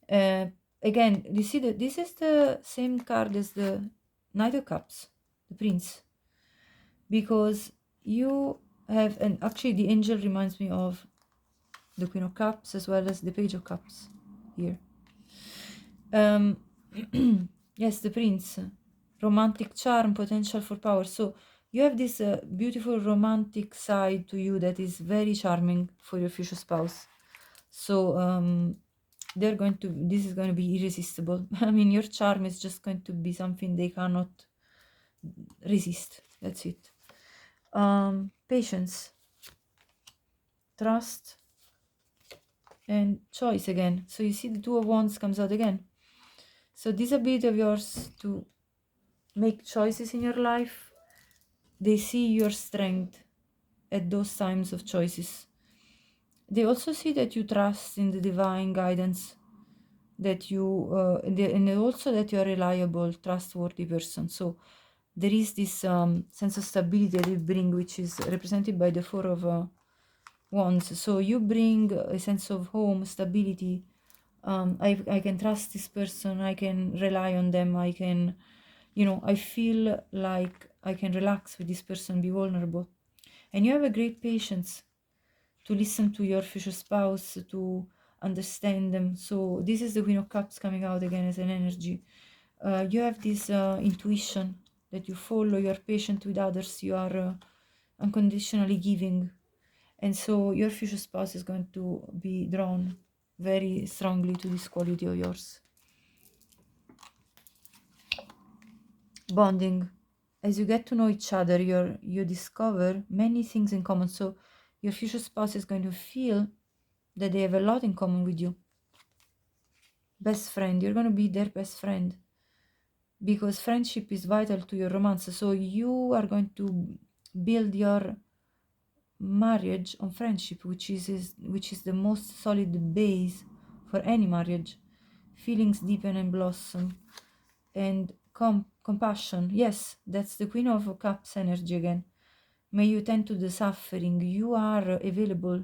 Again, you see that this is the same card as the Knight of Cups, the Prince, because you have, and actually the angel reminds me of the Queen of Cups as well as the Page of Cups here. Yes, the Prince, romantic charm, potential for power. So you have this beautiful romantic side to you that is very charming for your future spouse. So this is going to be irresistible. I mean, your charm is just going to be something they cannot resist. That's it. Patience, trust, and choice again. So you see the Two of Wands comes out again. So this ability of yours to make choices in your life, they see your strength at those times of choices. They also see that you trust in the divine guidance, that you and also that you are a reliable, trustworthy person. So there is this sense of stability that you bring, which is represented by the Four of Wands. So you bring a sense of home, stability. I can trust this person, I can rely on them, I can, I feel like I can relax with this person, be vulnerable. And you have a great patience to listen to your future spouse, to understand them. So this is the Queen of Cups coming out again as an energy. You have this intuition that you follow, you are patient with others, you are unconditionally giving. And so your future spouse is going to be drawn very strongly to this quality of yours. Bonding. As you get to know each other, you discover many things in common. So your future spouse is going to feel that they have a lot in common with you. Best friend. You're going to be their best friend, because friendship is vital to your romance. So you are going to build your marriage on friendship, which is the most solid base for any marriage. Feelings deepen and blossom. And compassion. Yes, that's the Queen of Cups energy again. May you tend to the suffering. You are available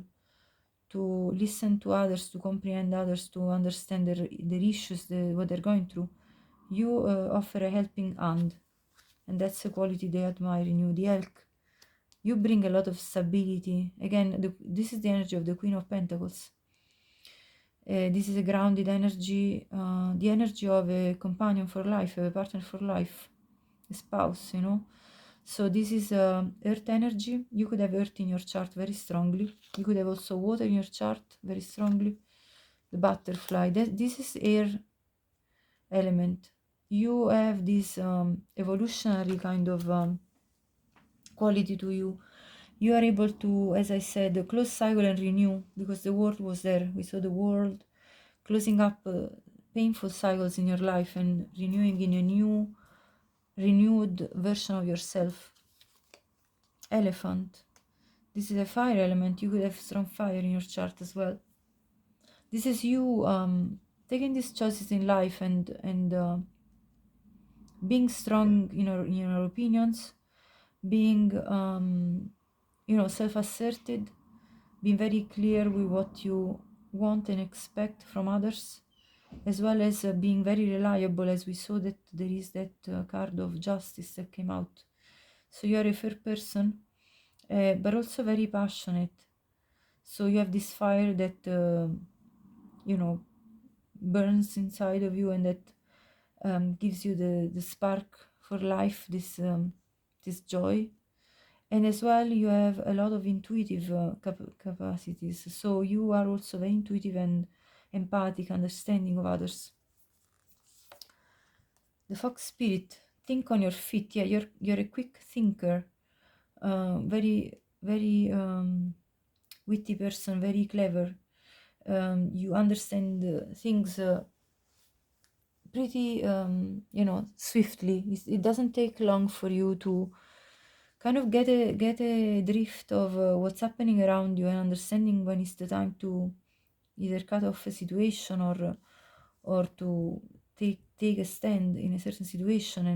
to listen to others, to comprehend others, to understand their issues, what they're going through. You offer a helping hand, and that's a quality they admire in you. The Elk. You bring a lot of stability. Again, this is the energy of the Queen of Pentacles. This is a grounded energy, the energy of a companion for life, of a partner for life, a spouse, So this is earth energy. You could have earth in your chart very strongly. You could have also water in your chart very strongly. The butterfly. This is air element. You have this evolutionary kind of quality to you. You are able to, as I said, close cycle and renew, because the world was there. We saw the world closing up painful cycles in your life and renewing in a new, renewed version of yourself. Elephant. This is a fire element. You could have strong fire in your chart as well. This is you taking these choices in life and being strong in your opinions, being self-asserted, being very clear with what you want and expect from others, as well as being very reliable, as we saw that there is that card of justice that came out. So you are a fair person, but also very passionate. So you have this fire that burns inside of you, and that gives you the spark for life, this joy. And as well, you have a lot of intuitive capacities. So you are also very intuitive and empathic, understanding of others. The Fox Spirit. Think on your feet. Yeah, you're a quick thinker, very very witty person, very clever. You understand things pretty swiftly. It doesn't take long for you to kind of get a drift of what's happening around you, and understanding when it's the time to either cut off a situation or to take a stand in a certain situation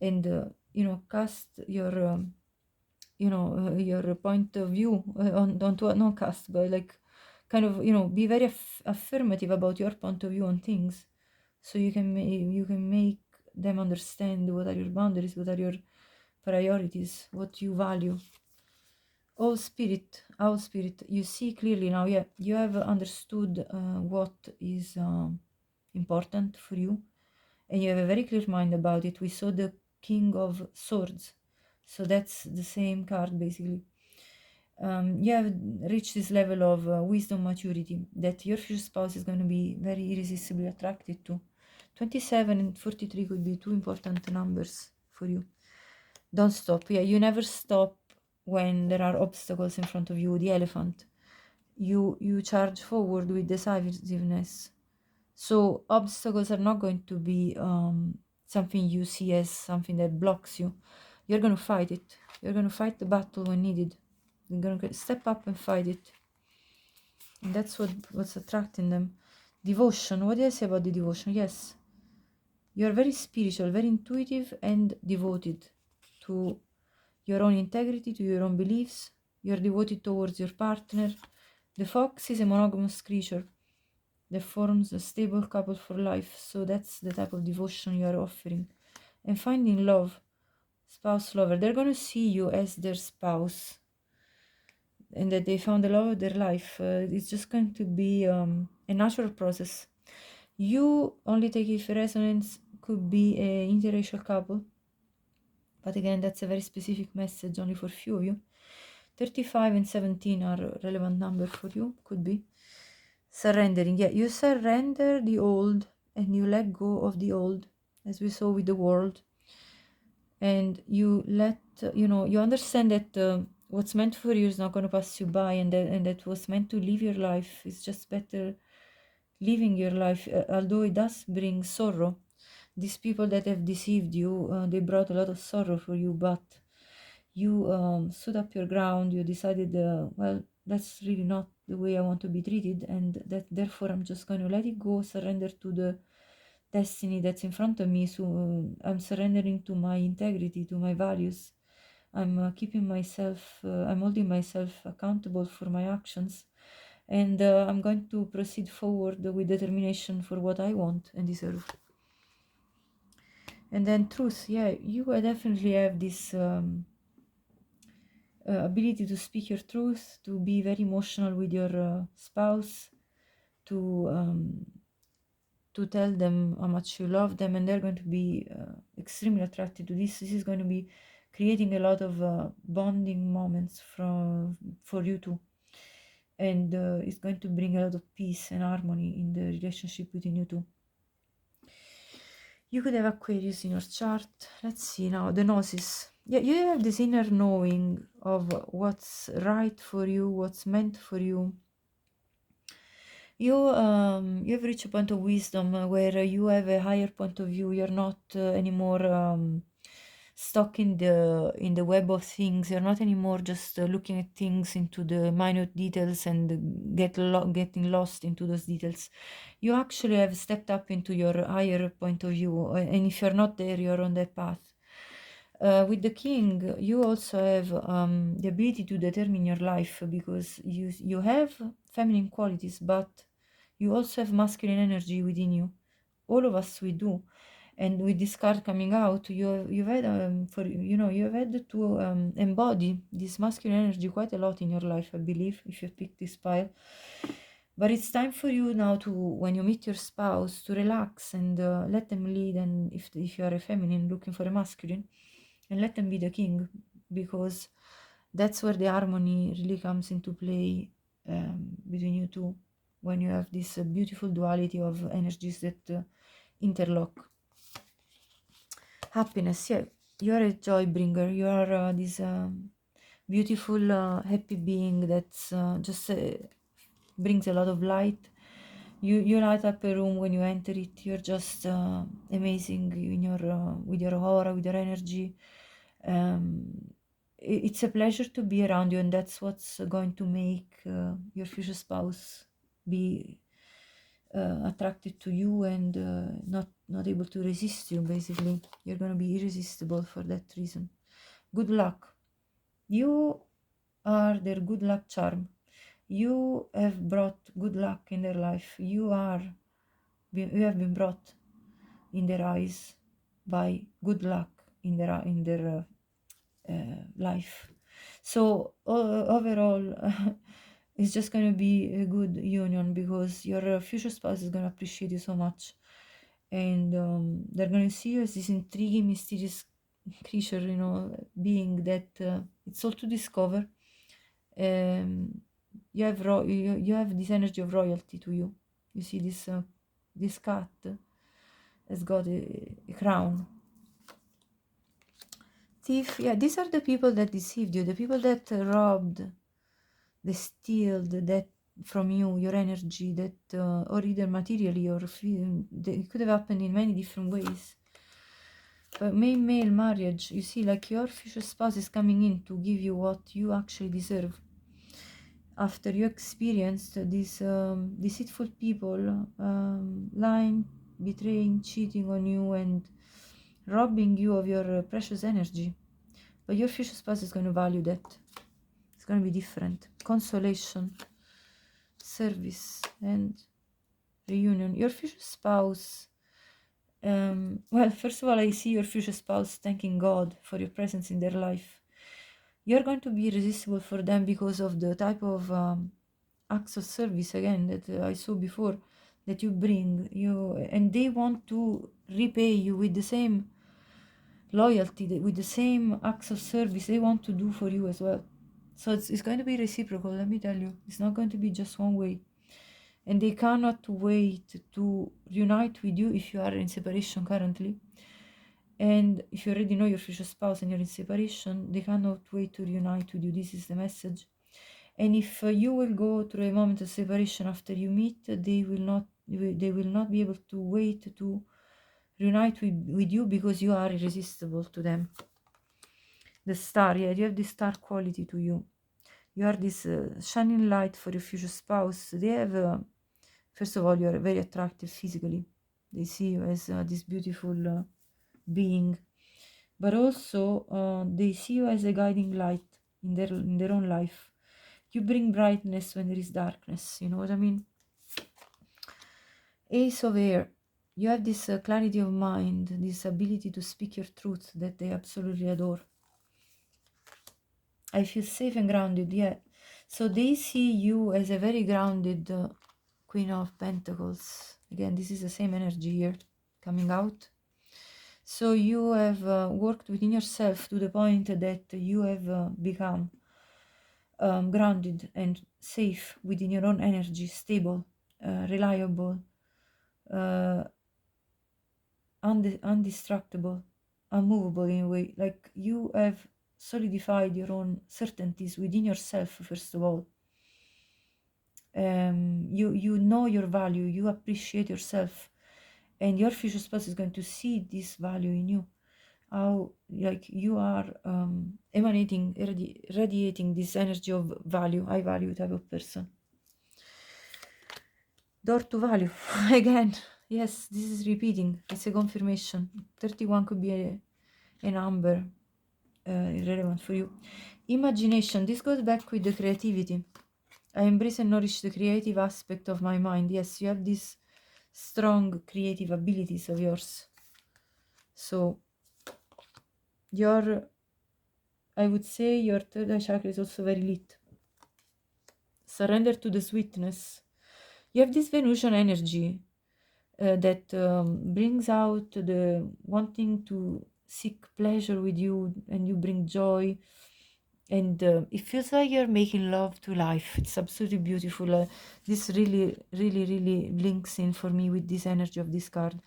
and you know, cast your your point of view on to not cast, but like kind of, you know, be very affirmative about your point of view on things, so you can make them understand what are your boundaries, what are your priorities, what you value. All spirit, you see clearly now. Yeah, you have understood what is important for you, and you have a very clear mind about it. We saw the King of Swords, so that's the same card basically. You have reached this level of wisdom, maturity, that your future spouse is going to be very irresistibly attracted to. 27 and 43 could be two important numbers for you. Don't stop. Yeah, you never stop when there are obstacles in front of you. The elephant. You charge forward with decisiveness. So obstacles are not going to be something you see as something that blocks you. You're going to fight it. You're going to fight the battle when needed. You're going to step up and fight it. And that's what's attracting them. Devotion. What did I say about the devotion? Yes. You're very spiritual, very intuitive, and devoted to your own integrity, to your own beliefs. You're devoted towards your partner. The fox is a monogamous creature that forms a stable couple for life. So that's the type of devotion you are offering. And finding love, spouse lover. They're going to see you as their spouse, and that they found the love of their life. It's just going to be a natural process. You only take if resonance could be an interracial couple, but again, that's a very specific message only for few of you. 35 and 17 are relevant number for you, could be. Surrendering. Yeah, you surrender the old and you let go of the old, as we saw with the world. And you let, you understand that what's meant for you is not going to pass you by, and that what's meant to live your life is just better living your life, although it does bring sorrow. These people that have deceived you, they brought a lot of sorrow for you, but you stood up your ground. You decided, well, that's really not the way I want to be treated, and that therefore I'm just going to let it go, surrender to the destiny that's in front of me. So I'm surrendering to my integrity, to my values. I'm keeping myself, I'm holding myself accountable for my actions, and I'm going to proceed forward with determination for what I want and deserve. And then truth. Yeah, you definitely have this ability to speak your truth, to be very emotional with your spouse, to tell them how much you love them, and they're going to be extremely attracted to this. This is going to be creating a lot of bonding moments for you two, and it's going to bring a lot of peace and harmony in the relationship between you two. You could have Aquarius in your chart. Let's see now, the Gnosis. Yeah, you have this inner knowing of what's right for you, what's meant for you. You have reached a point of wisdom where you have a higher point of view. You're not anymore stuck in the web of things. You're not anymore just looking at things into the minute details and getting lost into those details. You actually have stepped up into your higher point of view, and if you're not there, you're on that path. With the King, you also have the ability to determine your life, because you have feminine qualities, but you also have masculine energy within you. All of us, we do. And with this card coming out, you've had you've had to embody this masculine energy quite a lot in your life, I believe, if you pick this pile. But it's time for you now to, when you meet your spouse, to relax and let them lead. And if you are a feminine looking for a masculine, and let them be the king, because that's where the harmony really comes into play between you two, when you have this beautiful duality of energies that interlock. Happiness. Yeah, you are a joy bringer. You are this beautiful happy being that's just brings a lot of light. You light up a room when you enter it. You're just amazing in your with your aura, with your energy. It's a pleasure to be around you, and that's what's going to make your future spouse be attracted to you and not able to resist you. Basically, you're going to be irresistible for that reason. Good luck. You are their good luck charm. You have brought good luck in their life. You have been brought in their eyes by good luck in their life. So overall, it's just going to be a good union, because your future spouse is going to appreciate you so much, and they're going to see you as this intriguing, mysterious creature, being that it's all to discover. You have you have this energy of royalty to you. You see this cat has got a crown. Thief, yeah, these are the people that deceived you, the people that robbed, they steal that from you, your energy, that or either materially or it could have happened in many different ways. But male marriage, you see, like your future spouse is coming in to give you what you actually deserve. After you experienced these deceitful people lying, betraying, cheating on you, and robbing you of your precious energy. But your future spouse is going to value that. It's going to be different. Consolation, service, and reunion. Your future spouse, well, first of all, I see your future spouse thanking God for your presence in their life. You're going to be irresistible for them because of the type of acts of service, again, that I saw before, that you bring. And they want to repay you with the same loyalty, with the same acts of service they want to do for you as well. So it's going to be reciprocal, let me tell you. It's not going to be just one way. And they cannot wait to reunite with you if you are in separation currently. And if you already know your future spouse and you're in separation, they cannot wait to reunite with you. This is the message. And if you will go through a moment of separation after you meet, they will not be able to wait to reunite with you, because you are irresistible to them. The star, yeah, you have this star quality to you. You are this shining light for your future spouse. They have, first of all, you are very attractive physically. They see you as this beautiful being, but also they see you as a guiding light in their own life. You bring brightness when there is darkness. You know what I mean? Ace of Air. You have this clarity of mind, this ability to speak your truth that they absolutely adore. I feel safe and grounded, yeah. So they see you as a very grounded Queen of Pentacles. Again, this is the same energy here coming out. So you have worked within yourself to the point that you have become grounded and safe within your own energy, stable, reliable, undistractable, unmovable in a way. Like you have solidified your own certainties within yourself, first of all. You know your value, you appreciate yourself, and your future spouse is going to see this value in you. How like you are emanating, radiating this energy of value, high value type of person. Door to value again. Yes, this is repeating. It's a confirmation. 31 could be a number irrelevant for you. Imagination. This goes back with the creativity. I embrace and nourish the creative aspect of my mind. Yes, you have these strong creative abilities of yours. So I would say your third eye chakra is also very lit. Surrender to the sweetness. You have this Venusian energy that brings out the wanting to seek pleasure with you, and you bring joy, and it feels like you're making love to life. It's absolutely beautiful. This really links in for me with this energy of this card,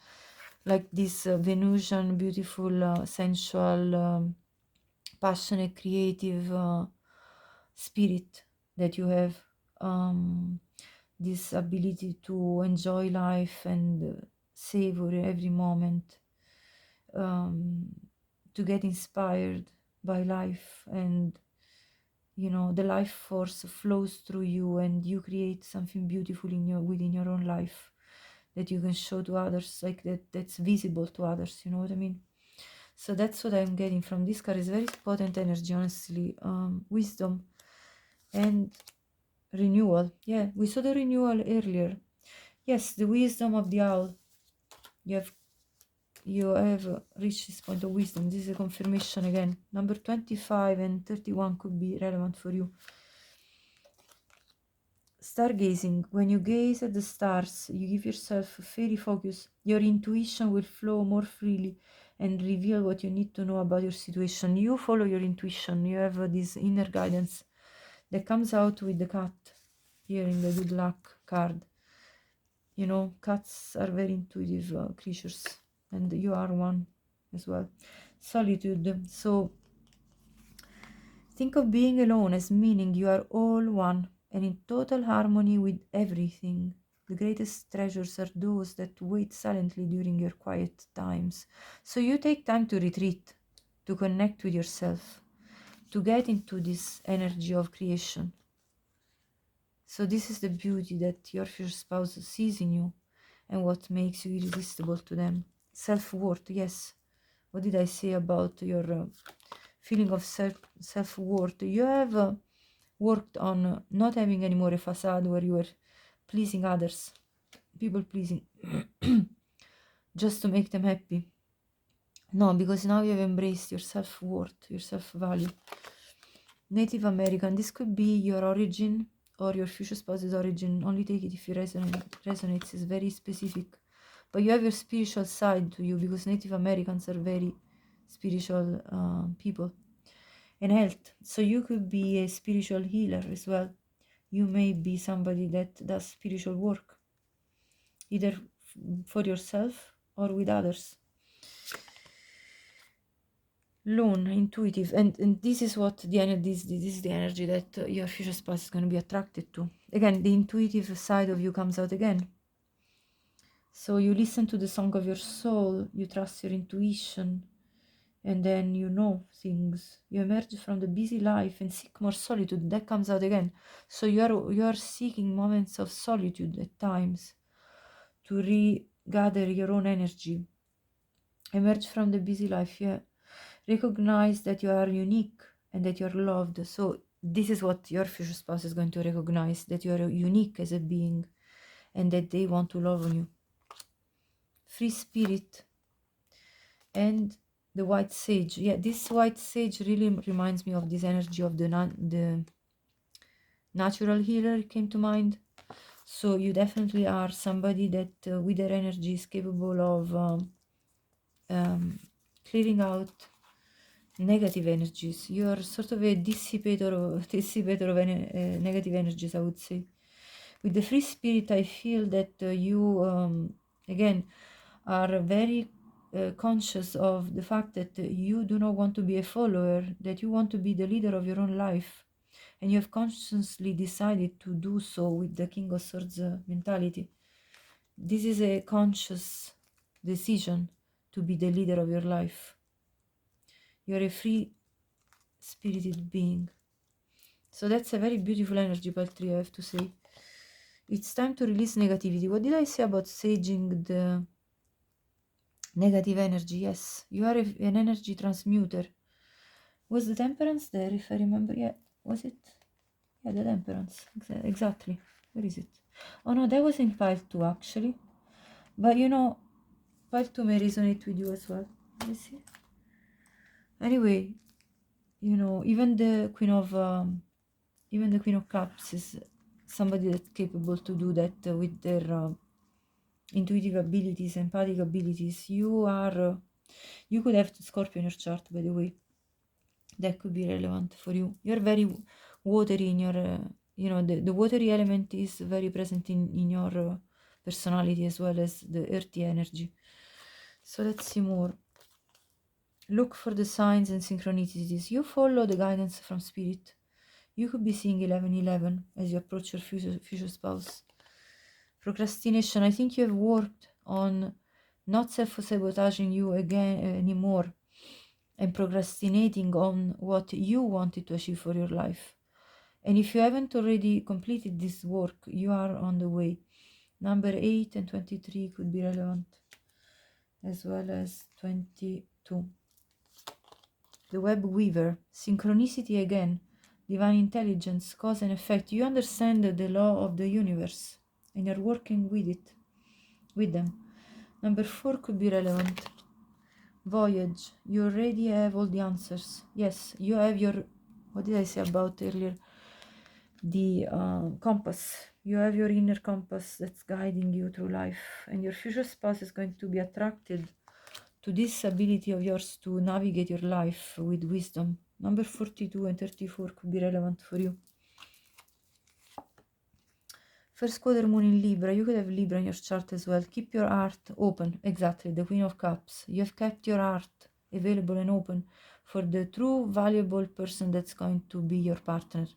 like this Venusian, beautiful, sensual, passionate, creative spirit that you have. This ability to enjoy life and savor every moment, to get inspired by life, and the life force flows through you and you create something beautiful within your own life. that you can show to others, like that's visible to others, you know what I mean? So that's what I'm getting from this card. Is very potent energy, honestly. Wisdom and renewal. Yeah, we saw the renewal earlier. Yes, the wisdom of the owl. You have reached this point of wisdom. This is a confirmation again. Number 25 and 31 could be relevant for you. Stargazing. When you gaze at the stars, you give yourself a fairy focus. Your intuition will flow more freely and reveal what you need to know about your situation. You follow your intuition. You have this inner guidance that comes out with the cat here in the good luck card. You know, cats are very intuitive creatures, and you are one as well. Solitude. So think of being alone as meaning you are all one and in total harmony with everything. The greatest treasures are those that wait silently during your quiet times. So you take time to retreat, to connect with yourself, to get into this energy of creation. So this is the beauty that your future spouse sees in you and what makes you irresistible to them. Self-worth, yes. What did I say about your feeling of self-worth? You have worked on not having any more a facade where you were pleasing others, people pleasing, just to make them happy. No, because now you have embraced your self-worth, your self-value. Native American, this could be your origin or your future spouse's origin. Only take it if you resonates. It's very specific. But you have your spiritual side to you, because Native Americans are very spiritual people. And health. So you could be a spiritual healer as well. You may be somebody that does spiritual work, either for yourself or with others. Lone, intuitive, and this is what this is the energy that your future spouse is going to be attracted to. Again, the intuitive side of you comes out again. So you listen to the song of your soul, you trust your intuition, and then you know things. You emerge from the busy life and seek more solitude. That comes out again. So you are seeking moments of solitude at times to regather your own energy. Emerge from the busy life, yeah. Recognize that you are unique and that you are loved. So this is what your future spouse is going to recognize, that you are unique as a being and that they want to love on you. Free spirit and the white sage. Yeah, this white sage really reminds me of this energy of the natural healer came to mind. So you definitely are somebody that with their energy is capable of clearing out negative energies. You are sort of a dissipator of negative energies, I would say. With the free spirit, I feel that you again are very conscious of the fact that you do not want to be a follower, that you want to be the leader of your own life, and you have consciously decided to do so with the King of Swords mentality. This is a conscious decision to be the leader of your life. You are a free spirited being. So that's a very beautiful energy, Paltry, I have to say. It's time to release negativity. What did I say about saging the negative energy? Yes, you are an energy transmuter. Was the temperance there, if I remember? Yeah, was it? Yeah, the temperance. Exactly. Where is it? Oh no, that was in pile 2 actually. But you know, pile 2 may resonate with you as well. Let me see. Anyway, you know, even the Queen of Cups is somebody that's capable to do that with their intuitive abilities, empathic abilities. You could have the Scorpio in your chart, by the way. That could be relevant for you. You're very watery in your, you know, the watery element is very present in your personality as well as the earthy energy. So let's see more. Look for the signs and synchronicities. You follow the guidance from spirit. You could be seeing 1111 as you approach your future spouse. Procrastination. I think you have worked on not self-sabotaging you again anymore and procrastinating on what you wanted to achieve for your life. And if you haven't already completed this work, you are on the way. Number 8 and 23 could be relevant, as well as 22. The web weaver, synchronicity again, divine intelligence, cause and effect. You understand the law of the universe and you're working with them. Number 4 could be relevant. Voyage, you already have all the answers. Yes, you have your, what did I say about earlier? The compass. You have your inner compass that's guiding you through life, and your future spouse is going to be attracted to this ability of yours to navigate your life with wisdom. Number 42 and 34 could be relevant for you. First quarter moon in Libra, you could have Libra in your chart as well. Keep your heart open, exactly, the Queen of Cups. You have kept your heart available and open for the true valuable person that's going to be your partner,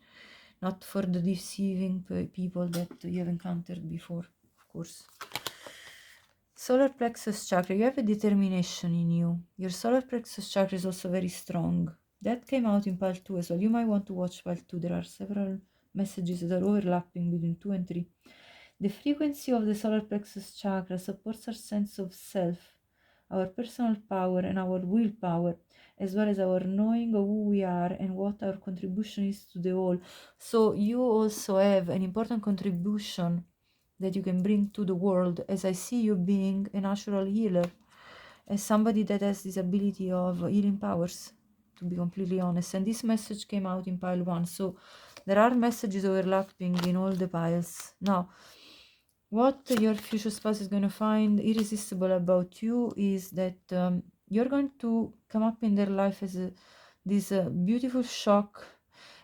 not for the deceiving people that you have encountered before, of course. Solar plexus chakra, you have a determination in you. Your solar plexus chakra is also very strong. That came out in pile 2 as well. You might want to watch pile 2. There are several messages that are overlapping between 2 and 3. The frequency of the solar plexus chakra supports our sense of self, our personal power and our willpower, as well as our knowing of who we are and what our contribution is to the whole. So you also have an important contribution that you can bring to the world, as I see you being a natural healer, as somebody that has this ability of healing powers, to be completely honest. And this message came out in pile 1, so there are messages overlapping in all the piles. Now, what your future spouse is going to find irresistible about you is that you're going to come up in their life as this beautiful shock,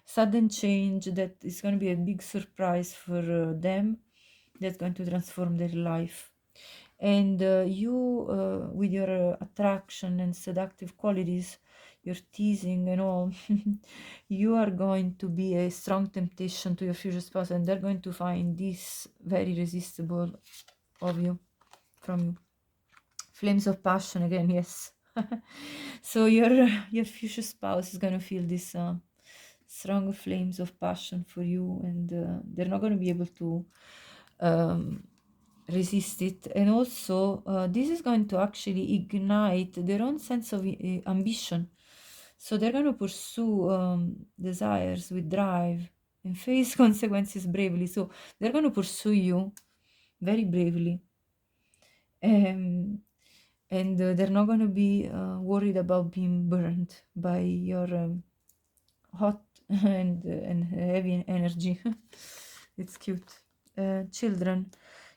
sudden change that is going to be a big surprise for them, that's going to transform their life. And you, with your attraction and seductive qualities, your teasing and all, you are going to be a strong temptation to your future spouse, and they're going to find this very irresistible of you, from you. Flames of passion again, yes. So your future spouse is going to feel this strong flames of passion for you, and they're not going to be able to resist it. And also this is going to actually ignite their own sense of ambition, so they're going to pursue desires with drive and face consequences bravely. So they're going to pursue you very bravely, and they're not going to be worried about being burned by your hot and heavy energy. It's cute. Children,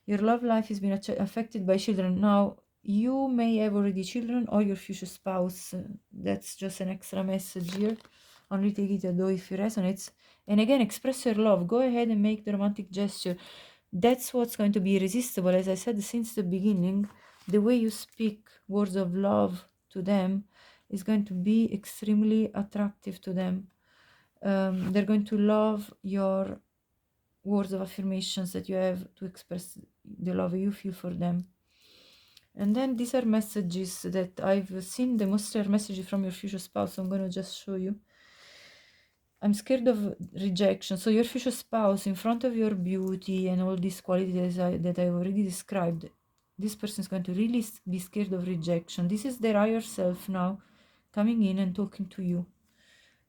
your love life has been affected by children. Now, you may have already children or your future spouse. That's just an extra message here. Only take it though if it resonates. And again, express your love. Go ahead and make the romantic gesture. That's what's going to be irresistible. As I said since the beginning, the way you speak words of love to them is going to be extremely attractive to them. They're going to love your words of affirmations that you have to express the love you feel for them. And then these are messages that I've seen. The most rare messages from your future spouse. So I'm going to just show you. I'm scared of rejection. So your future spouse, in front of your beauty and all these qualities that I've already described, this person is going to really be scared of rejection. This is their higher self now coming in and talking to you.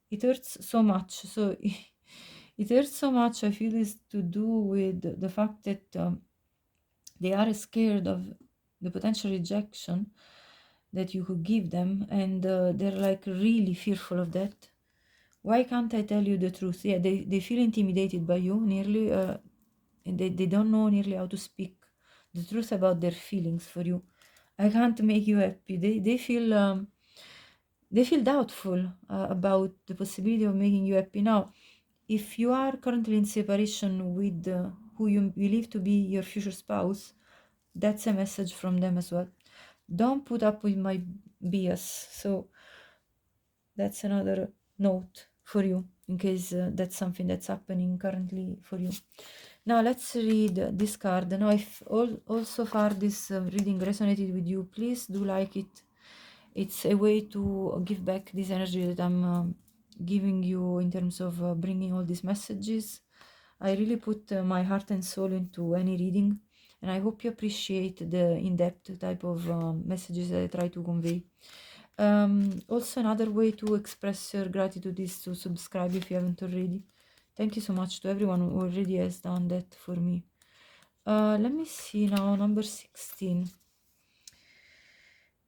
It hurts so much. So it hurts so much. I feel it's to do with the fact that they are scared of the potential rejection that you could give them, and they're like really fearful of that. Why can't I tell you the truth? Yeah, they feel intimidated by you nearly, and they don't know nearly how to speak the truth about their feelings for you. I can't make you happy. They feel doubtful about the possibility of making you happy. Now, if you are currently in separation with who you believe to be your future spouse, that's a message from them as well. Don't put up with my BS. So that's another note for you, in case that's something that's happening currently for you. Now let's read this card. Now, if so far this reading resonated with you, please do like it. It's a way to give back this energy that I'm giving you in terms of bringing all these messages. I really put my heart and soul into any reading, and I hope you appreciate the in-depth type of messages that I try to convey. Also, another way to express your gratitude is to subscribe if you haven't already. Thank you so much to everyone who already has done that for me. Let me see now, number 16.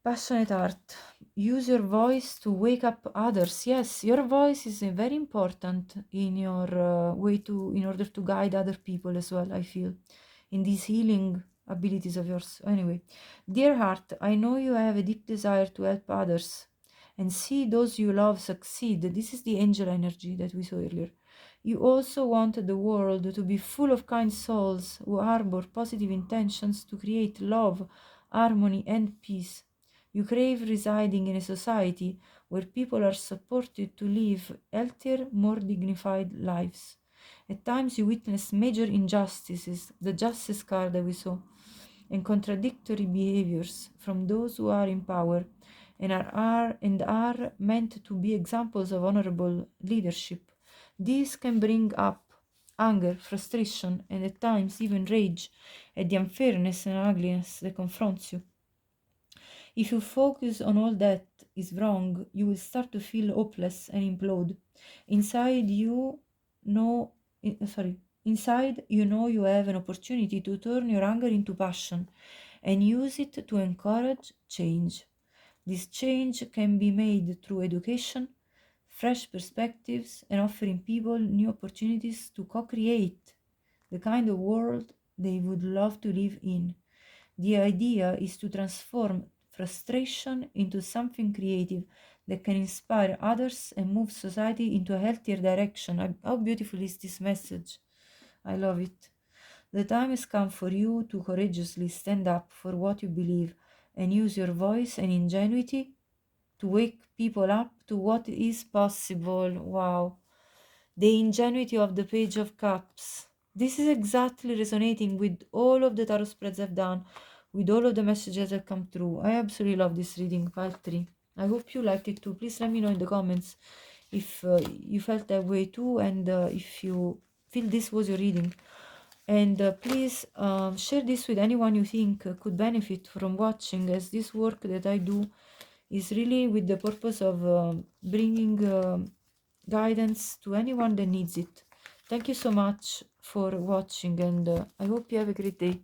Passionate art. Use your voice to wake up others. Yes, your voice is very important in your in order to guide other people as well, I feel, in these healing abilities of yours. Anyway, dear heart, I know you have a deep desire to help others and see those you love succeed. This is the angel energy that we saw earlier. You also want the world to be full of kind souls who harbor positive intentions to create love, harmony, and peace. You crave residing in a society where people are supported to live healthier, more dignified lives. At times you witness major injustices, the justice card that we saw, and contradictory behaviors from those who are in power and are meant to be examples of honorable leadership. These can bring up anger, frustration, and at times even rage at the unfairness and ugliness that confronts you. If you focus on all that is wrong, you will start to feel hopeless and implode. Inside you know inside you know you have an opportunity to turn your anger into passion and use it to encourage change. This change can be made through education, fresh perspectives, and offering people new opportunities to co-create the kind of world they would love to live in. The idea is to transform frustration into something creative that can inspire others and move society into a healthier direction. How beautiful is this message? I love it. The time has come for you to courageously stand up for what you believe and use your voice and ingenuity to wake people up to what is possible. Wow. The ingenuity of the Page of Cups. This is exactly resonating with all of the tarot spreads I've done, with all of the messages that come through. I absolutely love this reading, pile 3. I hope you liked it too. Please let me know in the comments if you felt that way too, and if you feel this was your reading. And please share this with anyone you think could benefit from watching, as this work that I do is really with the purpose of bringing guidance to anyone that needs it. Thank you so much for watching, and I hope you have a great day.